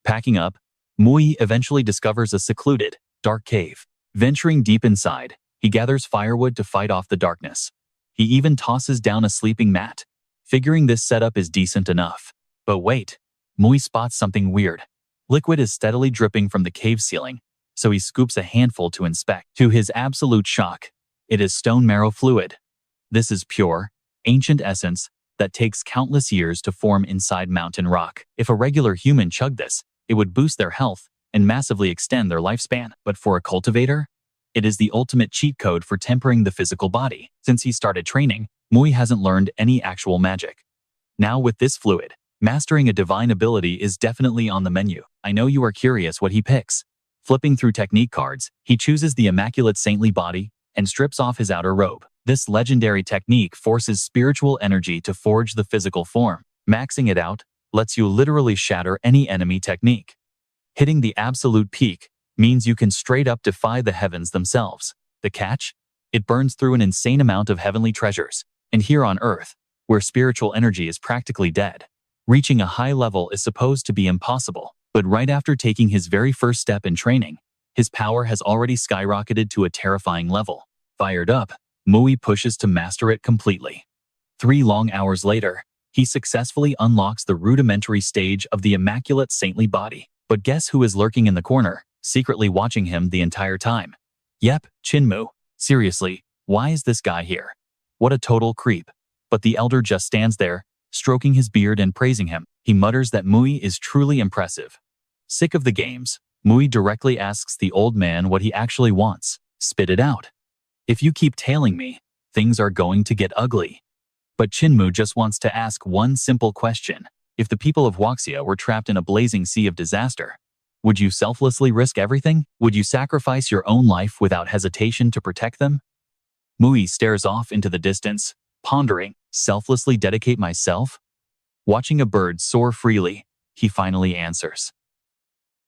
Packing up, Mui eventually discovers a secluded, dark cave. Venturing deep inside, he gathers firewood to fight off the darkness. He even tosses down a sleeping mat, figuring this setup is decent enough. But wait, Mui spots something weird. Liquid is steadily dripping from the cave ceiling, so he scoops a handful to inspect. To his absolute shock, it is stone marrow fluid. This is pure, ancient essence that takes countless years to form inside mountain rock. If a regular human chugged this, it would boost their health and massively extend their lifespan. But for a cultivator, it is the ultimate cheat code for tempering the physical body. Since he started training, Mui hasn't learned any actual magic. Now with this fluid, mastering a divine ability is definitely on the menu. I know you are curious what he picks. Flipping through technique cards, he chooses the immaculate saintly body and strips off his outer robe. This legendary technique forces spiritual energy to forge the physical form. Maxing it out lets you literally shatter any enemy technique. Hitting the absolute peak means you can straight up defy the heavens themselves. The catch? It burns through an insane amount of heavenly treasures. And here on Earth, where spiritual energy is practically dead, reaching a high level is supposed to be impossible. But right after taking his very first step in training, his power has already skyrocketed to a terrifying level. Fired up, Mui pushes to master it completely. 3 long hours later, he successfully unlocks the rudimentary stage of the immaculate saintly body. But guess who is lurking in the corner, secretly watching him the entire time? Yep, Chinmu. Seriously, why is this guy here? What a total creep. But the elder just stands there, stroking his beard and praising him. He mutters that Mui is truly impressive. Sick of the games, Mui directly asks the old man what he actually wants. Spit it out. If you keep tailing me, things are going to get ugly. But Chinmu just wants to ask one simple question. If the people of Wuxia were trapped in a blazing sea of disaster, would you selflessly risk everything? Would you sacrifice your own life without hesitation to protect them? Mui stares off into the distance, pondering, selflessly dedicate myself? Watching a bird soar freely, he finally answers.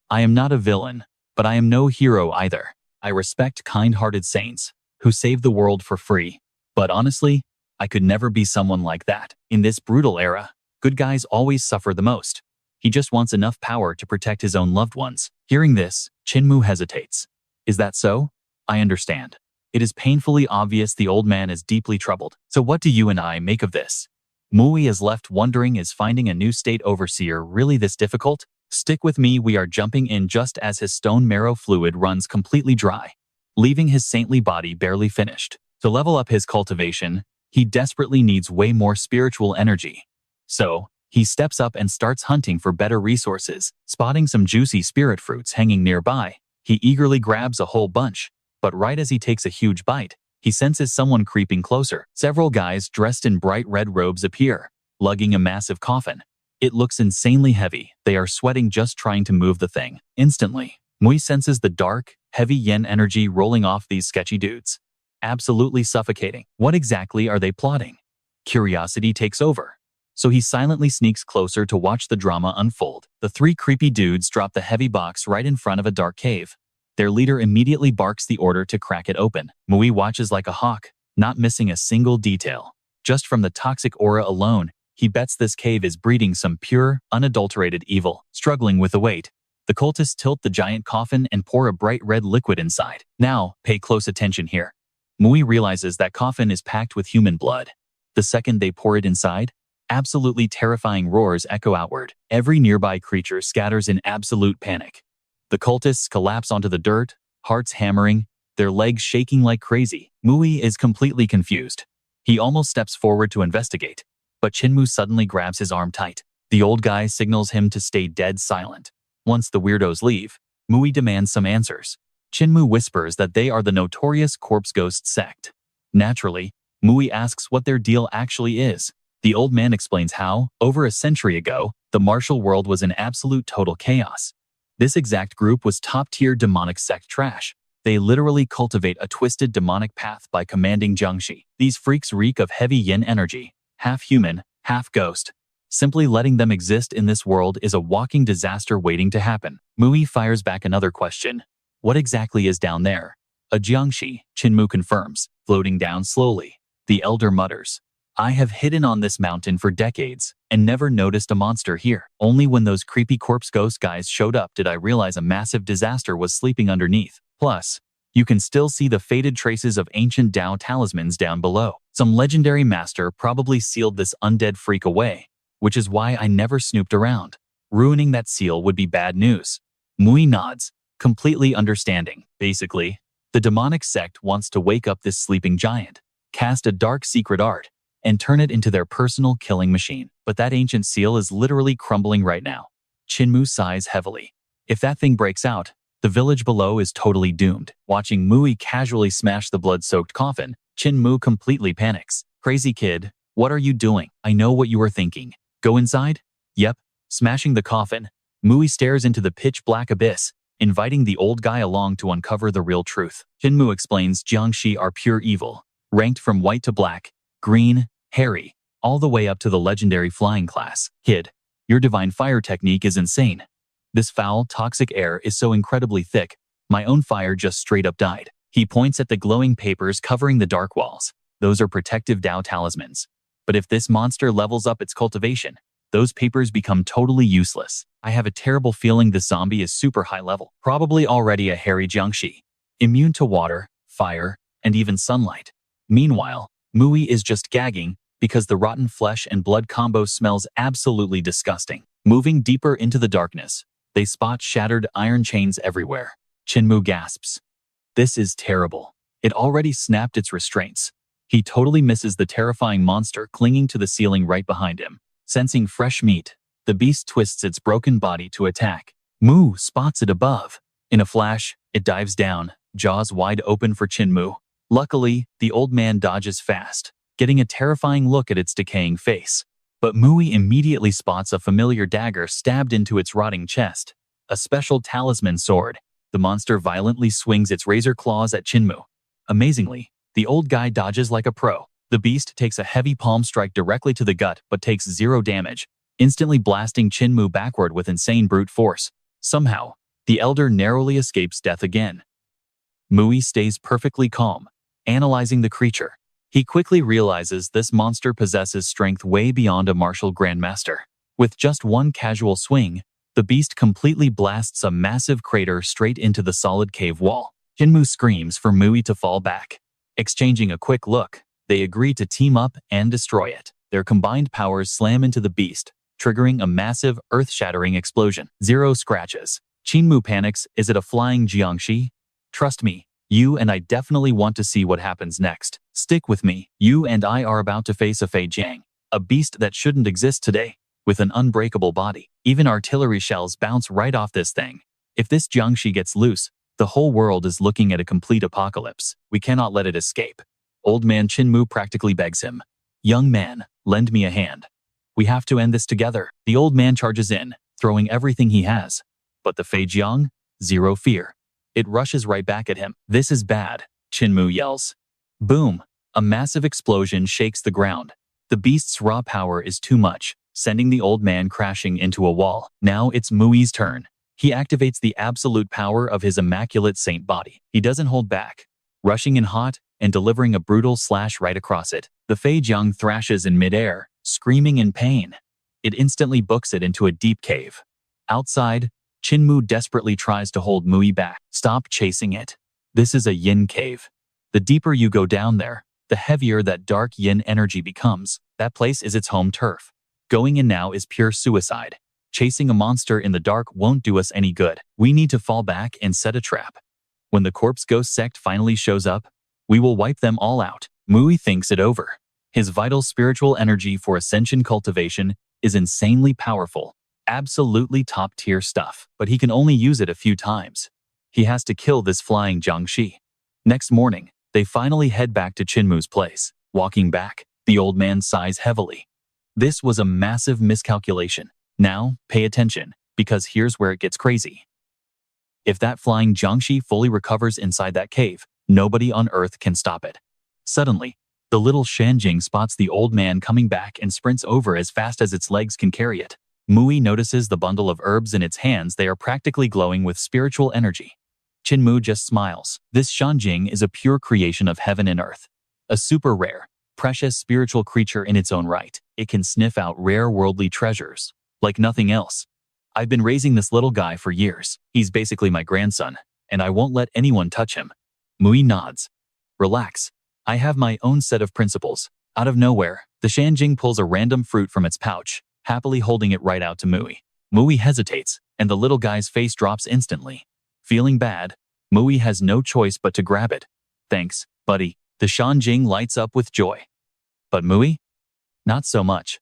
I am not a villain, but I am no hero either. I respect kind-hearted saints who save the world for free. But honestly, I could never be someone like that. In this brutal era, good guys always suffer the most. He just wants enough power to protect his own loved ones. Hearing this, Chinmu hesitates. Is that so? I understand. It is painfully obvious the old man is deeply troubled. So what do you and I make of this? Mui is left wondering, is finding a new state overseer really this difficult? Stick with me, we are jumping in just as his stone marrow fluid runs completely dry, leaving his saintly body barely finished. To level up his cultivation, he desperately needs way more spiritual energy. So, he steps up and starts hunting for better resources. Spotting some juicy spirit fruits hanging nearby, he eagerly grabs a whole bunch. But right as he takes a huge bite, he senses someone creeping closer. Several guys dressed in bright red robes appear, lugging a massive coffin. It looks insanely heavy. They are sweating just trying to move the thing. Instantly, Mui senses the dark, heavy yin energy rolling off these sketchy dudes. Absolutely suffocating. What exactly are they plotting? Curiosity takes over, so he silently sneaks closer to watch the drama unfold. The 3 creepy dudes drop the heavy box right in front of a dark cave. Their leader immediately barks the order to crack it open. Mui watches like a hawk, not missing a single detail. Just from the toxic aura alone, he bets this cave is breeding some pure, unadulterated evil. Struggling with the weight, the cultists tilt the giant coffin and pour a bright red liquid inside. Now, pay close attention here. Mui realizes that coffin is packed with human blood. The second they pour it inside, absolutely terrifying roars echo outward. Every nearby creature scatters in absolute panic. The cultists collapse onto the dirt, hearts hammering, their legs shaking like crazy. Mui is completely confused. He almost steps forward to investigate, but Chinmu suddenly grabs his arm tight. The old guy signals him to stay dead silent. Once the weirdos leave, Mui demands some answers. Chinmu whispers that they are the notorious corpse ghost sect. Naturally, Mui asks what their deal actually is. The old man explains how, over a century ago, the martial world was in absolute total chaos. This exact group was top-tier demonic sect trash. They literally cultivate a twisted demonic path by commanding Jiangshi. These freaks reek of heavy yin energy, half human, half ghost. Simply letting them exist in this world is a walking disaster waiting to happen. Mui fires back another question. What exactly is down there? A Jiangshi, Qinmu confirms, floating down slowly. The elder mutters, I have hidden on this mountain for decades and never noticed a monster here. Only when those creepy corpse ghost guys showed up did I realize a massive disaster was sleeping underneath. Plus, you can still see the faded traces of ancient Dao talismans down below. Some legendary master probably sealed this undead freak away, which is why I never snooped around. Ruining that seal would be bad news. Mui nods, completely understanding. Basically, the demonic sect wants to wake up this sleeping giant, cast a dark secret art, and turn it into their personal killing machine. But that ancient seal is literally crumbling right now. Qinmu sighs heavily. If that thing breaks out, the village below is totally doomed. Watching Mui casually smash the blood-soaked coffin, Qinmu completely panics. Crazy kid, what are you doing? I know what you are thinking. Go inside? Yep. Smashing the coffin, Mui stares into the pitch-black abyss, inviting the old guy along to uncover the real truth. Qinmu explains Jiangshi are pure evil, ranked from white to black, green, hairy, all the way up to the legendary flying class. Kid, your divine fire technique is insane. This foul, toxic air is so incredibly thick, my own fire just straight up died. He points at the glowing papers covering the dark walls. Those are protective Dao talismans. But if this monster levels up its cultivation, those papers become totally useless. I have a terrible feeling this zombie is super high level, probably already a hairy Jiangshi, immune to water, fire, and even sunlight. Meanwhile, Mui is just gagging because the rotten flesh and blood combo smells absolutely disgusting. Moving deeper into the darkness, they spot shattered iron chains everywhere. Qinmu gasps. This is terrible. It already snapped its restraints. He totally misses the terrifying monster clinging to the ceiling right behind him. Sensing fresh meat, the beast twists its broken body to attack. Mu spots it above. In a flash, it dives down, jaws wide open for Qinmu. Luckily, the old man dodges fast, getting a terrifying look at its decaying face. But Mui immediately spots a familiar dagger stabbed into its rotting chest. A special talisman sword. The monster violently swings its razor claws at Qinmu. Amazingly, the old guy dodges like a pro. The beast takes a heavy palm strike directly to the gut but takes 0 damage, instantly blasting Qinmu backward with insane brute force. Somehow, the elder narrowly escapes death again. Mui stays perfectly calm, analyzing the creature. He quickly realizes this monster possesses strength way beyond a martial grandmaster. With just one casual swing, the beast completely blasts a massive crater straight into the solid cave wall. Qinmu screams for Mui to fall back. Exchanging a quick look, they agree to team up and destroy it. Their combined powers slam into the beast, triggering a massive, earth-shattering explosion. 0 scratches. Qinmu panics, is it a flying Jiangshi? Trust me, you and I definitely want to see what happens next. Stick with me. You and I are about to face a Fei Jiang, a beast that shouldn't exist today, with an unbreakable body. Even artillery shells bounce right off this thing. If this Jiangshi gets loose, the whole world is looking at a complete apocalypse. We cannot let it escape. Old man Qinmu practically begs him. Young man, lend me a hand. We have to end this together. The old man charges in, throwing everything he has. But the Fei Jiang? 0 fear. It rushes right back at him. This is bad, Qinmu yells. Boom! A massive explosion shakes the ground. The beast's raw power is too much, sending the old man crashing into a wall. Now it's Mui's turn. He activates the absolute power of his immaculate saint body. He doesn't hold back, rushing in hot and delivering a brutal slash right across it. The Fei Jiang thrashes in midair, screaming in pain. It instantly books it into a deep cave. Outside, Qinmu desperately tries to hold Mui back. Stop chasing it. This is a yin cave. The deeper you go down there, the heavier that dark yin energy becomes. That place is its home turf. Going in now is pure suicide. Chasing a monster in the dark won't do us any good. We need to fall back and set a trap. When the corpse ghost sect finally shows up, we will wipe them all out. Mui thinks it over. His vital spiritual energy for ascension cultivation is insanely powerful. Absolutely top-tier stuff. But he can only use it a few times. He has to kill this flying Jiangshi. Next morning, they finally head back to Qinmu's place. Walking back, the old man sighs heavily. This was a massive miscalculation. Now, pay attention, because here's where it gets crazy. If that flying Jiangshi fully recovers inside that cave, nobody on Earth can stop it. Suddenly, the little Shanjing spots the old man coming back and sprints over as fast as its legs can carry it. Mui notices the bundle of herbs in its hands. They are practically glowing with spiritual energy. Qinmu just smiles. This Shanjing is a pure creation of heaven and earth. A super rare, precious spiritual creature in its own right. It can sniff out rare worldly treasures, like nothing else. I've been raising this little guy for years. He's basically my grandson, and I won't let anyone touch him. Mui nods. Relax. I have my own set of principles. Out of nowhere, the Shanjing pulls a random fruit from its pouch, happily holding it right out to Mui. Mui hesitates, and the little guy's face drops instantly. Feeling bad, Mui has no choice but to grab it. Thanks, buddy. The Shanjing lights up with joy. But Mui? Not so much.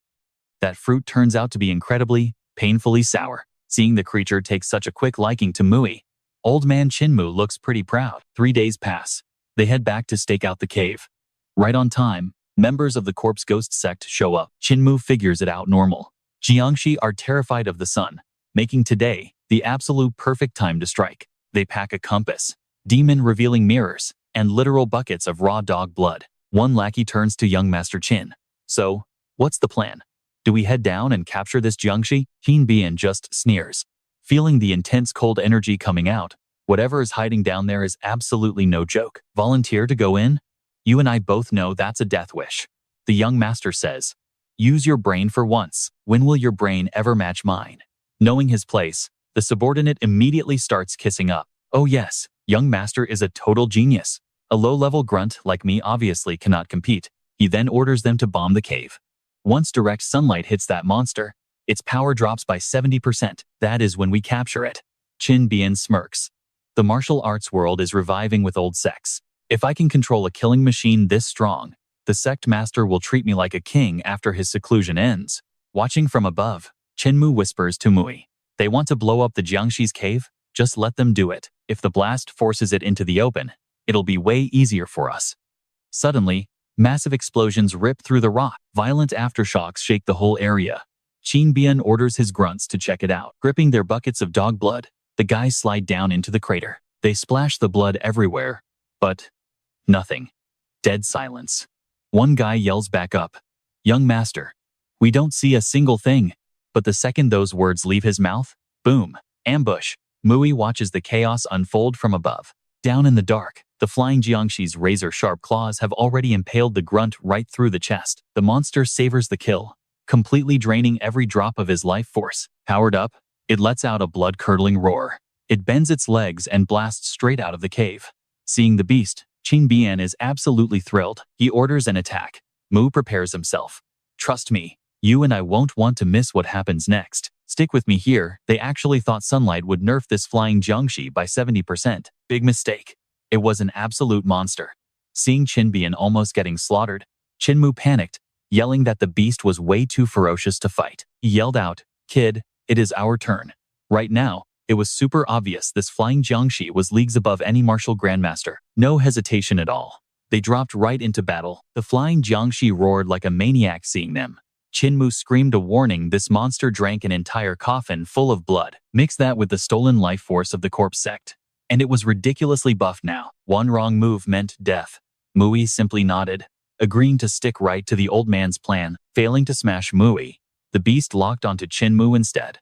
That fruit turns out to be incredibly, painfully sour. Seeing the creature take such a quick liking to Mui, old man Qinmu looks pretty proud. 3 days pass. They head back to stake out the cave. Right on time, members of the corpse ghost sect show up. Qinmu figures it out normal. Jiangshi are terrified of the sun, making today the absolute perfect time to strike. They pack a compass, demon-revealing mirrors, and literal buckets of raw dog blood. One lackey turns to young Master Qin. So, what's the plan? Do we head down and capture this Jiangshi? Qin Bian just sneers. Feeling the intense cold energy coming out, whatever is hiding down there is absolutely no joke. Volunteer to go in? You and I both know that's a death wish. The young master says, use your brain for once. When will your brain ever match mine? Knowing his place, the subordinate immediately starts kissing up. Oh yes, young master is a total genius. A low-level grunt like me obviously cannot compete. He then orders them to bomb the cave. Once direct sunlight hits that monster, its power drops by 70%. That is when we capture it. Qin Bian smirks. The martial arts world is reviving with old sects. If I can control a killing machine this strong, the sect master will treat me like a king after his seclusion ends. Watching from above, Qinmu whispers to Mui. They want to blow up the Jiangshi's cave? Just let them do it. If the blast forces it into the open, it'll be way easier for us. Suddenly, massive explosions rip through the rock. Violent aftershocks shake the whole area. Qin Bian orders his grunts to check it out. Gripping their buckets of dog blood, the guys slide down into the crater. They splash the blood everywhere, but nothing. Dead silence. One guy yells back up. Young master, we don't see a single thing. But the second those words leave his mouth, boom, ambush. Mui watches the chaos unfold from above. Down in the dark, the flying Jiangshi's razor-sharp claws have already impaled the grunt right through the chest. The monster savors the kill, completely draining every drop of his life force. Powered up, it lets out a blood-curdling roar. It bends its legs and blasts straight out of the cave. Seeing the beast, Qin Bian is absolutely thrilled. He orders an attack. Mu prepares himself. Trust me, you and I won't want to miss what happens next. Stick with me here. They actually thought sunlight would nerf this flying Jiangshi by 70%. Big mistake. It was an absolute monster. Seeing Qin Bian almost getting slaughtered, Qinmu panicked, yelling that the beast was way too ferocious to fight. He yelled out, "Kid, it is our turn." Right now, it was super obvious this flying Jiangshi was leagues above any martial grandmaster. No hesitation at all. They dropped right into battle. The flying Jiangshi roared like a maniac seeing them. Qinmu screamed a warning. This monster drank an entire coffin full of blood. Mix that with the stolen life force of the corpse sect, and it was ridiculously buff now. One wrong move meant death. Mui simply nodded, agreeing to stick right to the old man's plan. Failing to smash Mui, the beast locked onto Qinmu instead.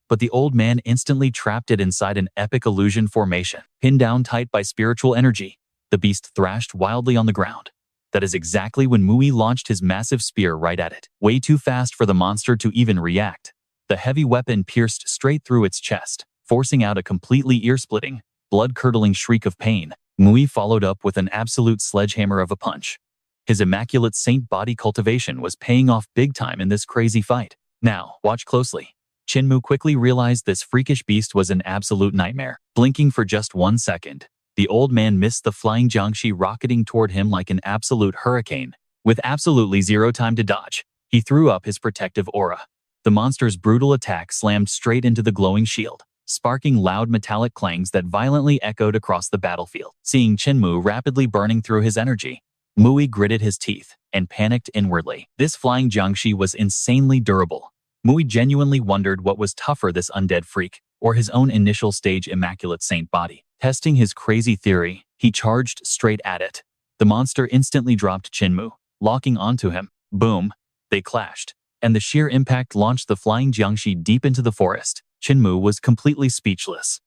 But the old man instantly trapped it inside an epic illusion formation. Pinned down tight by spiritual energy, the beast thrashed wildly on the ground. That is exactly when Mui launched his massive spear right at it. Way too fast for the monster to even react. The heavy weapon pierced straight through its chest, forcing out a completely ear-splitting, blood-curdling shriek of pain. Mui followed up with an absolute sledgehammer of a punch. His immaculate saint body cultivation was paying off big time in this crazy fight. Now, watch closely. Qinmu quickly realized this freakish beast was an absolute nightmare. Blinking for just 1 second, the old man missed the flying Jiangshi rocketing toward him like an absolute hurricane. With absolutely zero time to dodge, he threw up his protective aura. The monster's brutal attack slammed straight into the glowing shield, sparking loud metallic clangs that violently echoed across the battlefield. Seeing Qinmu rapidly burning through his energy, Mui gritted his teeth and panicked inwardly. This flying Jiangshi was insanely durable. Mui genuinely wondered what was tougher, this undead freak or his own initial stage immaculate saint body. Testing his crazy theory, he charged straight at it. The monster instantly dropped Qinmu, locking onto him. Boom! They clashed, and the sheer impact launched the flying Jiangshi deep into the forest. Qinmu was completely speechless.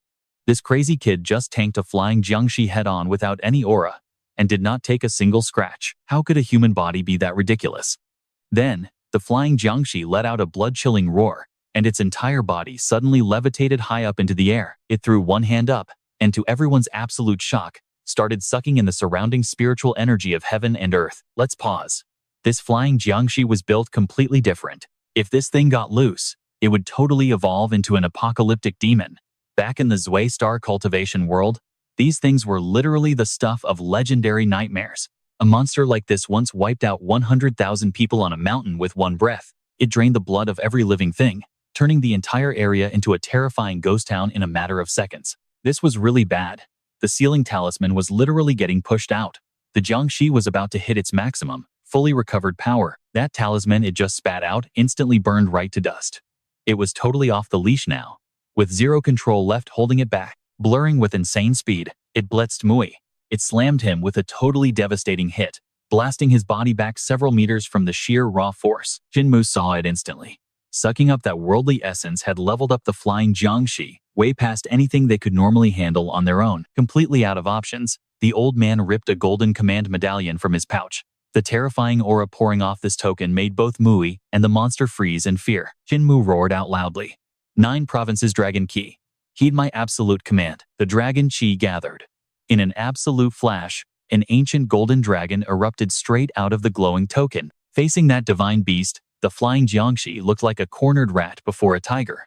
This crazy kid just tanked a flying Jiangshi head-on without any aura, and did not take a single scratch. How could a human body be that ridiculous? Then, the flying Jiangshi let out a blood-chilling roar, and its entire body suddenly levitated high up into the air. It threw one hand up, and to everyone's absolute shock, started sucking in the surrounding spiritual energy of heaven and earth. Let's pause. This flying Jiangshi was built completely different. If this thing got loose, it would totally evolve into an apocalyptic demon. Back in the Zui Star cultivation world, these things were literally the stuff of legendary nightmares. A monster like this once wiped out 100,000 people on a mountain with one breath. It drained the blood of every living thing, turning the entire area into a terrifying ghost town in a matter of seconds. This was really bad. The ceiling talisman was literally getting pushed out. The Jiangshi was about to hit its maximum, fully recovered power. That talisman it just spat out instantly burned right to dust. It was totally off the leash now, with zero control left holding it back. Blurring with insane speed, it blitzed Mui. It slammed him with a totally devastating hit, blasting his body back several meters from the sheer raw force. Qinmu saw it instantly. Sucking up that worldly essence had leveled up the flying Jiangshi, way past anything they could normally handle on their own. Completely out of options, the old man ripped a golden command medallion from his pouch. The terrifying aura pouring off this token made both Mui and the monster freeze in fear. Qinmu roared out loudly. 9 provinces dragon key. Heed my absolute command. The dragon chi gathered. In an absolute flash, an ancient golden dragon erupted straight out of the glowing token. Facing that divine beast, the flying Jiangshi looked like a cornered rat before a tiger.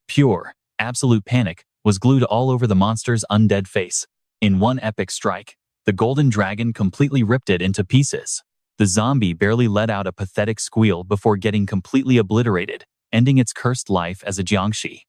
Pure, absolute panic was glued all over the monster's undead face. In one epic strike, the golden dragon completely ripped it into pieces. The zombie barely let out a pathetic squeal before getting completely obliterated, ending its cursed life as a Jiangshi.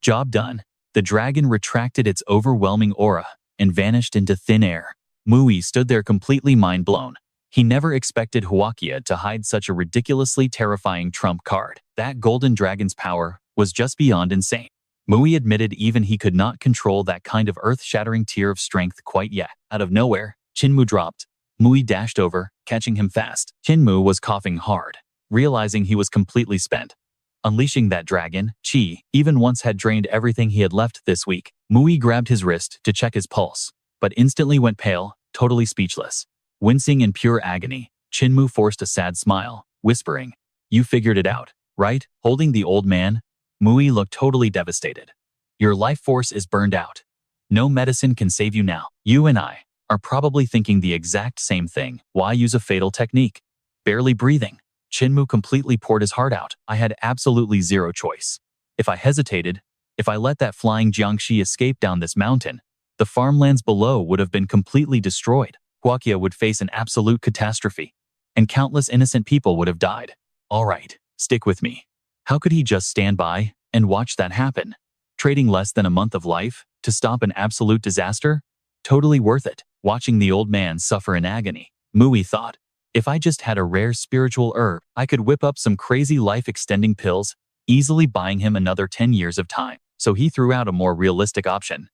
Job done. The dragon retracted its overwhelming aura and vanished into thin air. Mui stood there completely mind-blown. He never expected Huakia to hide such a ridiculously terrifying trump card. That golden dragon's power was just beyond insane. Mui admitted even he could not control that kind of earth-shattering tier of strength quite yet. Out of nowhere, Qinmu dropped. Mui dashed over, catching him fast. Qinmu was coughing hard, realizing he was completely spent. Unleashing that dragon, Qi, even once had drained everything he had left this week. Mui grabbed his wrist to check his pulse, but instantly went pale, totally speechless. Wincing in pure agony, Qinmu forced a sad smile, whispering, "You figured it out, right?" Holding the old man, Mui looked totally devastated. "Your life force is burned out. No medicine can save you now." You and I are probably thinking the exact same thing. Why use a fatal technique? Barely breathing, Qinmu completely poured his heart out. I had absolutely zero choice. If I hesitated, if I let that flying Jiangshi escape down this mountain, the farmlands below would have been completely destroyed. Huakia would face an absolute catastrophe, and countless innocent people would have died. All right, stick with me. How could he just stand by and watch that happen? Trading less than a month of life to stop an absolute disaster? Totally worth it. Watching the old man suffer in agony, Mui thought, if I just had a rare spiritual herb, I could whip up some crazy life-extending pills, easily buying him another 10 years of time. So he threw out a more realistic option.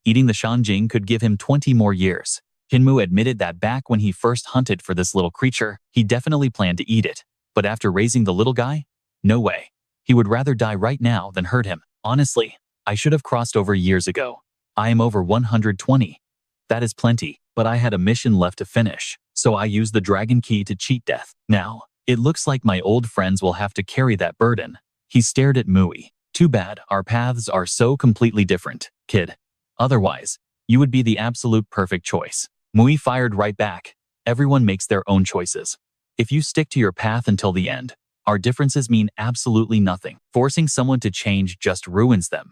Eating the Shanjing could give him 20 more years. Qinmu admitted that back when he first hunted for this little creature, he definitely planned to eat it. But after raising the little guy? No way. He would rather die right now than hurt him. Honestly, I should have crossed over years ago. I am over 120. That is plenty, but I had a mission left to finish, so I used the dragon key to cheat death. Now, it looks like my old friends will have to carry that burden. He stared at Mui. Too bad our paths are so completely different, kid. Otherwise, you would be the absolute perfect choice. Mui fired right back. Everyone makes their own choices. If you stick to your path until the end, our differences mean absolutely nothing. Forcing someone to change just ruins them.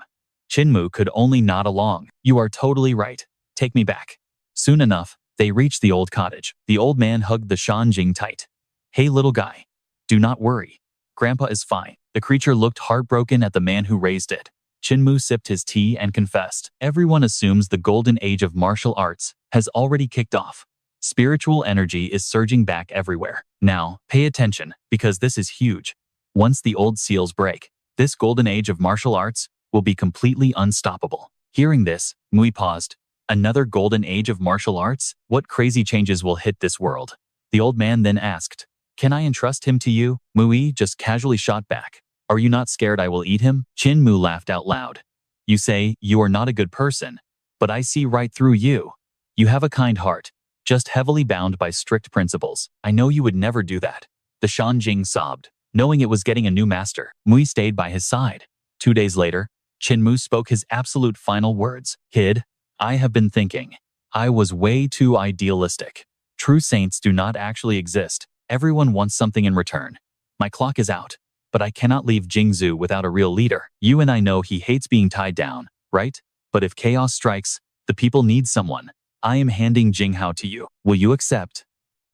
Qinmu could only nod along. You are totally right. Take me back. Soon enough, they reached the old cottage. The old man hugged the Shanjing tight. Hey little guy, do not worry. Grandpa is fine. The creature looked heartbroken at the man who raised it. Qinmu sipped his tea and confessed. Everyone assumes the golden age of martial arts has already kicked off. Spiritual energy is surging back everywhere. Now, pay attention, because this is huge. Once the old seals break, this golden age of martial arts will be completely unstoppable. Hearing this, Mui paused. Another golden age of martial arts? What crazy changes will hit this world? The old man then asked, "Can I entrust him to you?" Mui just casually shot back, "Are you not scared I will eat him?" Chin Mu laughed out loud. "You say you are not a good person, but I see right through you. You have a kind heart, just heavily bound by strict principles. I know you would never do that." The Shan Jing sobbed, knowing it was getting a new master. Mui stayed by his side. 2 days later, Chin Mu spoke his absolute final words. "Kid, I have been thinking. I was way too idealistic. True saints do not actually exist. Everyone wants something in return. My clock is out, but I cannot leave Jingzhou without a real leader. You and I know he hates being tied down, right? But if chaos strikes, the people need someone. I am handing Jinghao to you. Will you accept?"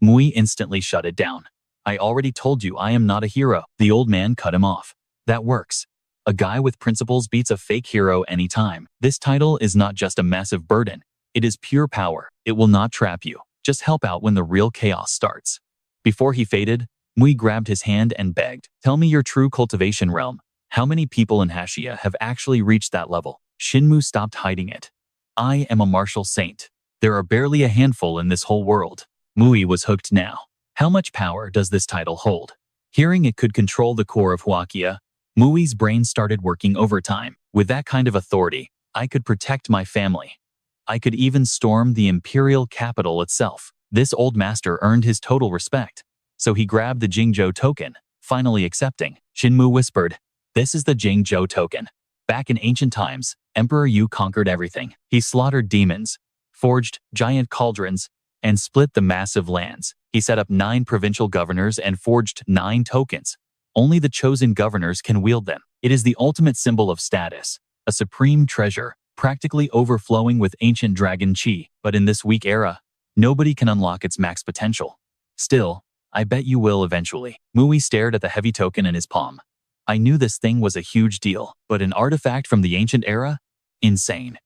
Mui instantly shut it down. "I already told you I am not a hero." The old man cut him off. "That works. A guy with principles beats a fake hero anytime. This title is not just a massive burden. It is pure power. It will not trap you. Just help out when the real chaos starts." Before he faded, Mui grabbed his hand and begged, "Tell me your true cultivation realm. How many people in Hashia have actually reached that level?" Shinmu stopped hiding it. "I am a martial saint. There are barely a handful in this whole world." Mui was hooked now. How much power does this title hold? Hearing it could control the core of Huakia, Mui's brain started working overtime. With that kind of authority, I could protect my family. I could even storm the imperial capital itself. This old master earned his total respect, so he grabbed the Jingzhou token, finally accepting. Shinmu whispered, "This is the Jingzhou token. Back in ancient times, Emperor Yu conquered everything. He slaughtered demons, forged giant cauldrons, and split the massive lands. He set up 9 provincial governors and forged 9 tokens. Only the chosen governors can wield them. It is the ultimate symbol of status, a supreme treasure, practically overflowing with ancient dragon chi. But in this weak era, nobody can unlock its max potential. Still, I bet you will eventually." Mui stared at the heavy token in his palm. "I knew this thing was a huge deal, but an artifact from the ancient era? Insane."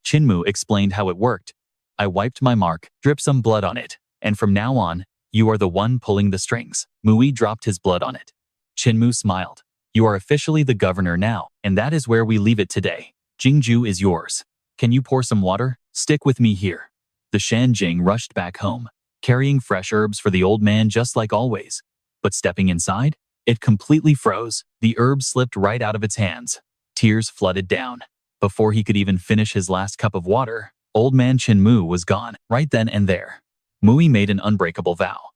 Chinmu explained how it worked. "I wiped my mark, dripped some blood on it, and from now on, you are the one pulling the strings." Mui dropped his blood on it. Chinmu smiled. "You are officially the governor now, and that is where we leave it today. Jingzhou is yours. Can you pour some water? Stick with me here." The Shanjing rushed back home, carrying fresh herbs for the old man just like always. But stepping inside, it completely froze. The herb slipped right out of its hands. Tears flooded down. Before he could even finish his last cup of water, old man Chinmu was gone. Right then and there, Mui made an unbreakable vow.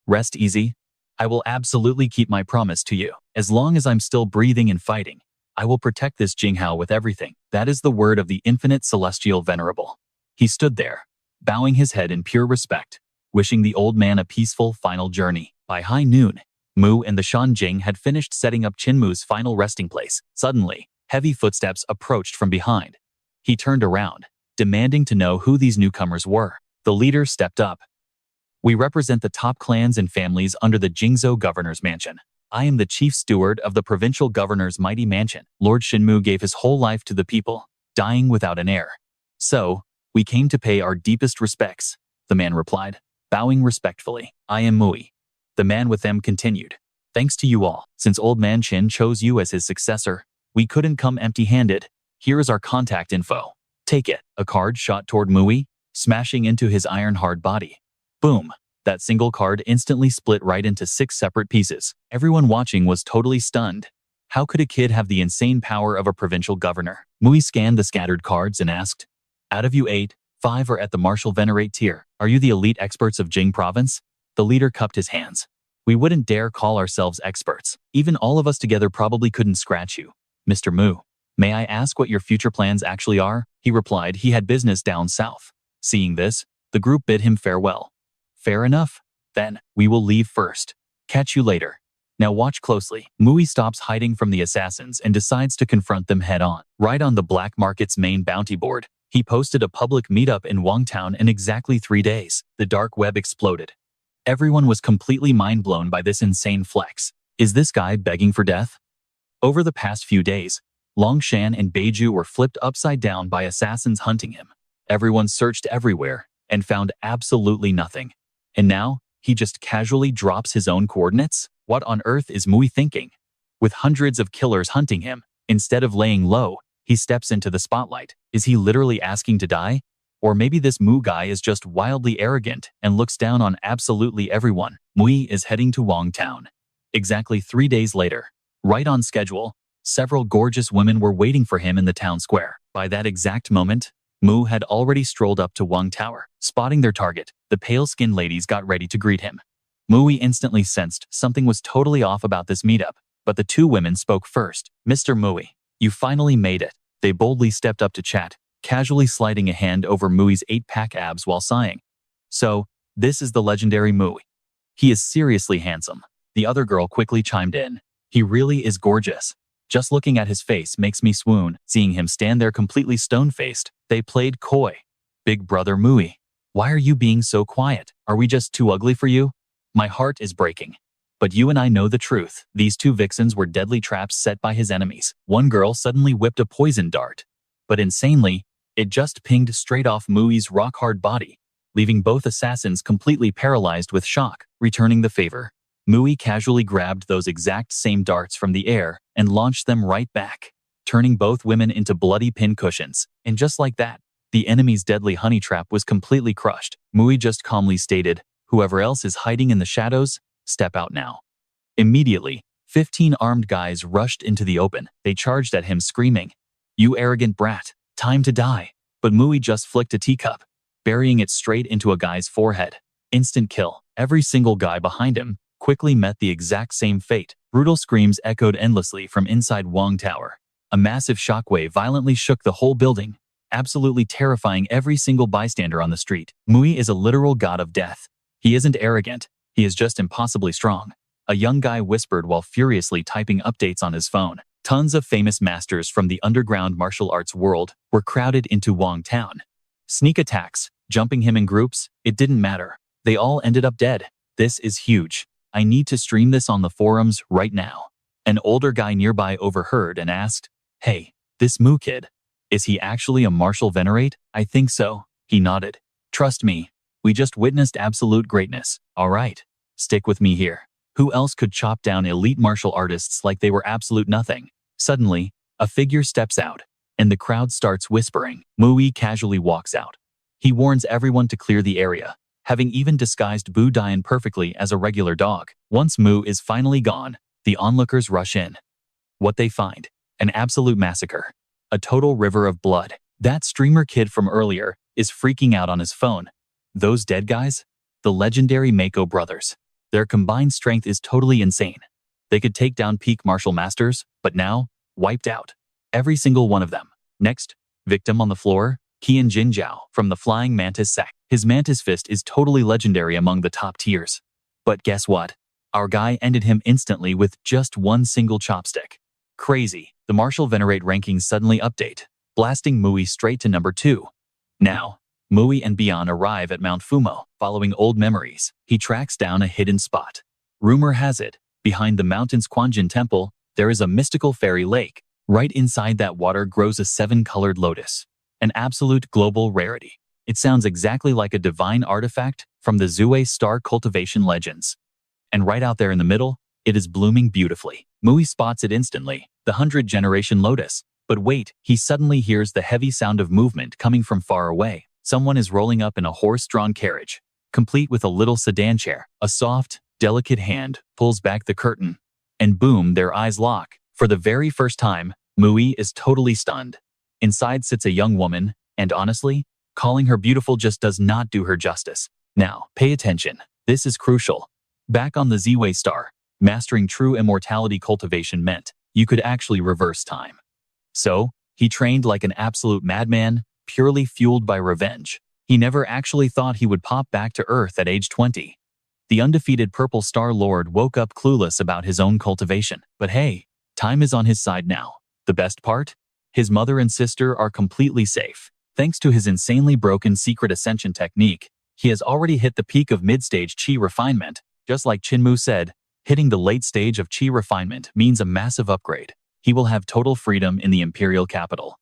"Rest easy. I will absolutely keep my promise to you. As long as I'm still breathing and fighting, I will protect this Jinghao with everything." That is the word of the infinite celestial venerable. He stood there, bowing his head in pure respect, wishing the old man a peaceful final journey. By high noon, Mu and the Shanjing had finished setting up Chinmu's final resting place. Suddenly, heavy footsteps approached from behind. He turned around, demanding to know who these newcomers were. The leader stepped up. "We represent the top clans and families under the Jingzhou governor's mansion. I am the chief steward of the provincial governor's mighty mansion." Lord Shinmu gave his whole life to the people, dying without an heir. "So, we came to pay our deepest respects," the man replied, bowing respectfully. "I am Mui." The man with them continued. "Thanks to you all. Since old man Qin chose you as his successor, we couldn't come empty-handed. Here is our contact info. Take it." A card shot toward Mui, smashing into his iron-hard body. Boom! That single card instantly split right into 6 separate pieces. Everyone watching was totally stunned. How could a kid have the insane power of a provincial governor? Mui scanned the scattered cards and asked, "Out of you 8, 5 are at the martial venerate tier. Are you the elite experts of Jing province?" The leader cupped his hands. "We wouldn't dare call ourselves experts. Even all of us together probably couldn't scratch you. Mr. Mu, may I ask what your future plans actually are?" He replied he had business down south. Seeing this, the group bid him farewell. "Fair enough. Then, we will leave first. Catch you later. Now watch closely." Mui stops hiding from the assassins and decides to confront them head-on. Right on the black market's main bounty board, he posted a public meetup in Wangtown in exactly 3 days. The dark web exploded. Everyone was completely mind-blown by this insane flex. Is this guy begging for death? Over the past few days, Longshan and Beiju were flipped upside down by assassins hunting him. Everyone searched everywhere and found absolutely nothing. And now, he just casually drops his own coordinates? What on earth is Mui thinking? With hundreds of killers hunting him, instead of laying low, he steps into the spotlight. Is he literally asking to die? Or maybe this Mu guy is just wildly arrogant and looks down on absolutely everyone. Mui is heading to Wong Town. Exactly 3 days later, right on schedule, several gorgeous women were waiting for him in the town square. By that exact moment, Mu had already strolled up to Wong Tower. Spotting their target, the pale-skinned ladies got ready to greet him. Mui instantly sensed something was totally off about this meetup, but the two women spoke first. "Mr. Mui, you finally made it." They boldly stepped up to chat, casually sliding a hand over Mui's 8-pack abs while sighing. "So, this is the legendary Mui. He is seriously handsome." The other girl quickly chimed in. "He really is gorgeous. Just looking at his face makes me swoon." Seeing him stand there completely stone-faced, they played coy. "Big brother Mui, why are you being so quiet? Are we just too ugly for you? My heart is breaking. But you and I know the truth." These two vixens were deadly traps set by his enemies. One girl suddenly whipped a poison dart, but insanely, it just pinged straight off Mui's rock-hard body, leaving both assassins completely paralyzed with shock. Returning the favor, Mui casually grabbed those exact same darts from the air and launched them right back, turning both women into bloody pincushions. And just like that, the enemy's deadly honey trap was completely crushed. Mui just calmly stated, "Whoever else is hiding in the shadows, step out now." Immediately, 15 armed guys rushed into the open. They charged at him screaming, "You arrogant brat, time to die." But Mui just flicked a teacup, burying it straight into a guy's forehead. Instant kill. Every single guy behind him quickly met the exact same fate. Brutal screams echoed endlessly from inside Wong Tower. A massive shockwave violently shook the whole building, absolutely terrifying every single bystander on the street. Mui is a literal god of death. He isn't arrogant, he is just impossibly strong. A young guy whispered while furiously typing updates on his phone. Tons of famous masters from the underground martial arts world were crowded into Wong Town. Sneak attacks, jumping him in groups, it didn't matter. They all ended up dead. This is huge. I need to stream this on the forums right now. An older guy nearby overheard and asked, "Hey, this Mu kid, is he actually a martial venerate?" "I think so," he nodded. "Trust me, we just witnessed absolute greatness. All right, stick with me here." Who else could chop down elite martial artists like they were absolute nothing? Suddenly, a figure steps out, and the crowd starts whispering. Mui casually walks out. He warns everyone to clear the area, having even disguised Bu Dian perfectly as a regular dog. Once Mu is finally gone, the onlookers rush in. What they find? An absolute massacre. A total river of blood. That streamer kid from earlier is freaking out on his phone. Those dead guys? The legendary Mako brothers. Their combined strength is totally insane. They could take down peak martial masters, but now, wiped out. Every single one of them. Next, victim on the floor, Qian Jinjiao from the Flying Mantis sect. His Mantis Fist is totally legendary among the top tiers. But guess what? Our guy ended him instantly with just one single chopstick. Crazy. The martial venerate rankings suddenly update, blasting Mui straight to number 2. Now, Mui and Bian arrive at Mount Fumo. Following old memories, he tracks down a hidden spot. Rumor has it, behind the mountain's Quanjin temple, there is a mystical fairy lake. Right inside that water grows a 7-colored lotus. An absolute global rarity. It sounds exactly like a divine artifact from the Zue Star Cultivation legends. And right out there in the middle, it is blooming beautifully. Mui spots it instantly, the 100-generation lotus. But wait, he suddenly hears the heavy sound of movement coming from far away. Someone is rolling up in a horse-drawn carriage, complete with a little sedan chair. A soft, delicate hand pulls back the curtain, and boom, their eyes lock. For the very first time, Mui is totally stunned. Inside sits a young woman, and honestly, calling her beautiful just does not do her justice. Now, pay attention. This is crucial. Back on the Ziwei Star, mastering true immortality cultivation meant you could actually reverse time. So, he trained like an absolute madman, purely fueled by revenge. He never actually thought he would pop back to Earth at age 20. The undefeated Purple Star Lord woke up clueless about his own cultivation. But hey, time is on his side now. The best part? His mother and sister are completely safe. Thanks to his insanely broken secret ascension technique, he has already hit the peak of mid-stage chi refinement. Just like Chinmu said, hitting the late stage of chi refinement means a massive upgrade. He will have total freedom in the imperial capital.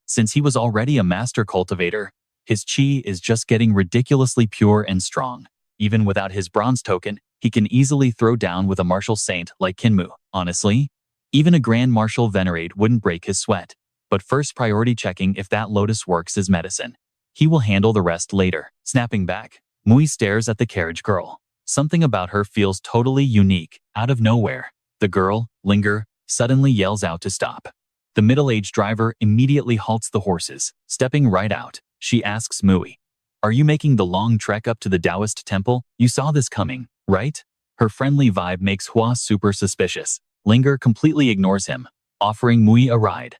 Since he was already a master cultivator, his chi is just getting ridiculously pure and strong. Even without his bronze token, he can easily throw down with a martial saint like Kinmu. Honestly, even a Grand Marshal Venerate wouldn't break his sweat. But first priority checking if that lotus works is medicine. He will handle the rest later. Snapping back, Mui stares at the carriage girl. Something about her feels totally unique. Out of nowhere, the girl, Linger, suddenly yells out to stop. The middle-aged driver immediately halts the horses. Stepping right out, she asks Mui, "Are you making the long trek up to the Taoist temple? You saw this coming, right?" Her friendly vibe makes Hua super suspicious. Linger completely ignores him, offering Mui a ride.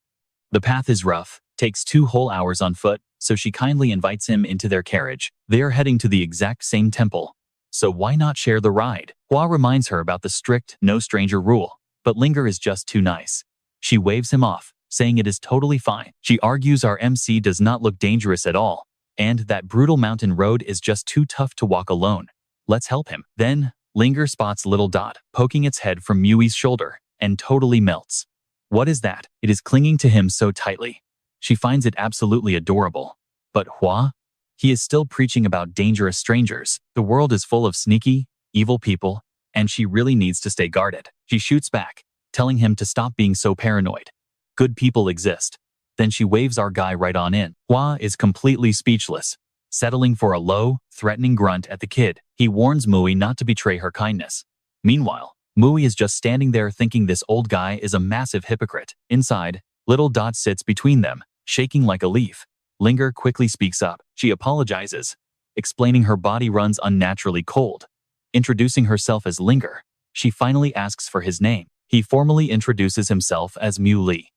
The path is rough, takes 2 whole hours on foot, so she kindly invites him into their carriage. They are heading to the exact same temple, so why not share the ride? Hua reminds her about the strict no stranger rule, but Linger is just too nice. She waves him off, saying it is totally fine. She argues our MC does not look dangerous at all, and that brutal mountain road is just too tough to walk alone. Let's help him. Then, Linger spots Little Dot poking its head from Mui's shoulder and totally melts. What is that? It is clinging to him so tightly. She finds it absolutely adorable. But Hua? He is still preaching about dangerous strangers. The world is full of sneaky, evil people, and she really needs to stay guarded. She shoots back, telling him to stop being so paranoid. Good people exist. Then she waves our guy right on in. Hua is completely speechless, settling for a low, threatening grunt at the kid. He warns Mui not to betray her kindness. Meanwhile, Mui is just standing there thinking this old guy is a massive hypocrite. Inside, Little Dot sits between them, shaking like a leaf. Linger quickly speaks up. She apologizes, explaining her body runs unnaturally cold. Introducing herself as Linger, she finally asks for his name. He formally introduces himself as Mu Li.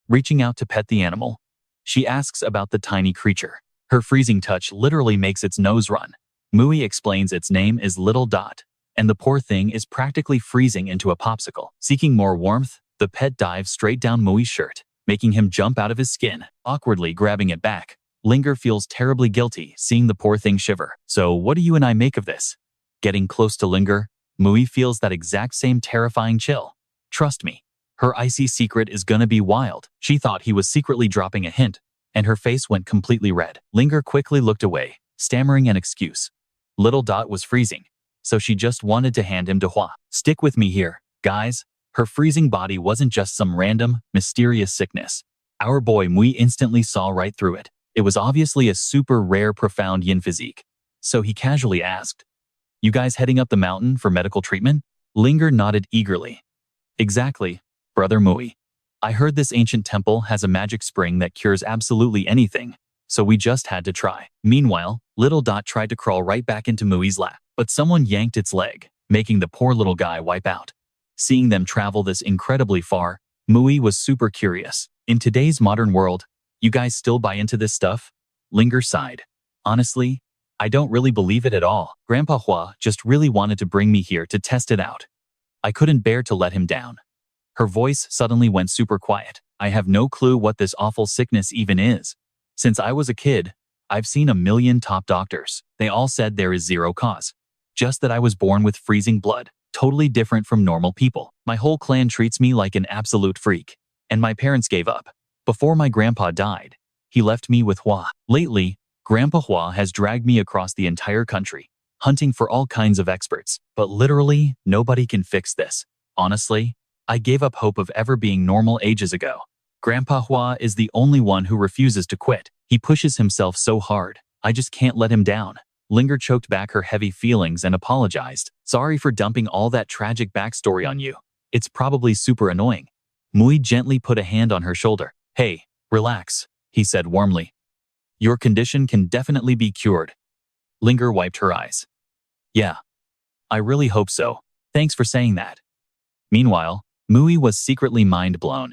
Reaching out to pet the animal, she asks about the tiny creature. Her freezing touch literally makes its nose run. Mui explains its name is Little Dot, and the poor thing is practically freezing into a popsicle. Seeking more warmth, the pet dives straight down Mui's shirt, making him jump out of his skin, awkwardly grabbing it back. Linger feels terribly guilty seeing the poor thing shiver. So what do you and I make of this? Getting close to Linger, Mui feels that exact same terrifying chill. Trust me, her icy secret is gonna be wild. She thought he was secretly dropping a hint, and her face went completely red. Linger quickly looked away, stammering an excuse. Little Dot was freezing, so she just wanted to hand him to Hua. Stick with me here, guys. Her freezing body wasn't just some random, mysterious sickness. Our boy Mui instantly saw right through it. It was obviously a super rare, profound yin physique. So he casually asked, "You guys heading up the mountain for medical treatment?" Linger nodded eagerly. "Exactly, Brother Mui. I heard this ancient temple has a magic spring that cures absolutely anything, so we just had to try." Meanwhile, Little Dot tried to crawl right back into Mui's lap, but someone yanked its leg, making the poor little guy wipe out. Seeing them travel this incredibly far, Mui was super curious. In today's modern world, you guys still buy into this stuff? Linger sighed. Honestly, I don't really believe it at all. Grandpa Hua just really wanted to bring me here to test it out. I couldn't bear to let him down. Her voice suddenly went super quiet. I have no clue what this awful sickness even is. Since I was a kid, I've seen a million top doctors. They all said there is zero cause. Just that I was born with freezing blood, totally different from normal people. My whole clan treats me like an absolute freak. And my parents gave up. Before my grandpa died, he left me with Hua. Lately, Grandpa Hua has dragged me across the entire country, hunting for all kinds of experts. But literally, nobody can fix this. Honestly, I gave up hope of ever being normal ages ago. Grandpa Hua is the only one who refuses to quit. He pushes himself so hard. I just can't let him down. Linger choked back her heavy feelings and apologized. Sorry for dumping all that tragic backstory on you. It's probably super annoying. Mui gently put a hand on her shoulder. Hey, relax, he said warmly. Your condition can definitely be cured. Linger wiped her eyes. Yeah, I really hope so. Thanks for saying that. Meanwhile, Mui was secretly mind-blown.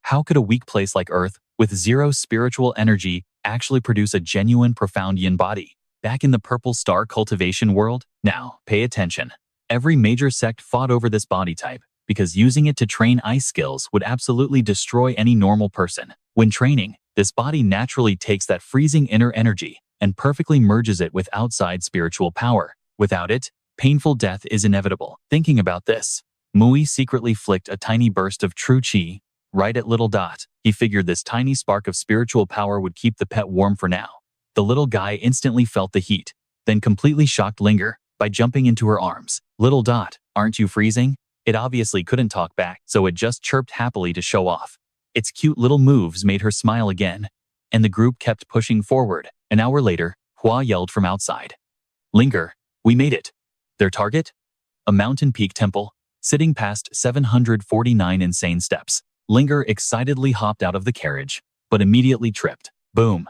How could a weak place like Earth, with zero spiritual energy, actually produce a genuine profound yin body? Back in the Purple Star cultivation world? Now, pay attention. Every major sect fought over this body type, because using it to train ice skills would absolutely destroy any normal person. When training, this body naturally takes that freezing inner energy and perfectly merges it with outside spiritual power. Without it, painful death is inevitable. Thinking about this, Mui secretly flicked a tiny burst of true chi right at Little Dot. He figured this tiny spark of spiritual power would keep the pet warm for now. The little guy instantly felt the heat, then completely shocked Linger by jumping into her arms. Little Dot, aren't you freezing? It obviously couldn't talk back, so it just chirped happily to show off. Its cute little moves made her smile again, and the group kept pushing forward. An hour later, Hua yelled from outside. Linger, we made it. Their target? A mountain peak temple, sitting past 749 insane steps. Linger excitedly hopped out of the carriage, but immediately tripped. Boom.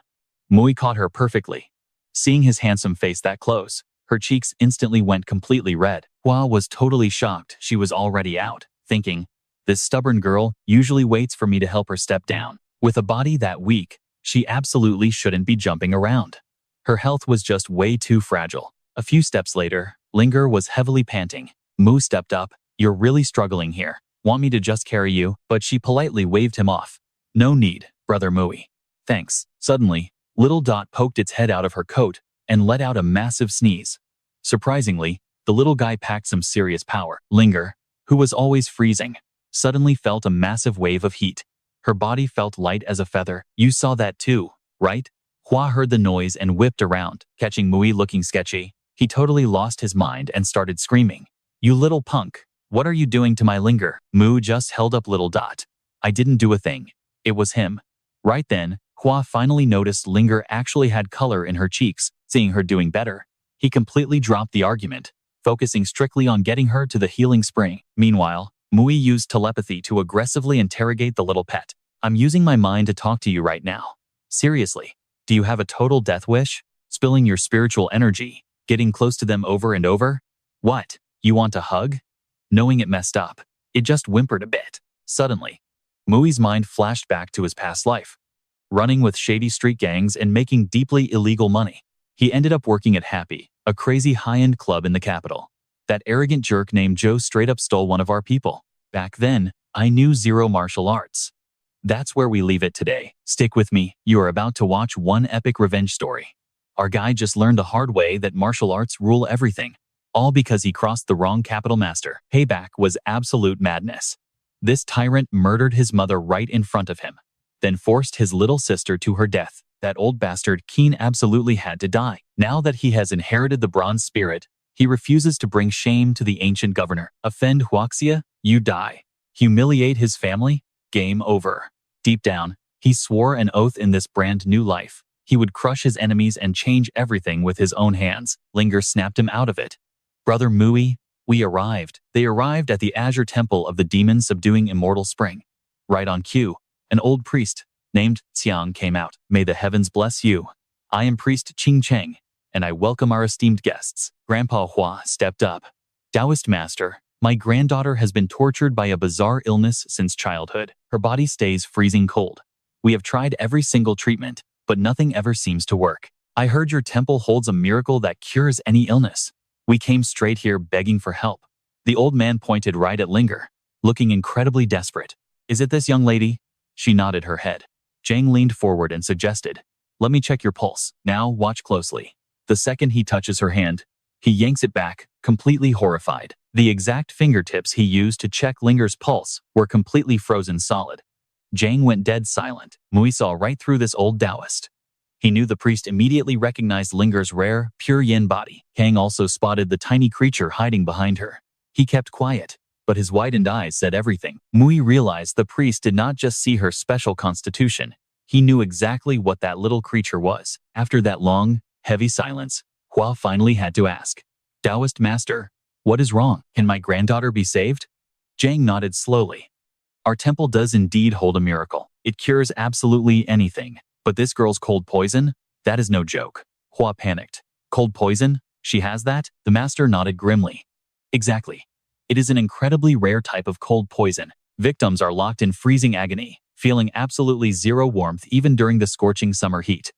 Mui caught her perfectly. Seeing his handsome face that close, her cheeks instantly went completely red. Hua was totally shocked she was already out, thinking, this stubborn girl usually waits for me to help her step down. With a body that weak, she absolutely shouldn't be jumping around. Her health was just way too fragile. A few steps later, Linger was heavily panting. Mu stepped up. You're really struggling here. Want me to just carry you? But she politely waved him off. No need, Brother Mui. Thanks. Suddenly, Little Dot poked its head out of her coat and let out a massive sneeze. Surprisingly, the little guy packed some serious power. Linger, who was always freezing, suddenly felt a massive wave of heat. Her body felt light as a feather. You saw that too, right? Hua heard the noise and whipped around, catching Mui looking sketchy. He totally lost his mind and started screaming. You little punk, what are you doing to my Linger? Mu just held up Little Dot. I didn't do a thing. It was him. Right then, Hua finally noticed Linger actually had color in her cheeks. Seeing her doing better, he completely dropped the argument, focusing strictly on getting her to the healing spring. Meanwhile, Mui used telepathy to aggressively interrogate the little pet. I'm using my mind to talk to you right now. Seriously, do you have a total death wish? Spilling your spiritual energy, getting close to them over and over? What, you want a hug? Knowing it messed up, it just whimpered a bit. Suddenly, Mui's mind flashed back to his past life, running with shady street gangs and making deeply illegal money. He ended up working at Happy, a crazy high-end club in the capital. That arrogant jerk named Joe straight up stole one of our people. Back then, I knew zero martial arts. That's where we leave it today. Stick with me, you are about to watch one epic revenge story. Our guy just learned the hard way that martial arts rule everything, all because he crossed the wrong capital master. Payback was absolute madness. This tyrant murdered his mother right in front of him, then forced his little sister to her death. That old bastard Keen absolutely had to die. Now that he has inherited the bronze spirit, he refuses to bring shame to the ancient governor. Offend Huaxia, you die. Humiliate his family? Game over. Deep down, he swore an oath in this brand new life. He would crush his enemies and change everything with his own hands. Linger snapped him out of it. Brother Mui, we arrived. They arrived at the Azure Temple of the Demon Subduing Immortal Spring. Right on cue, an old priest named Xiang came out. May the heavens bless you. I am Priest Qing Cheng, and I welcome our esteemed guests. Grandpa Hua stepped up. Taoist Master, my granddaughter has been tortured by a bizarre illness since childhood. Her body stays freezing cold. We have tried every single treatment, but nothing ever seems to work. I heard your temple holds a miracle that cures any illness. We came straight here begging for help. The old man pointed right at Linger, looking incredibly desperate. Is it this young lady? She nodded her head. Zhang leaned forward and suggested, let me check your pulse. Now watch closely. The second he touches her hand, he yanks it back, completely horrified. The exact fingertips he used to check Linger's pulse were completely frozen solid. Zhang went dead silent. Mui saw right through this old Taoist. He knew the priest immediately recognized Linger's rare, pure yin body. Kang also spotted the tiny creature hiding behind her. He kept quiet, but his widened eyes said everything. Mui realized the priest did not just see her special constitution. He knew exactly what that little creature was. After that long, heavy silence, Hua finally had to ask, Taoist Master, what is wrong? Can my granddaughter be saved? Zhang nodded slowly. Our temple does indeed hold a miracle. It cures absolutely anything. But this girl's cold poison? That is no joke. Hua panicked. Cold poison? She has that? The master nodded grimly. Exactly. It is an incredibly rare type of cold poison. Victims are locked in freezing agony, feeling absolutely zero warmth even during the scorching summer heat.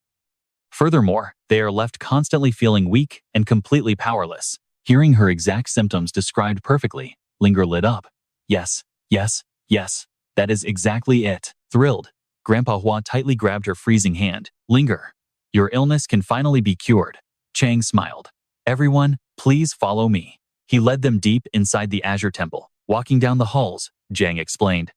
Furthermore, they are left constantly feeling weak and completely powerless. Hearing her exact symptoms described perfectly, Linger lit up. Yes, yes, yes, that is exactly it. Thrilled, Grandpa Hua tightly grabbed her freezing hand. Linger, your illness can finally be cured. Chang smiled. Everyone, please follow me. He led them deep inside the Azure Temple. Walking down the halls, Zhang explained.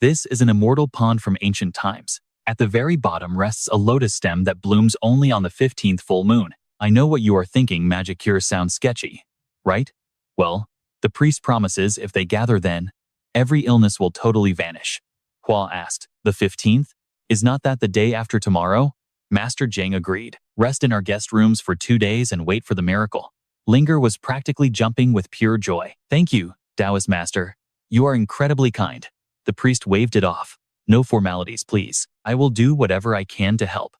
This is an immortal pond from ancient times. At the very bottom rests a lotus stem that blooms only on the 15th full moon. I know what you are thinking, magic cures sounds sketchy, right? Well, the priest promises if they gather then, every illness will totally vanish. Hua asked, the 15th? Is not that the day after tomorrow? Master Zhang agreed. Rest in our guest rooms for 2 days and wait for the miracle. Linger was practically jumping with pure joy. Thank you, Taoist Master. You are incredibly kind. The priest waved it off. No formalities, please. I will do whatever I can to help.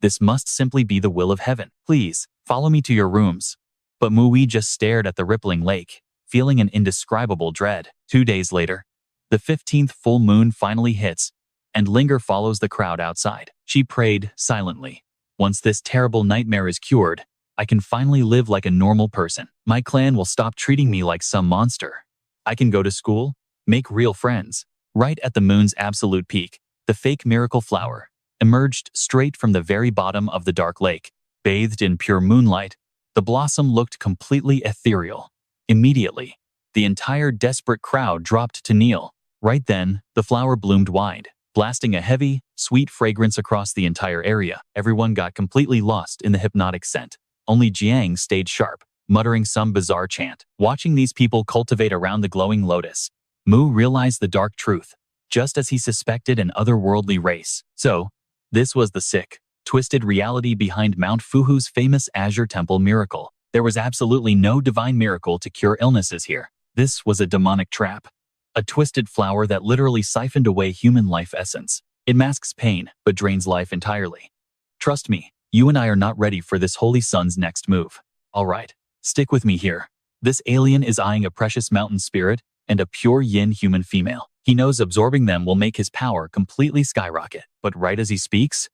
This must simply be the will of heaven. Please, follow me to your rooms. But Mui just stared at the rippling lake, feeling an indescribable dread. 2 days later, the 15th full moon finally hits, and Linger follows the crowd outside. She prayed silently. Once this terrible nightmare is cured, I can finally live like a normal person. My clan will stop treating me like some monster. I can go to school, make real friends. Right at the moon's absolute peak, the fake miracle flower emerged straight from the very bottom of the dark lake. Bathed in pure moonlight, the blossom looked completely ethereal. Immediately, the entire desperate crowd dropped to kneel. Right then, the flower bloomed wide, blasting a heavy, sweet fragrance across the entire area. Everyone got completely lost in the hypnotic scent. Only Jiang stayed sharp, muttering some bizarre chant. Watching these people cultivate around the glowing lotus, Mu realized the dark truth, just as he suspected an otherworldly race. So, this was the sick, twisted reality behind Mount Fuhu's famous Azure Temple miracle. There was absolutely no divine miracle to cure illnesses here. This was a demonic trap. A twisted flower that literally siphoned away human life essence. It masks pain, but drains life entirely. Trust me, you and I are not ready for this Holy Sun's next move. All right, stick with me here. This alien is eyeing a precious mountain spirit and a pure yin human female. He knows absorbing them will make his power completely skyrocket. But right as he speaks,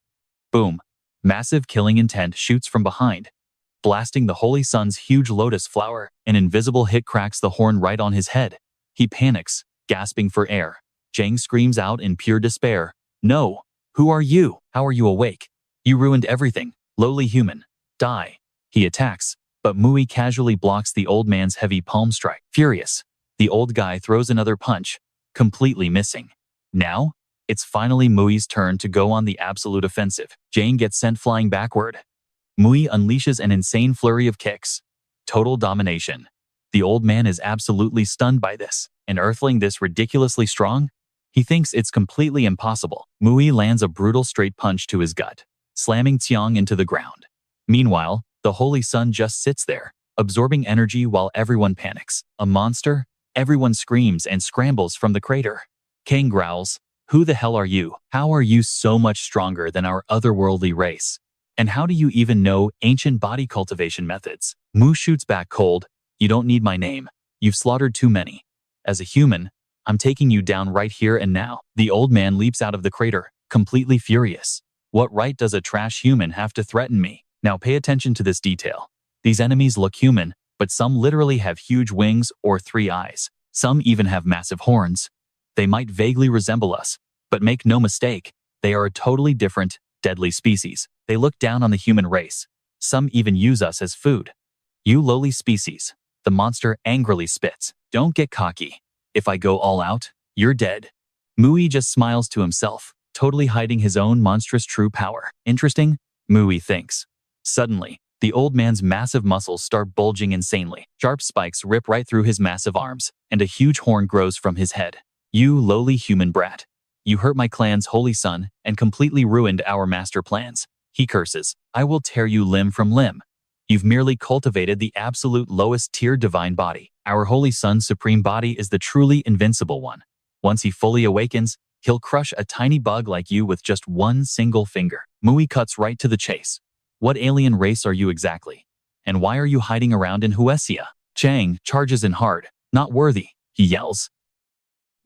boom, massive killing intent shoots from behind, blasting the Holy Sun's huge lotus flower. An invisible hit cracks the horn right on his head. He panics, gasping for air. Zhang screams out in pure despair. No, who are you? How are you awake? You ruined everything, lowly human. Die. He attacks, but Mui casually blocks the old man's heavy palm strike. Furious, the old guy throws another punch, completely missing. Now, it's finally Mui's turn to go on the absolute offensive. Zhang gets sent flying backward. Mui unleashes an insane flurry of kicks. Total domination. The old man is absolutely stunned by this. An earthling this ridiculously strong? He thinks it's completely impossible. Mui lands a brutal straight punch to his gut, slamming Qiang into the ground. Meanwhile, the Holy Sun just sits there, absorbing energy while everyone panics. A monster? Everyone screams and scrambles from the crater. Kang growls, "Who the hell are you? How are you so much stronger than our otherworldly race? And how do you even know ancient body cultivation methods?" Mu shoots back cold, "You don't need my name. You've slaughtered too many. As a human, I'm taking you down right here and now." The old man leaps out of the crater, completely furious. What right does a trash human have to threaten me? Now pay attention to this detail. These enemies look human, but some literally have huge wings or 3 eyes. Some even have massive horns. They might vaguely resemble us, but make no mistake, they are a totally different, deadly species. They look down on the human race. Some even use us as food. "You lowly species," the monster angrily spits. "Don't get cocky. If I go all out, you're dead." Mui just smiles to himself, totally hiding his own monstrous true power. Interesting, Mui thinks. Suddenly, the old man's massive muscles start bulging insanely. Sharp spikes rip right through his massive arms, and a huge horn grows from his head. "You lowly human brat. You hurt my clan's holy son and completely ruined our master plans," he curses. "I will tear you limb from limb. You've merely cultivated the absolute lowest tier divine body. Our holy son's supreme body is the truly invincible one. Once he fully awakens, he'll crush a tiny bug like you with just one single finger." Mui cuts right to the chase. "What alien race are you exactly? And why are you hiding around in Huesia?" Chang charges in hard. "Not worthy," he yells.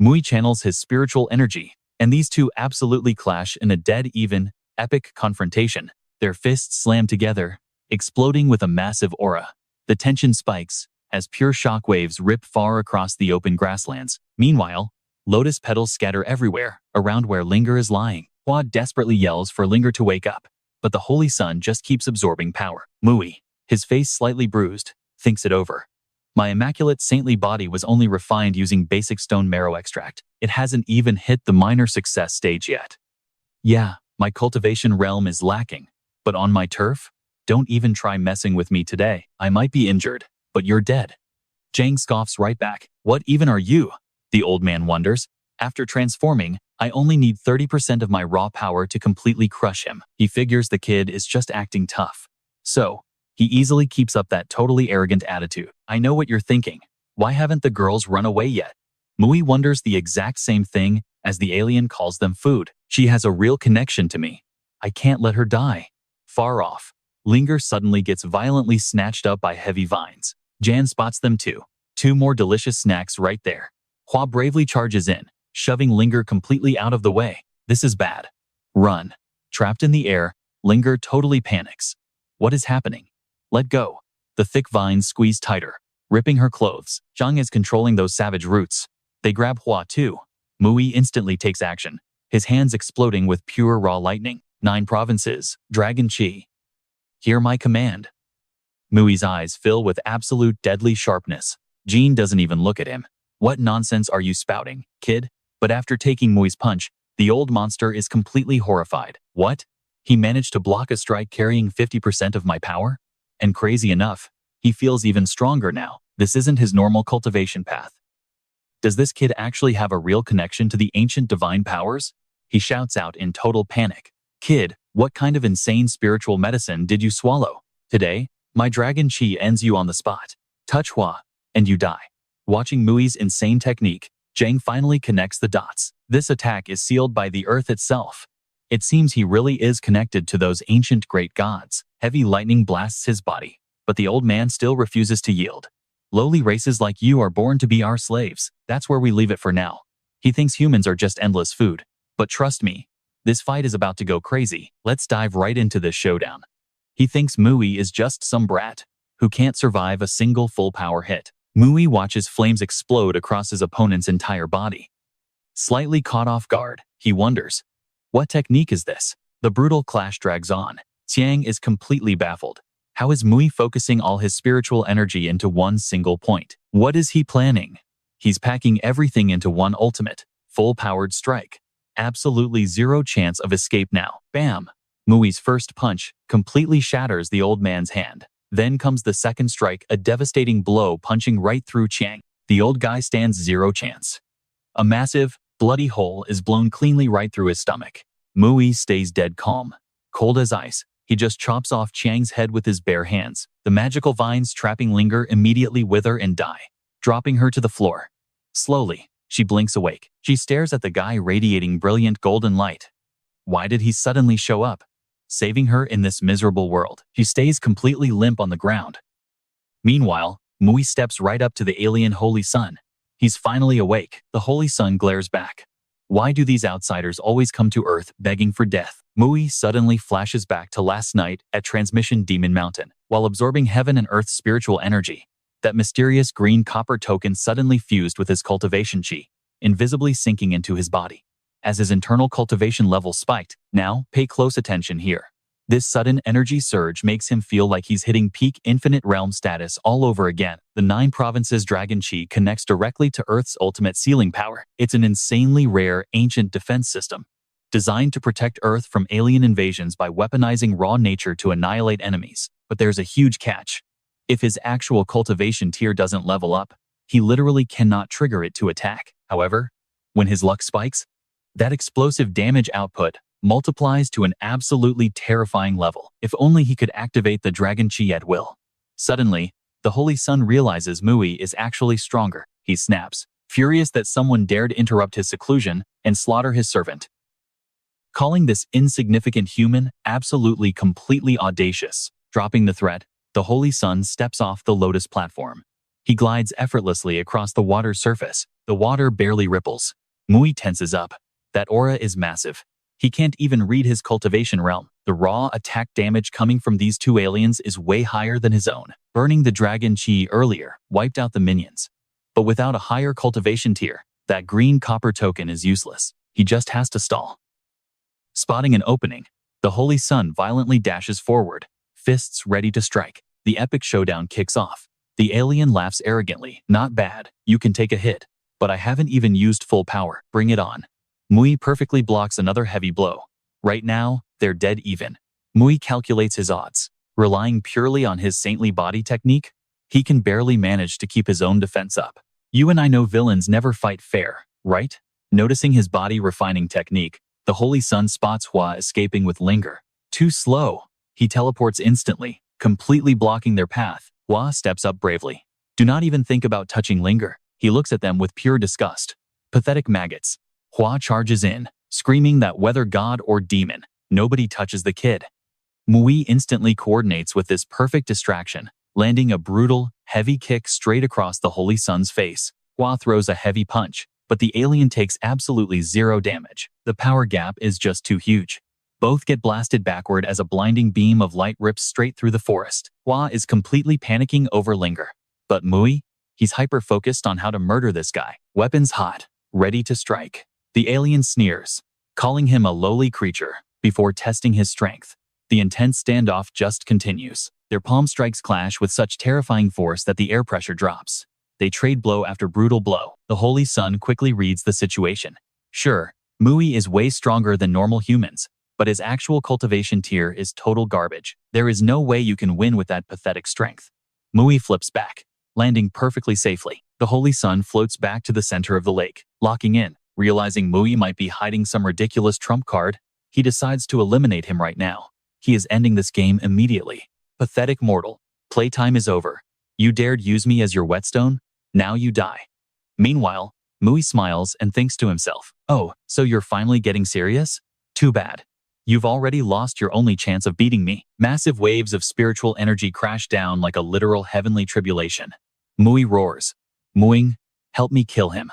Mui channels his spiritual energy, and these two absolutely clash in a dead-even, epic confrontation. Their fists slam together, exploding with a massive aura. The tension spikes as pure shockwaves rip far across the open grasslands. Meanwhile, lotus petals scatter everywhere, around where Linger is lying. Hua desperately yells for Linger to wake up, but the Holy Sun just keeps absorbing power. Mui, his face slightly bruised, thinks it over. "My immaculate saintly body was only refined using basic stone marrow extract. It hasn't even hit the minor success stage yet. Yeah, my cultivation realm is lacking, but on my turf, don't even try messing with me today. I might be injured, but you're dead." Jang scoffs right back. What even are you? The old man wonders. After transforming, I only need 30% of my raw power to completely crush him. He figures the kid is just acting tough. So, he easily keeps up that totally arrogant attitude. I know what you're thinking. Why haven't the girls run away yet? Mui wonders the exact same thing as the alien calls them food. She has a real connection to me. I can't let her die. Far off, Linger suddenly gets violently snatched up by heavy vines. Jan spots them too. Two more delicious snacks right there. Hua bravely charges in, shoving Linger completely out of the way. This is bad. Run. Trapped in the air, Linger totally panics. What is happening? Let go. The thick vines squeeze tighter, ripping her clothes. Zhang is controlling those savage roots. They grab Hua too. Mui instantly takes action, his hands exploding with pure raw lightning. 9 provinces, Dragon Chi. Hear my command. Mui's eyes fill with absolute deadly sharpness. Jean doesn't even look at him. What nonsense are you spouting, kid? But after taking Mui's punch, the old monster is completely horrified. What? He managed to block a strike carrying 50% of my power? And crazy enough, he feels even stronger now. This isn't his normal cultivation path. Does this kid actually have a real connection to the ancient divine powers? He shouts out in total panic. Kid, what kind of insane spiritual medicine did you swallow? Today, my dragon chi ends you on the spot. Touch Hua, and you die. Watching Mui's insane technique, Zhang finally connects the dots. This attack is sealed by the earth itself. It seems he really is connected to those ancient great gods. Heavy lightning blasts his body, but the old man still refuses to yield. Lowly races like you are born to be our slaves. That's where we leave it for now. He thinks humans are just endless food. But trust me, this fight is about to go crazy. Let's dive right into this showdown. He thinks Mui is just some brat who can't survive a single full power hit. Mui watches flames explode across his opponent's entire body. Slightly caught off guard, he wonders, what technique is this? The brutal clash drags on. Xiang is completely baffled. How is Mui focusing all his spiritual energy into one single point? What is he planning? He's packing everything into one ultimate, full-powered strike. Absolutely zero chance of escape now. Bam! Mui's first punch completely shatters the old man's hand. Then comes the second strike, a devastating blow punching right through Qiang. The old guy stands zero chance. A massive, bloody hole is blown cleanly right through his stomach. Mui stays dead calm. Cold as ice, he just chops off Qiang's head with his bare hands. The magical vines trapping Linger immediately wither and die, dropping her to the floor. Slowly, she blinks awake. She stares at the guy radiating brilliant golden light. Why did he suddenly show up, saving her in this miserable world? She stays completely limp on the ground. Meanwhile, Mui steps right up to the alien Holy Sun. He's finally awake. The Holy Sun glares back. Why do these outsiders always come to Earth begging for death? Mui suddenly flashes back to last night at Transmission Demon Mountain. While absorbing heaven and Earth's spiritual energy, that mysterious green copper token suddenly fused with his cultivation chi, invisibly sinking into his body. As his internal cultivation level spiked, now pay close attention here. This sudden energy surge makes him feel like he's hitting peak infinite realm status all over again. The 9 provinces dragon chi connects directly to Earth's ultimate sealing power. It's an insanely rare, ancient defense system, designed to protect Earth from alien invasions by weaponizing raw nature to annihilate enemies. But there's a huge catch. If his actual cultivation tier doesn't level up, he literally cannot trigger it to attack. However, when his luck spikes, that explosive damage output multiplies to an absolutely terrifying level. If only he could activate the dragon chi at will. Suddenly, the Holy Sun realizes Mui is actually stronger. He snaps, furious that someone dared interrupt his seclusion and slaughter his servant. Calling this insignificant human absolutely completely audacious. Dropping the threat, the Holy Sun steps off the lotus platform. He glides effortlessly across the water's surface. The water barely ripples. Mui tenses up. That aura is massive. He can't even read his cultivation realm. The raw attack damage coming from these 2 aliens is way higher than his own. Burning the dragon chi earlier wiped out the minions. But without a higher cultivation tier, that green copper token is useless. He just has to stall. Spotting an opening, the Holy Sun violently dashes forward, fists ready to strike. The epic showdown kicks off. The alien laughs arrogantly. Not bad, you can take a hit. But I haven't even used full power. Bring it on. Mui perfectly blocks another heavy blow. Right now, they're dead even. Mui calculates his odds. Relying purely on his saintly body technique, He can barely manage to keep his own defense up. You and I know villains never fight fair, right? Noticing his body refining technique, the Holy Sun spots Hua escaping with Linger. Too slow. He teleports instantly, completely blocking their path. Hua steps up bravely. Do not even think about touching Linger. He looks at them with pure disgust. Pathetic maggots. Hua charges in, screaming that whether god or demon, nobody touches the kid. Mui instantly coordinates with this perfect distraction, landing a brutal, heavy kick straight across the Holy Sun's face. Hua throws a heavy punch, but the alien takes absolutely zero damage. The power gap is just too huge. Both get blasted backward as a blinding beam of light rips straight through the forest. Hua is completely panicking over Linger. But Mui? He's hyper-focused on how to murder this guy. Weapons hot, ready to strike. The alien sneers, calling him a lowly creature, before testing his strength. The intense standoff just continues. Their palm strikes clash with such terrifying force that the air pressure drops. They trade blow after brutal blow. The Holy Sun quickly reads the situation. Sure, Mui is way stronger than normal humans, but his actual cultivation tier is total garbage. There is no way you can win with that pathetic strength. Mui flips back, landing perfectly safely. The Holy Sun floats back to the center of the lake, locking in. Realizing Mui might be hiding some ridiculous trump card, he decides to eliminate him right now. He is ending this game immediately. Pathetic mortal. Playtime is over. You dared use me as your whetstone? Now you die. Meanwhile, Mui smiles and thinks to himself, oh, so you're finally getting serious? Too bad. You've already lost your only chance of beating me. Massive waves of spiritual energy crash down like a literal heavenly tribulation. Mui roars. Muing, help me kill him.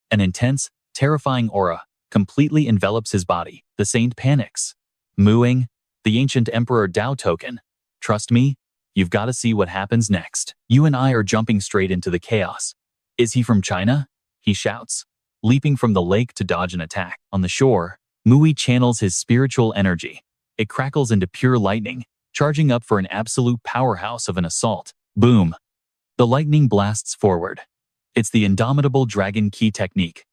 An intense, terrifying aura completely envelops his body. The saint panics. Muing, the ancient Emperor Dao token. Trust me, you've got to see what happens next. You and I are jumping straight into the chaos. Is he from China? He shouts, leaping from the lake to dodge an attack. On the shore, Mui channels his spiritual energy. It crackles into pure lightning, charging up for an absolute powerhouse of an assault. Boom! The lightning blasts forward. It's the indomitable dragon key technique.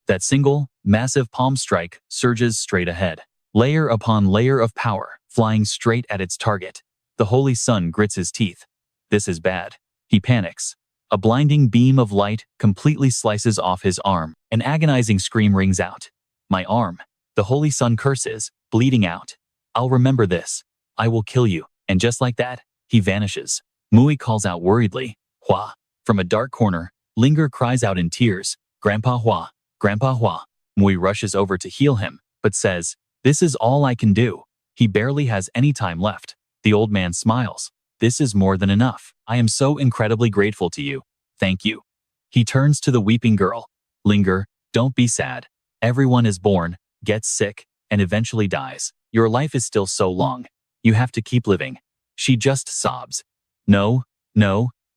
That single, massive palm strike surges straight ahead. Layer upon layer of power, flying straight at its target. The Holy Sun grits his teeth. This is bad. He panics. A blinding beam of light completely slices off his arm. An agonizing scream rings out. My arm. The Holy Sun curses, bleeding out. I'll remember this. I will kill you. And just like that, he vanishes. Mui calls out worriedly. Hua. From a dark corner, Linger cries out in tears. Grandpa Hua. Grandpa Hua. Mui rushes over to heal him, but says, this is all I can do. He barely has any time left. The old man smiles. This is more than enough. I am so incredibly grateful to you. Thank you. He turns to the weeping girl. Linger, don't be sad. Everyone is born, gets sick, and eventually dies. Your life is still so long. You have to keep living. She just sobs. No,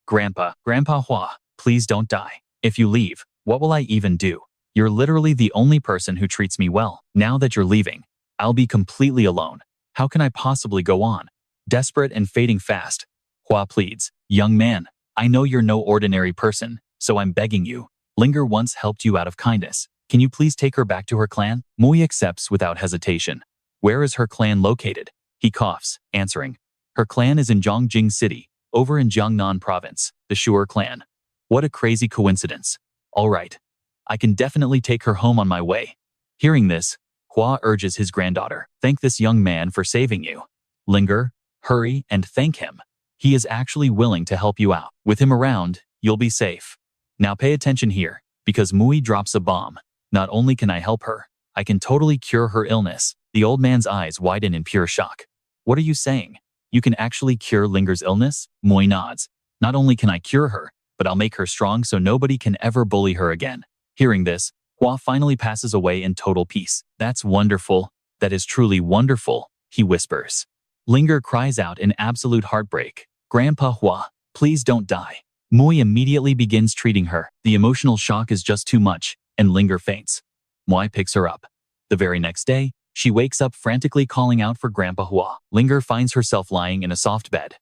Grandpa Hua, please don't die. If you leave, what will I even do? You're literally the only person who treats me well. Now that you're leaving, I'll be completely alone. How can I possibly go on? Desperate and fading fast, Hua pleads. Young man, I know you're no ordinary person, so I'm begging you. Linger once helped you out of kindness. Can you please take her back to her clan? Mui accepts without hesitation. Where is her clan located? He coughs, answering. Her clan is in Zhongjing City, over in Jiangnan Province, the Shu'er clan. What a crazy coincidence. All right. I can definitely take her home on my way. Hearing this, Hua urges his granddaughter. Thank this young man for saving you. Linger, hurry and thank him. He is actually willing to help you out. With him around, you'll be safe. Now pay attention here, because Mui drops a bomb. Not only can I help her, I can totally cure her illness. The old man's eyes widen in pure shock. What are you saying? You can actually cure Linger's illness? Mui nods. Not only can I cure her, but I'll make her strong so nobody can ever bully her again. Hearing this, Hua finally passes away in total peace. That's wonderful. That is truly wonderful, he whispers. Linger cries out in absolute heartbreak. Grandpa Hua, please don't die. Mui immediately begins treating her. The emotional shock is just too much, and Linger faints. Mui picks her up. The very next day, she wakes up frantically calling out for Grandpa Hua. Linger finds herself lying in a soft bed.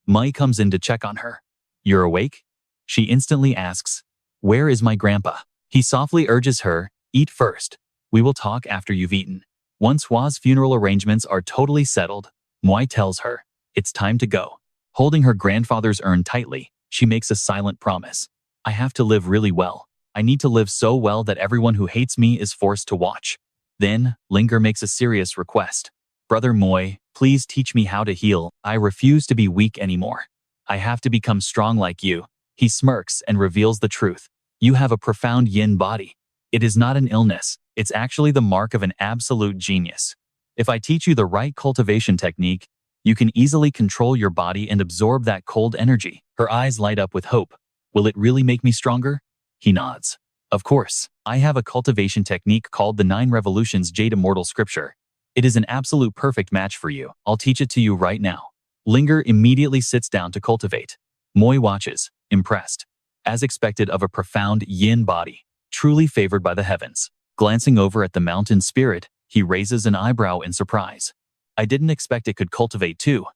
Mui comes in to check on her. You're awake? She instantly asks, where is my grandpa? He softly urges her, eat first. We will talk after you've eaten. Once Hua's funeral arrangements are totally settled, Mui tells her, it's time to go. Holding her grandfather's urn tightly, She makes a silent promise. I have to live really well. I need to live so well that everyone who hates me is forced to watch. Then, Linger makes a serious request. Brother Moy, please teach me how to heal. I refuse to be weak anymore. I have to become strong like you. He smirks and reveals the truth. You have a profound yin body. It is not an illness. It's actually the mark of an absolute genius. If I teach you the right cultivation technique, you can easily control your body and absorb that cold energy. Her eyes light up with hope. Will it really make me stronger? He nods. Of course, I have a cultivation technique called the 9 Revolutions Jade Immortal Scripture. It is an absolute perfect match for you. I'll teach it to you right now. Linger immediately sits down to cultivate. Moy watches, impressed. As expected of a profound yin body, truly favored by the heavens. Glancing over at the mountain spirit, he raises an eyebrow in surprise. I didn't expect it could cultivate too.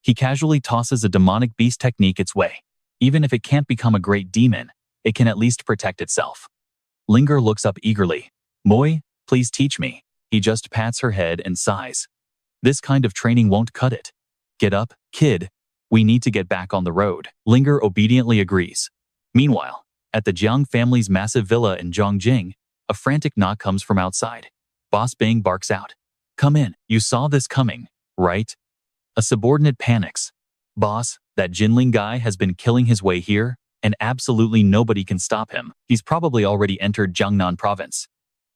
He casually tosses a demonic beast technique its way. Even if it can't become a great demon, it can at least protect itself. Linger looks up eagerly. Moy, please teach me. He just pats her head and sighs. This kind of training won't cut it. Get up, kid. We need to get back on the road. Linger obediently agrees. Meanwhile, at the Jiang family's massive villa in Zhongjing, a frantic knock comes from outside. Boss Bing barks out. Come in. You saw this coming, right? A subordinate panics. Boss, that Jinling guy has been killing his way here, and absolutely nobody can stop him. He's probably already entered Jiangnan province.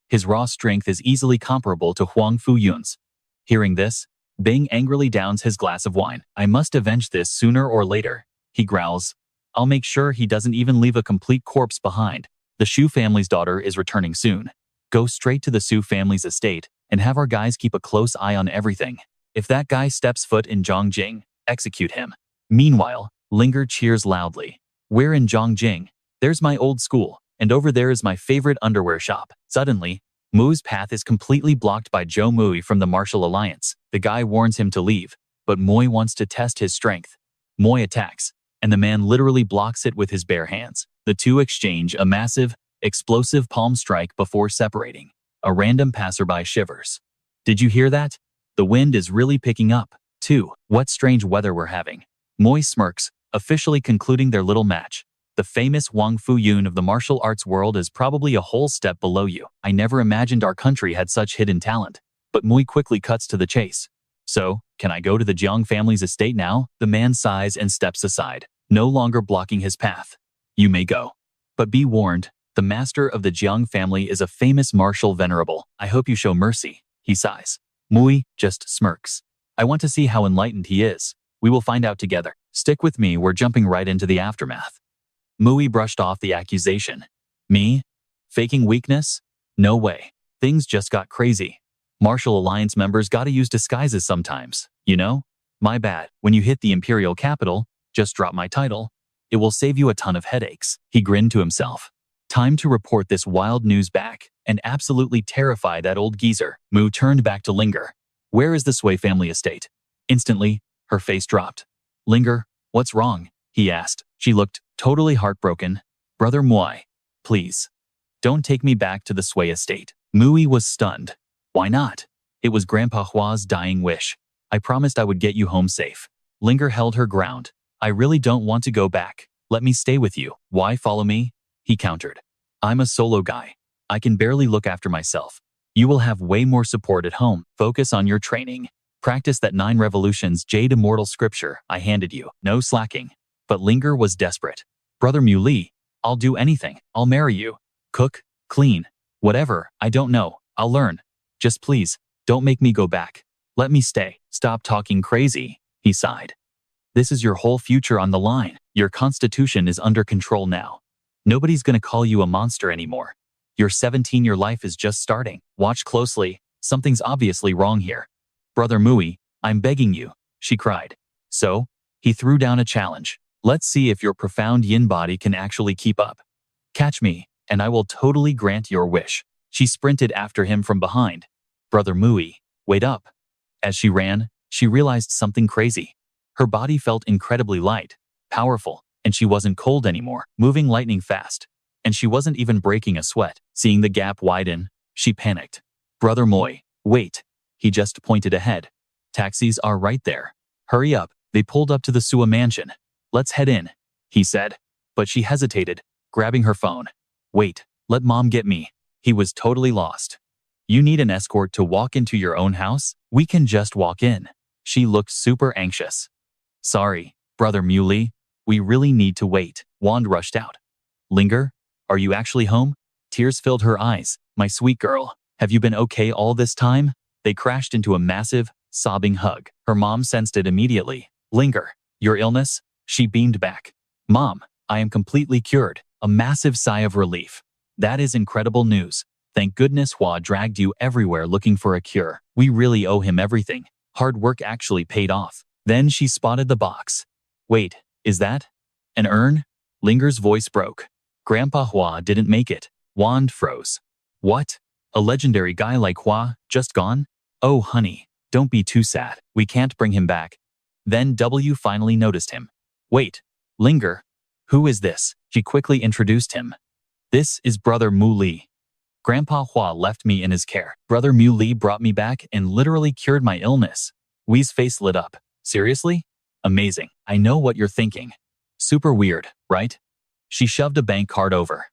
His raw strength is easily comparable to Huang Fuyun's. Hearing this, Bing angrily downs his glass of wine. I must avenge this sooner or later, he growls. I'll make sure he doesn't even leave a complete corpse behind. The Shu family's daughter is returning soon. Go straight to the Su family's estate and have our guys keep a close eye on everything. If that guy steps foot in Zhongjing, execute him. Meanwhile, Linger cheers loudly. We're in Zhongjing. There's my old school, and over there is my favorite underwear shop. Suddenly, Mu's path is completely blocked by Zhou Mui from the Martial Alliance. The guy warns him to leave, but Moy wants to test his strength. Moy attacks, and the man literally blocks it with his bare hands. The two exchange a massive, explosive palm strike before separating. A random passerby shivers. Did you hear that? The wind is really picking up, too. What strange weather we're having. Moy smirks, officially concluding their little match. The famous Huang Fuyun of the martial arts world is probably a whole step below you. I never imagined our country had such hidden talent. But Moy quickly cuts to the chase. So, can I go to the Jiang family's estate now? The man sighs and steps aside, no longer blocking his path. You may go. But be warned, the master of the Jiang family is a famous martial venerable. I hope you show mercy, he sighs. Mui just smirks. I want to see how enlightened he is. We will find out together. Stick with me, we're jumping right into the aftermath. Mui brushed off the accusation. Me? Faking weakness? No way. Things just got crazy. Martial Alliance members gotta use disguises sometimes, you know? My bad. When you hit the Imperial capital, just drop my title. It will save you a ton of headaches. He grinned to himself. Time to report this wild news back and absolutely terrify that old geezer. Mu turned back to Linger. Where is the Sui family estate? Instantly, her face dropped. Linger, what's wrong? He asked. She looked totally heartbroken. Brother Moy, please. Don't take me back to the Sui estate. Mui was stunned. Why not? It was Grandpa Hua's dying wish. I promised I would get you home safe. Linger held her ground. I really don't want to go back. Let me stay with you. Why follow me? He countered. I'm a solo guy. I can barely look after myself. You will have way more support at home. Focus on your training. Practice that 9 Revolutions Jade Immortal Scripture I handed you. No slacking. But Linger was desperate. Brother Muli, I'll do anything. I'll marry you. Cook, clean, whatever, I don't know. I'll learn. Just please, don't make me go back. Let me stay. Stop talking crazy, he sighed. This is your whole future on the line. Your constitution is under control now. Nobody's gonna call you a monster anymore. Your 17-year life is just starting. Watch closely. Something's obviously wrong here. Brother Mui, I'm begging you, she cried. So, he threw down a challenge. Let's see if your profound yin body can actually keep up. Catch me, and I will totally grant your wish. She sprinted after him from behind. Brother Mui, wait up. As she ran, she realized something crazy. Her body felt incredibly light, powerful, and she wasn't cold anymore, moving lightning fast. And she wasn't even breaking a sweat. Seeing the gap widen, she panicked. Brother Moy, wait. He just pointed ahead. Taxis are right there. Hurry up. They pulled up to the Sua mansion. Let's head in. he said. But she hesitated, grabbing her phone. Wait, let mom get me. He was totally lost. You need an escort to walk into your own house? We can just walk in. She looked super anxious. Sorry, Brother Muley. We really need to wait. Wand rushed out. Linger? Are you actually home? Tears filled her eyes. My sweet girl, have you been okay all this time? They crashed into a massive, sobbing hug. Her mom sensed it immediately. Linger, your illness? She beamed back. Mom, I am completely cured. A massive sigh of relief. That is incredible news. Thank goodness Hua dragged you everywhere looking for a cure. We really owe him everything. Hard work actually paid off. Then she spotted the box. Wait, is that an urn? Linger's voice broke. Grandpa Hua didn't make it. Wand froze. What? A legendary guy like Hua just gone? Oh honey, don't be too sad. We can't bring him back. Then W finally noticed him. Wait, Linger. Who is this? She quickly introduced him. This is Brother Mu Li. Grandpa Hua left me in his care. Brother Mu Li brought me back and literally cured my illness. Wee's face lit up. Seriously? Amazing. I know what you're thinking. Super weird, right? She shoved a bank card over.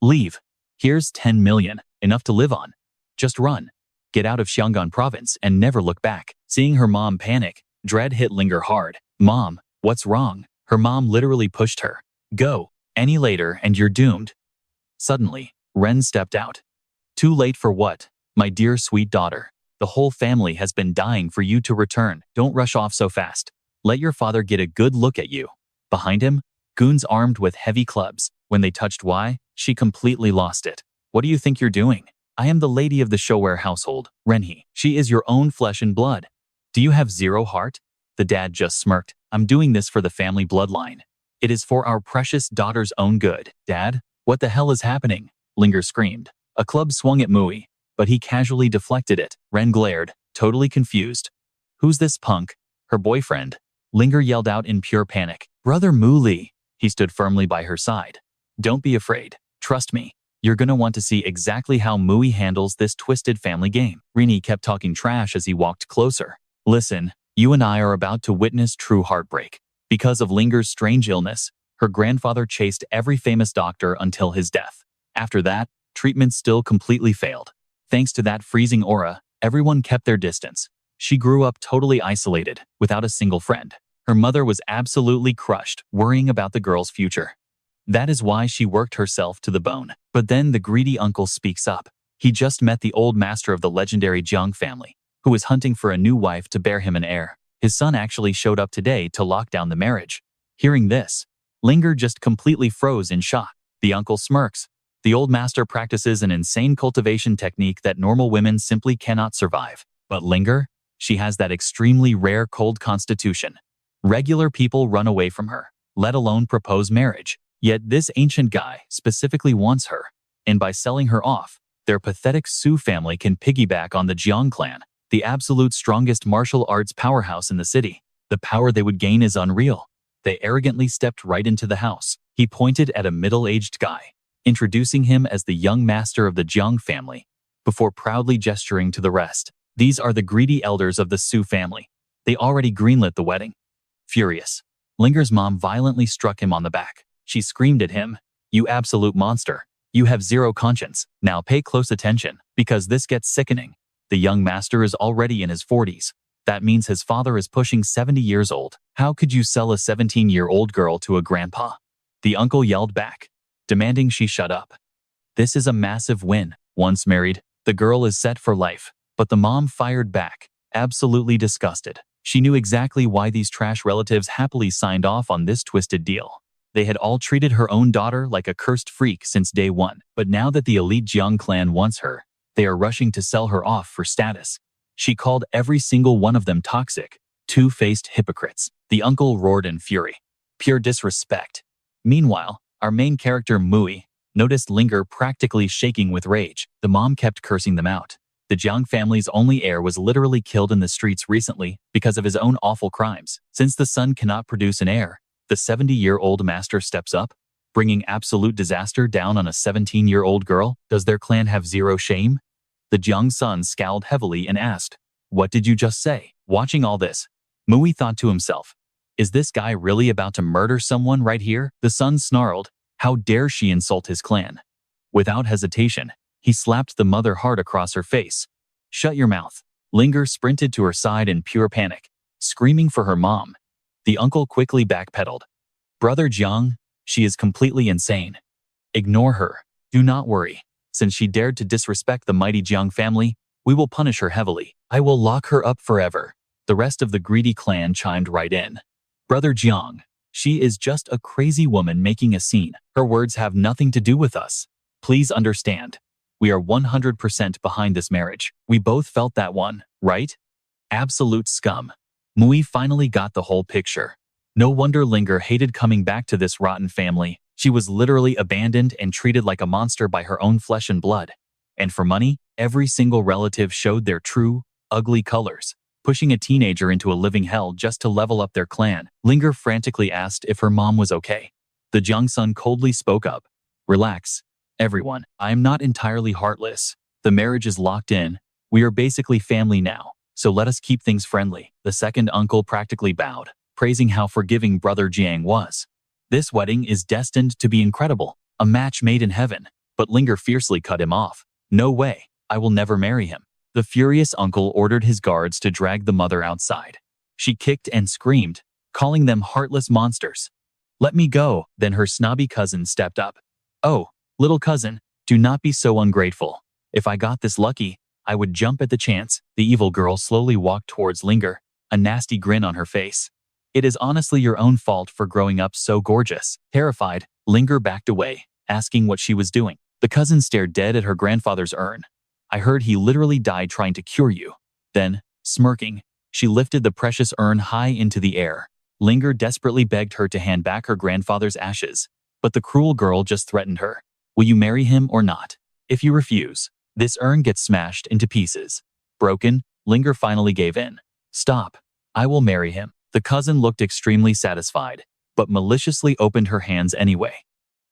Leave. Here's 10 million, enough to live on. Just run. Get out of Xiang'an province and never look back. Seeing her mom panic, dread hit Linger hard. Mom, what's wrong? Her mom literally pushed her. Go. Any later and you're doomed. Suddenly, Ren stepped out. Too late for what? My dear sweet daughter. The whole family has been dying for you to return. Don't rush off so fast. Let your father get a good look at you. Behind him, goons armed with heavy clubs. When they touched Y, she completely lost it. What do you think you're doing? I am the lady of the Showware household, Renhe. She is your own flesh and blood. Do you have zero heart? The dad just smirked. I'm doing this for the family bloodline. It is for our precious daughter's own good. Dad, what the hell is happening? Linger screamed. A club swung at Mui, but he casually deflected it. Ren glared, totally confused. Who's this punk? Her boyfriend. Linger yelled out in pure panic. Brother Mu Li. He stood firmly by her side. Don't be afraid. Trust me. You're gonna want to see exactly how Mui handles this twisted family game. Rini kept talking trash as he walked closer. Listen, you and I are about to witness true heartbreak. Because of Linger's strange illness, her grandfather chased every famous doctor until his death. After that, treatment still completely failed. Thanks to that freezing aura, everyone kept their distance. She grew up totally isolated, without a single friend. Her mother was absolutely crushed, worrying about the girl's future. That is why she worked herself to the bone. But then the greedy uncle speaks up. He just met the old master of the legendary Jiang family, who was hunting for a new wife to bear him an heir. His son actually showed up today to lock down the marriage. Hearing this, Linger just completely froze in shock. The uncle smirks. The old master practices an insane cultivation technique that normal women simply cannot survive. But Linger? She has that extremely rare cold constitution. Regular people run away from her, let alone propose marriage. Yet this ancient guy specifically wants her, and by selling her off, their pathetic Su family can piggyback on the Jiang clan, the absolute strongest martial arts powerhouse in the city. The power they would gain is unreal. They arrogantly stepped right into the house. He pointed at a middle-aged guy, introducing him as the young master of the Jiang family, before proudly gesturing to the rest. These are the greedy elders of the Su family. They already greenlit the wedding. Furious, Linger's mom violently struck him on the back. She screamed at him, "You absolute monster. You have zero conscience. Now pay close attention, because this gets sickening. The young master is already in his 40s. That means his father is pushing 70 years old. How could you sell a 17-year-old girl to a grandpa?" The uncle yelled back, demanding she shut up. This is a massive win. Once married, the girl is set for life. But the mom fired back, absolutely disgusted. She knew exactly why these trash relatives happily signed off on this twisted deal. They had all treated her own daughter like a cursed freak since day one. But now that the elite Jiang clan wants her, they are rushing to sell her off for status. She called every single one of them toxic, two-faced hypocrites. The uncle roared in fury. Pure disrespect. Meanwhile, our main character Mui noticed Linger practically shaking with rage. The mom kept cursing them out. The Jiang family's only heir was literally killed in the streets recently because of his own awful crimes. Since the son cannot produce an heir, the 70-year-old master steps up, bringing absolute disaster down on a 17-year-old girl. Does their clan have zero shame? The Jiang son scowled heavily and asked, "What did you just say?" Watching all this, Mui thought to himself, Is this guy really about to murder someone right here? The son snarled. How dare she insult his clan? Without hesitation, he slapped the mother hard across her face. Shut your mouth. Linger sprinted to her side in pure panic, screaming for her mom. The uncle quickly backpedaled. Brother Jiang, she is completely insane. Ignore her. Do not worry. Since she dared to disrespect the mighty Jiang family, we will punish her heavily. I will lock her up forever. The rest of the greedy clan chimed right in. Brother Jiang, she is just a crazy woman making a scene. Her words have nothing to do with us. Please understand. We are 100% behind this marriage. We both felt that one, right? Absolute scum. Mui finally got the whole picture. No wonder Linger hated coming back to this rotten family. She was literally abandoned and treated like a monster by her own flesh and blood. And for money, every single relative showed their true, ugly colors, pushing a teenager into a living hell just to level up their clan. Linger frantically asked if her mom was okay. The Jiang son coldly spoke up. Relax, everyone. I am not entirely heartless. The marriage is locked in. We are basically family now, so let us keep things friendly. The second uncle practically bowed, praising how forgiving brother Jiang was. This wedding is destined to be incredible, a match made in heaven. But Linger fiercely cut him off. No way, I will never marry him. The furious uncle ordered his guards to drag the mother outside. She kicked and screamed, calling them heartless monsters. Let me go. Then her snobby cousin stepped up. Oh, little cousin, do not be so ungrateful. If I got this lucky, I would jump at the chance. The evil girl slowly walked towards Linger, a nasty grin on her face. It is honestly your own fault for growing up so gorgeous. Terrified, Linger backed away, asking what she was doing. The cousin stared dead at her grandfather's urn. I heard he literally died trying to cure you. Then, smirking, she lifted the precious urn high into the air. Linger desperately begged her to hand back her grandfather's ashes, but the cruel girl just threatened her. Will you marry him or not? If you refuse, this urn gets smashed into pieces. Broken, Linger finally gave in. Stop. I will marry him. The cousin looked extremely satisfied, but maliciously opened her hands anyway.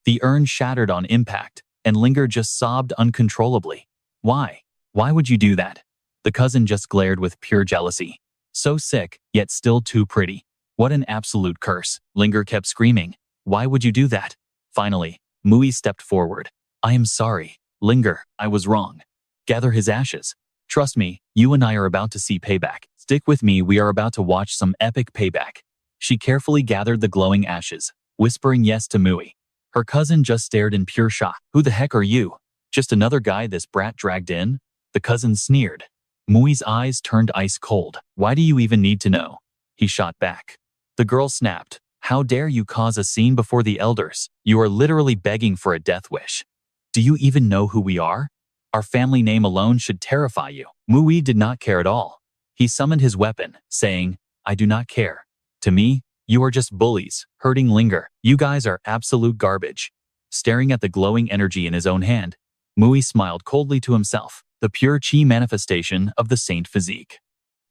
The urn shattered on impact, and Linger just sobbed uncontrollably. Why? Why would you do that? The cousin just glared with pure jealousy. So sick, yet still too pretty. What an absolute curse. Linger kept screaming. Why would you do that? Finally, Mui stepped forward. I am sorry. Linger, I was wrong. Gather his ashes. Trust me, you and I are about to see payback. Stick with me, we are about to watch some epic payback. She carefully gathered the glowing ashes, whispering yes to Mui. Her cousin just stared in pure shock. Who the heck are you? Just another guy this brat dragged in? The cousin sneered. Mui's eyes turned ice cold. Why do you even need to know? He shot back. The girl snapped. How dare you cause a scene before the elders? You are literally begging for a death wish. Do you even know who we are? Our family name alone should terrify you. Mui did not care at all. He summoned his weapon, saying, I do not care. To me, you are just bullies, hurting Linger. You guys are absolute garbage. Staring at the glowing energy in his own hand, Mui smiled coldly to himself, the pure chi manifestation of the saint physique.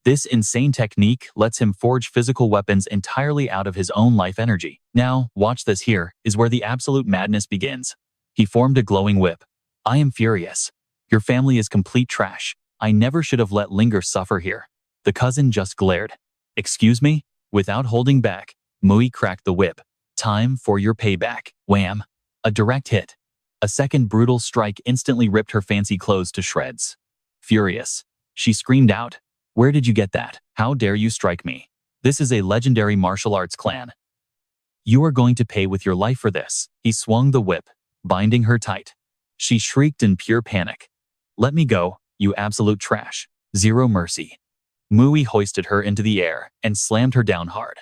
This insane technique lets him forge physical weapons entirely out of his own life energy. Now, watch this. Here is where the absolute madness begins. He formed a glowing whip. I am furious. Your family is complete trash. I never should have let Linger suffer here. The cousin just glared. Excuse me? Without holding back, Mui cracked the whip. Time for your payback. Wham! A direct hit. A second brutal strike instantly ripped her fancy clothes to shreds. Furious, she screamed out, Where did you get that? How dare you strike me? This is a legendary martial arts clan. You are going to pay with your life for this. He swung the whip, binding her tight. She shrieked in pure panic. Let me go, you absolute trash. Zero mercy. Mui hoisted her into the air and slammed her down hard.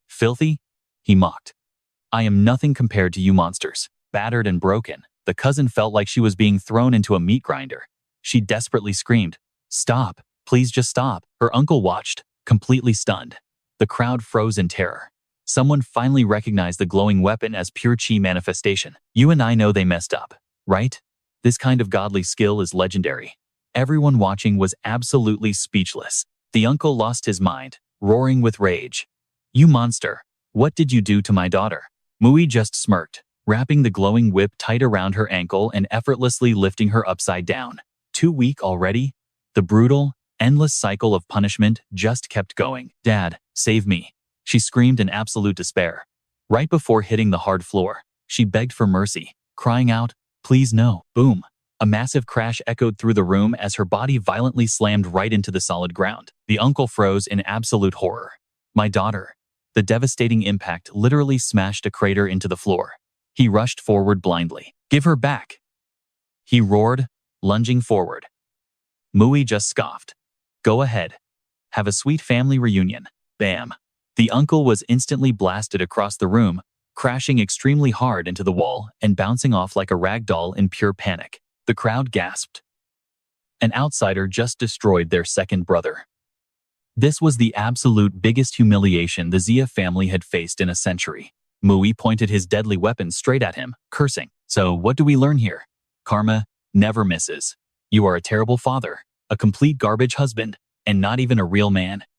Filthy? He mocked. I am nothing compared to you monsters. Battered and broken, the cousin felt like she was being thrown into a meat grinder. She desperately screamed, Stop, please just stop. Her uncle watched, completely stunned. The crowd froze in terror. Someone finally recognized the glowing weapon as pure chi manifestation. You and I know they messed up, right? This kind of godly skill is legendary. Everyone watching was absolutely speechless. The uncle lost his mind, roaring with rage. You monster, what did you do to my daughter? Mui just smirked, wrapping the glowing whip tight around her ankle and effortlessly lifting her upside down. Too weak already? The brutal, endless cycle of punishment just kept going. Dad, save me. She screamed in absolute despair. Right before hitting the hard floor, she begged for mercy, crying out, "Please no." Boom. A massive crash echoed through the room as her body violently slammed right into the solid ground. The uncle froze in absolute horror. "My daughter." The devastating impact literally smashed a crater into the floor. He rushed forward blindly. "Give her back!" he roared, lunging forward. Mui just scoffed. "Go ahead. Have a sweet family reunion." Bam. The uncle was instantly blasted across the room, crashing extremely hard into the wall and bouncing off like a rag doll in pure panic. The crowd gasped. An outsider just destroyed their second brother. This was the absolute biggest humiliation the Xia family had faced in a century. Mui pointed his deadly weapon straight at him, cursing. "So what do we learn here? Karma never misses. You are a terrible father, a complete garbage husband, and not even a real man."